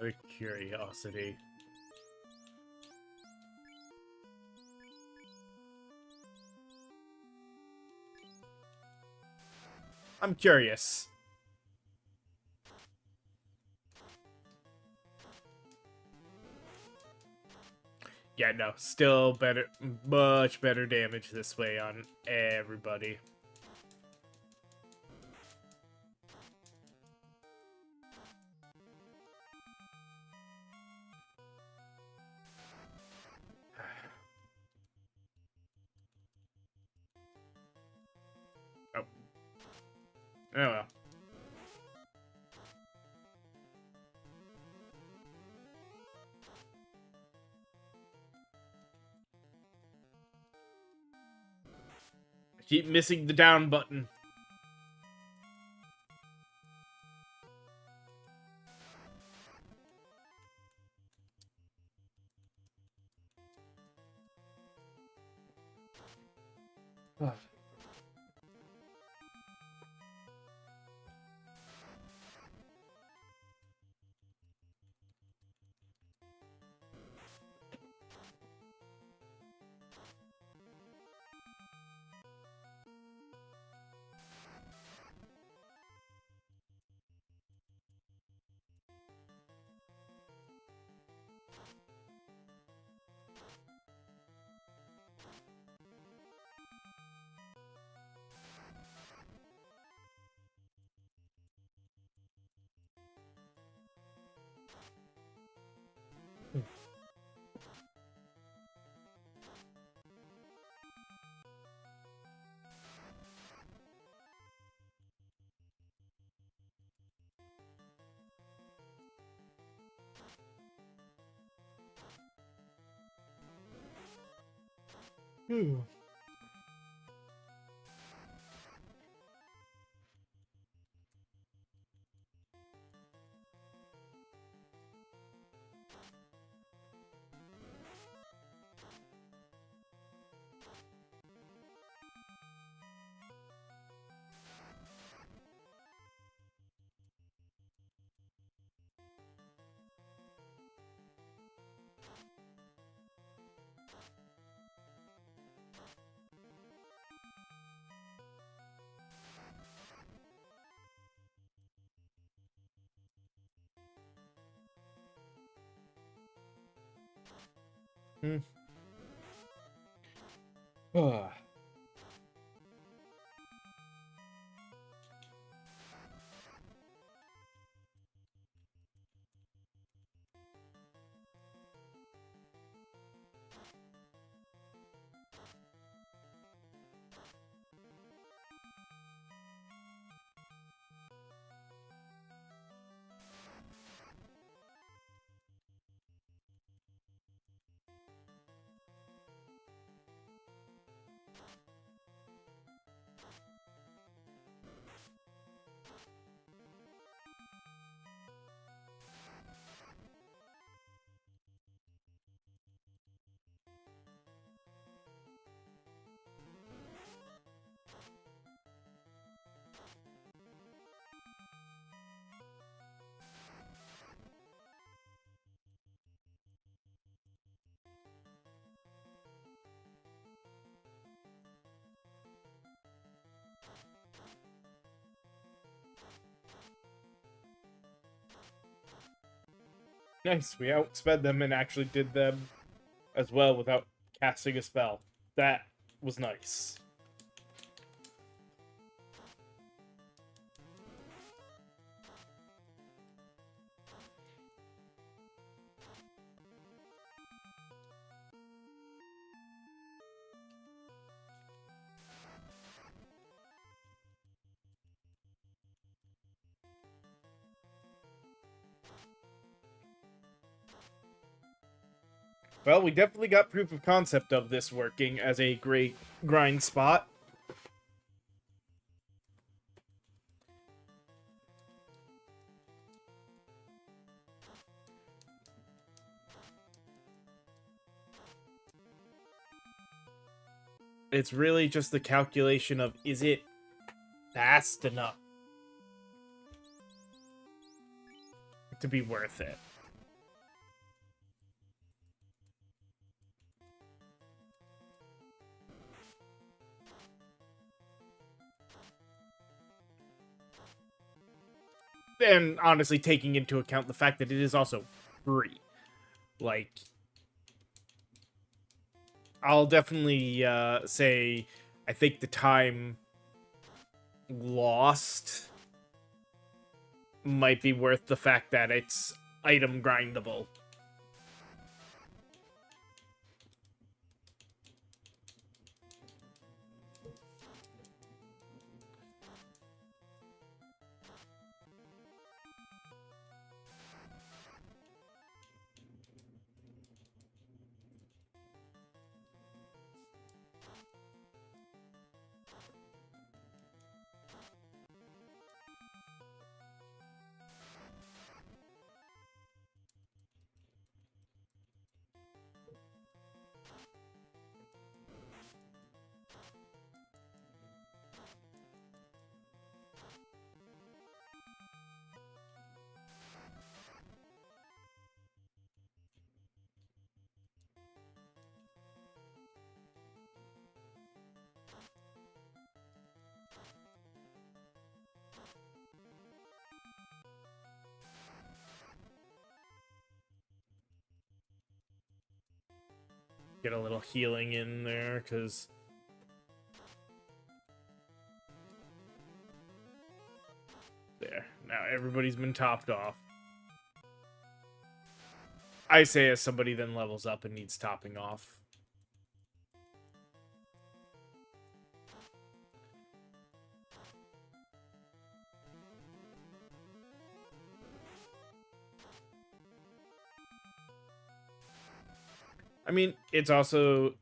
Speaker 1: A curiosity. I'm curious. Yeah, no, still better, much better damage this way on everybody. Oh. Oh well. I keep missing the down button. Hmm. Ah. Nice. We outsped them and actually did them as well without casting a spell. That was nice. Well, we definitely got proof of concept of this working as a great grind spot. It's really just the calculation of, is it fast enough to be worth it? And honestly, taking into account the fact that it is also free. Like, I'll definitely say I think the time lost might be worth the fact that it's item grindable. Get a little healing in there, because there. Now everybody's been topped off. I say as somebody then levels up and needs topping off. I mean, it's also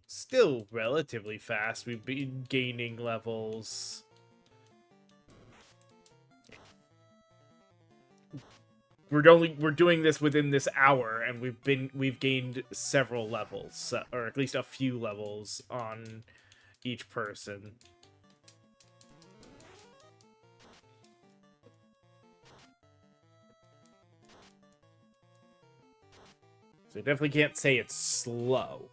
Speaker 1: still relatively fast. We've been gaining levels. We're doing this within this hour, and we've gained several levels, or at least a few levels on each person. So I definitely can't say it's slow.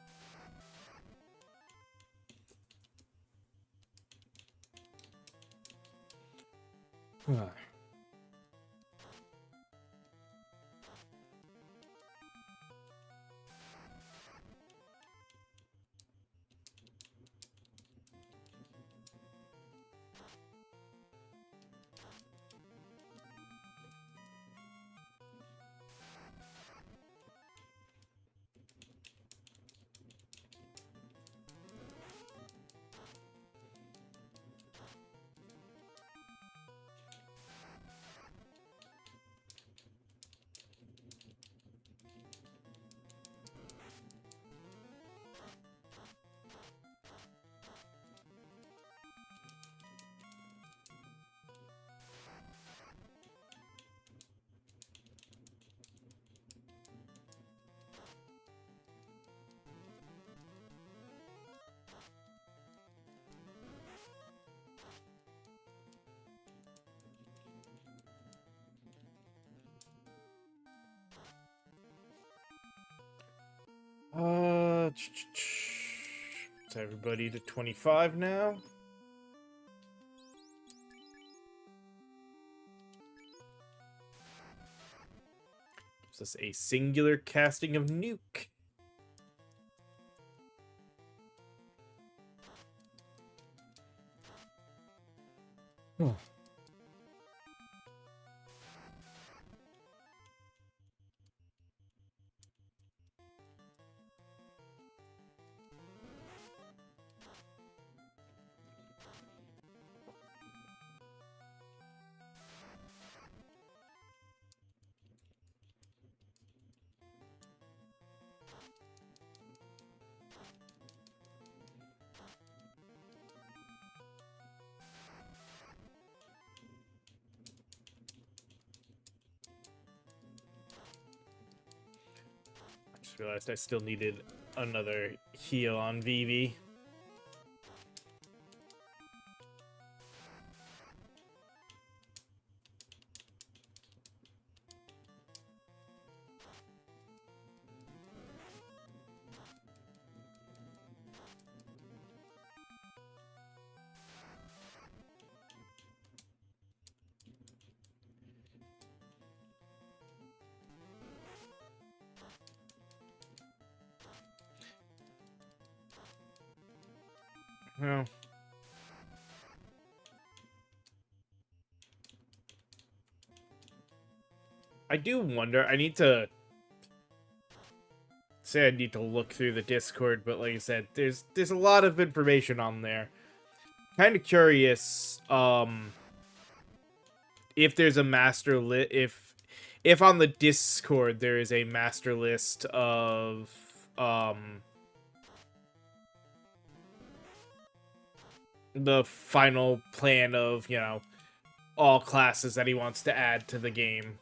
Speaker 1: It's everybody to 25 now. Gives us a singular casting of Nuke. Oh. Realized I still needed another heal on Vivi. Well, I do wonder. I need to look through the Discord, but like I said, there's a lot of information on there. Kind of curious, if there's a master list, if on the Discord there is a master list of the final plan of, you know, all classes that he wants to add to the game.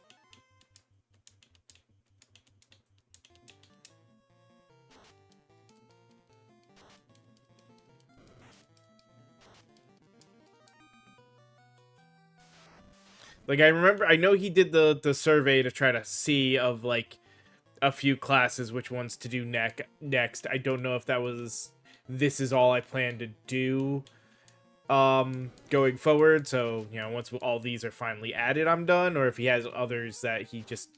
Speaker 1: Like, I know he did the survey to try to see of, like, a few classes which ones to do next. I don't know if that was, this is all I plan to do going forward. So, you know, once all these are finally added, I'm done. Or if he has others that he just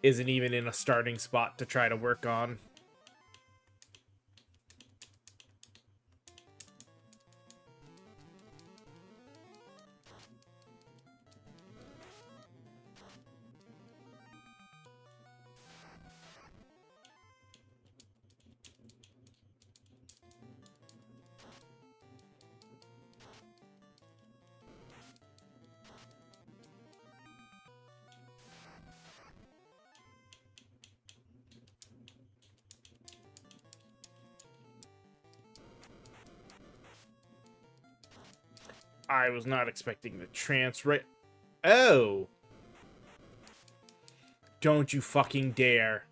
Speaker 1: isn't even in a starting spot to try to work on. I was not expecting the trance right. Oh! Don't you fucking dare.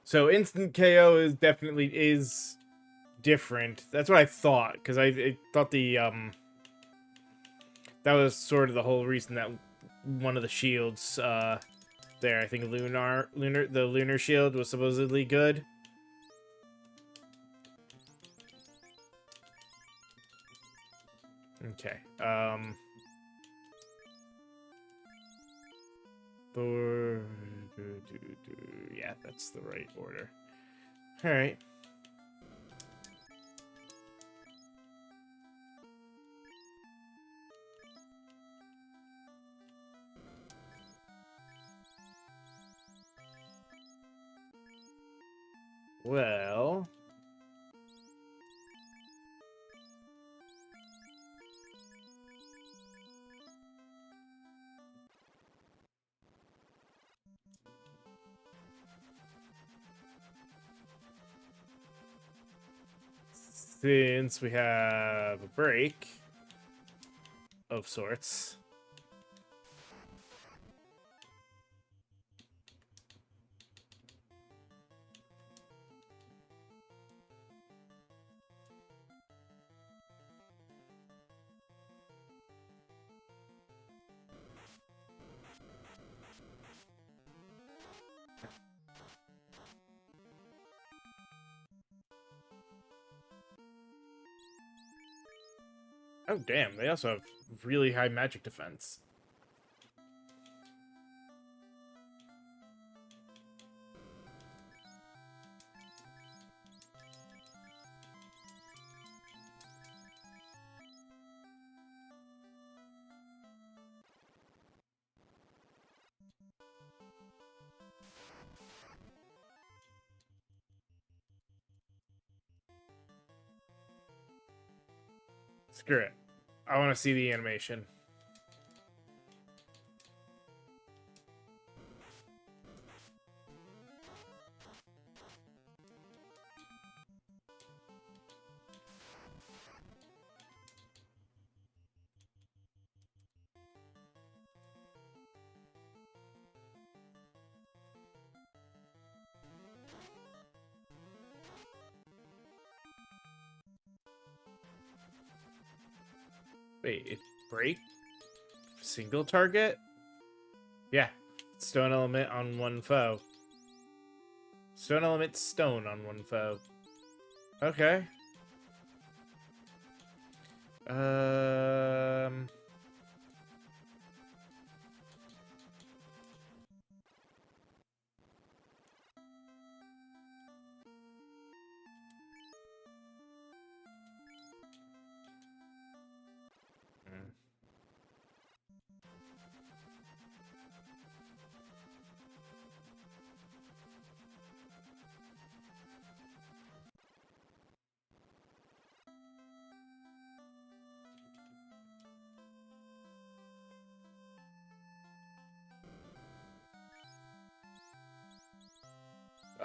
Speaker 1: So instant KO is definitely different. That's what I thought, because I thought the that was sort of the whole reason that one of the shields there, I think the lunar shield was supposedly good. Okay. Yeah, that's the right order. All right. Well, since we have a break of sorts. Oh, damn. They also have really high magic defense. Screw it. I want to see the animation. Wait, it break? Single target? Yeah. Stone element on one foe. Stone element stone on one foe. Okay. Um...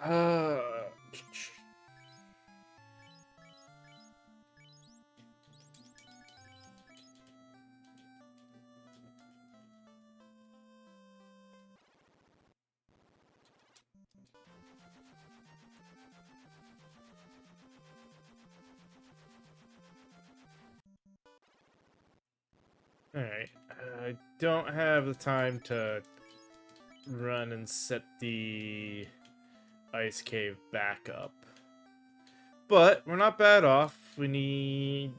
Speaker 1: Uh, Alright. I don't have the time to run and set the ice cave back up. But we're not bad off. We need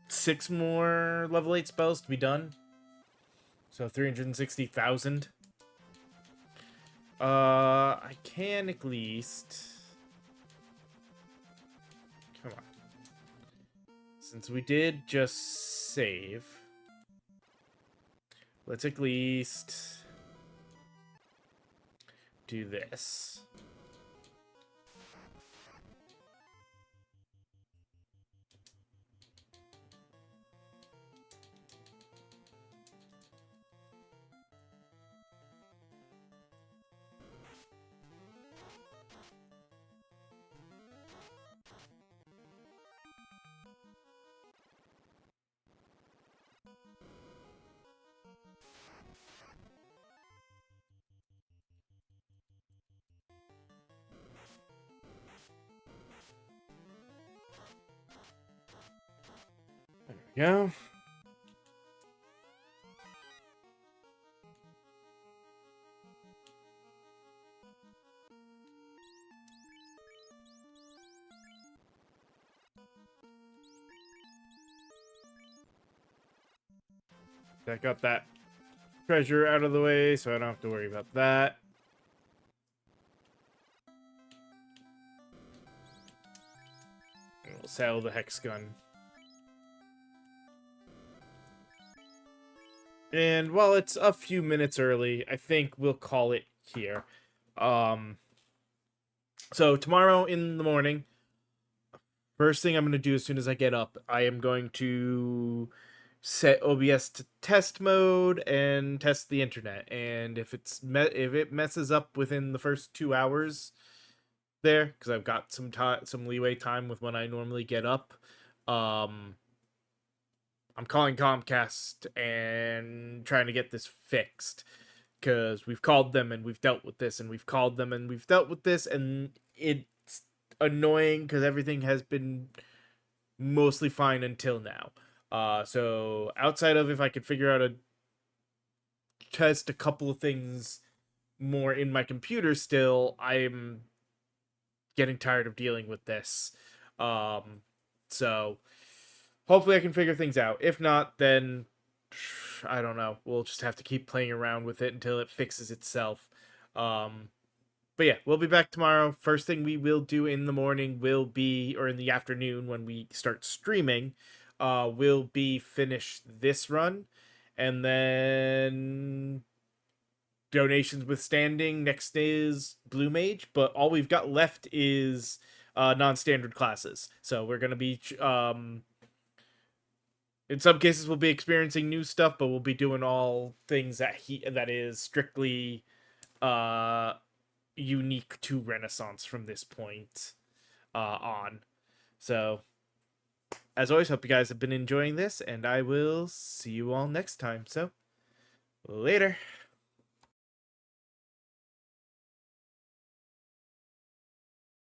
Speaker 1: 6 more level 8 spells to be done. So 360,000. I can at least... Come on. Since we did just save, let's at least do this. There we go. I got that treasure out of the way, so I don't have to worry about that. And we'll sell the hex gun. And while it's a few minutes early, I think we'll call it here. So tomorrow in the morning, first thing I'm going to do as soon as I get up, I am going to set OBS to test mode and test the internet. And if it messes up within the first 2 hours, there because I've got some leeway time with when I normally get up. Um, I'm calling Comcast and trying to get this fixed because we've called them and we've dealt with this and we've called them and we've dealt with this, and it's annoying because everything has been mostly fine until now. So outside of if I could figure out a test a couple of things more in my computer still, I'm getting tired of dealing with this. So hopefully I can figure things out. If not, then I don't know. We'll just have to keep playing around with it until it fixes itself. But yeah, we'll be back tomorrow. First thing we will do in the morning will be, or in the afternoon when we start streaming, will be finish this run, and then donations withstanding. Next is Blue Mage, but all we've got left is non-standard classes. So we're gonna be in some cases we'll be experiencing new stuff, but we'll be doing all things that is strictly uh unique to Renaissance from this point on. So as always, hope you guys have been enjoying this, and I will see you all next time. So later.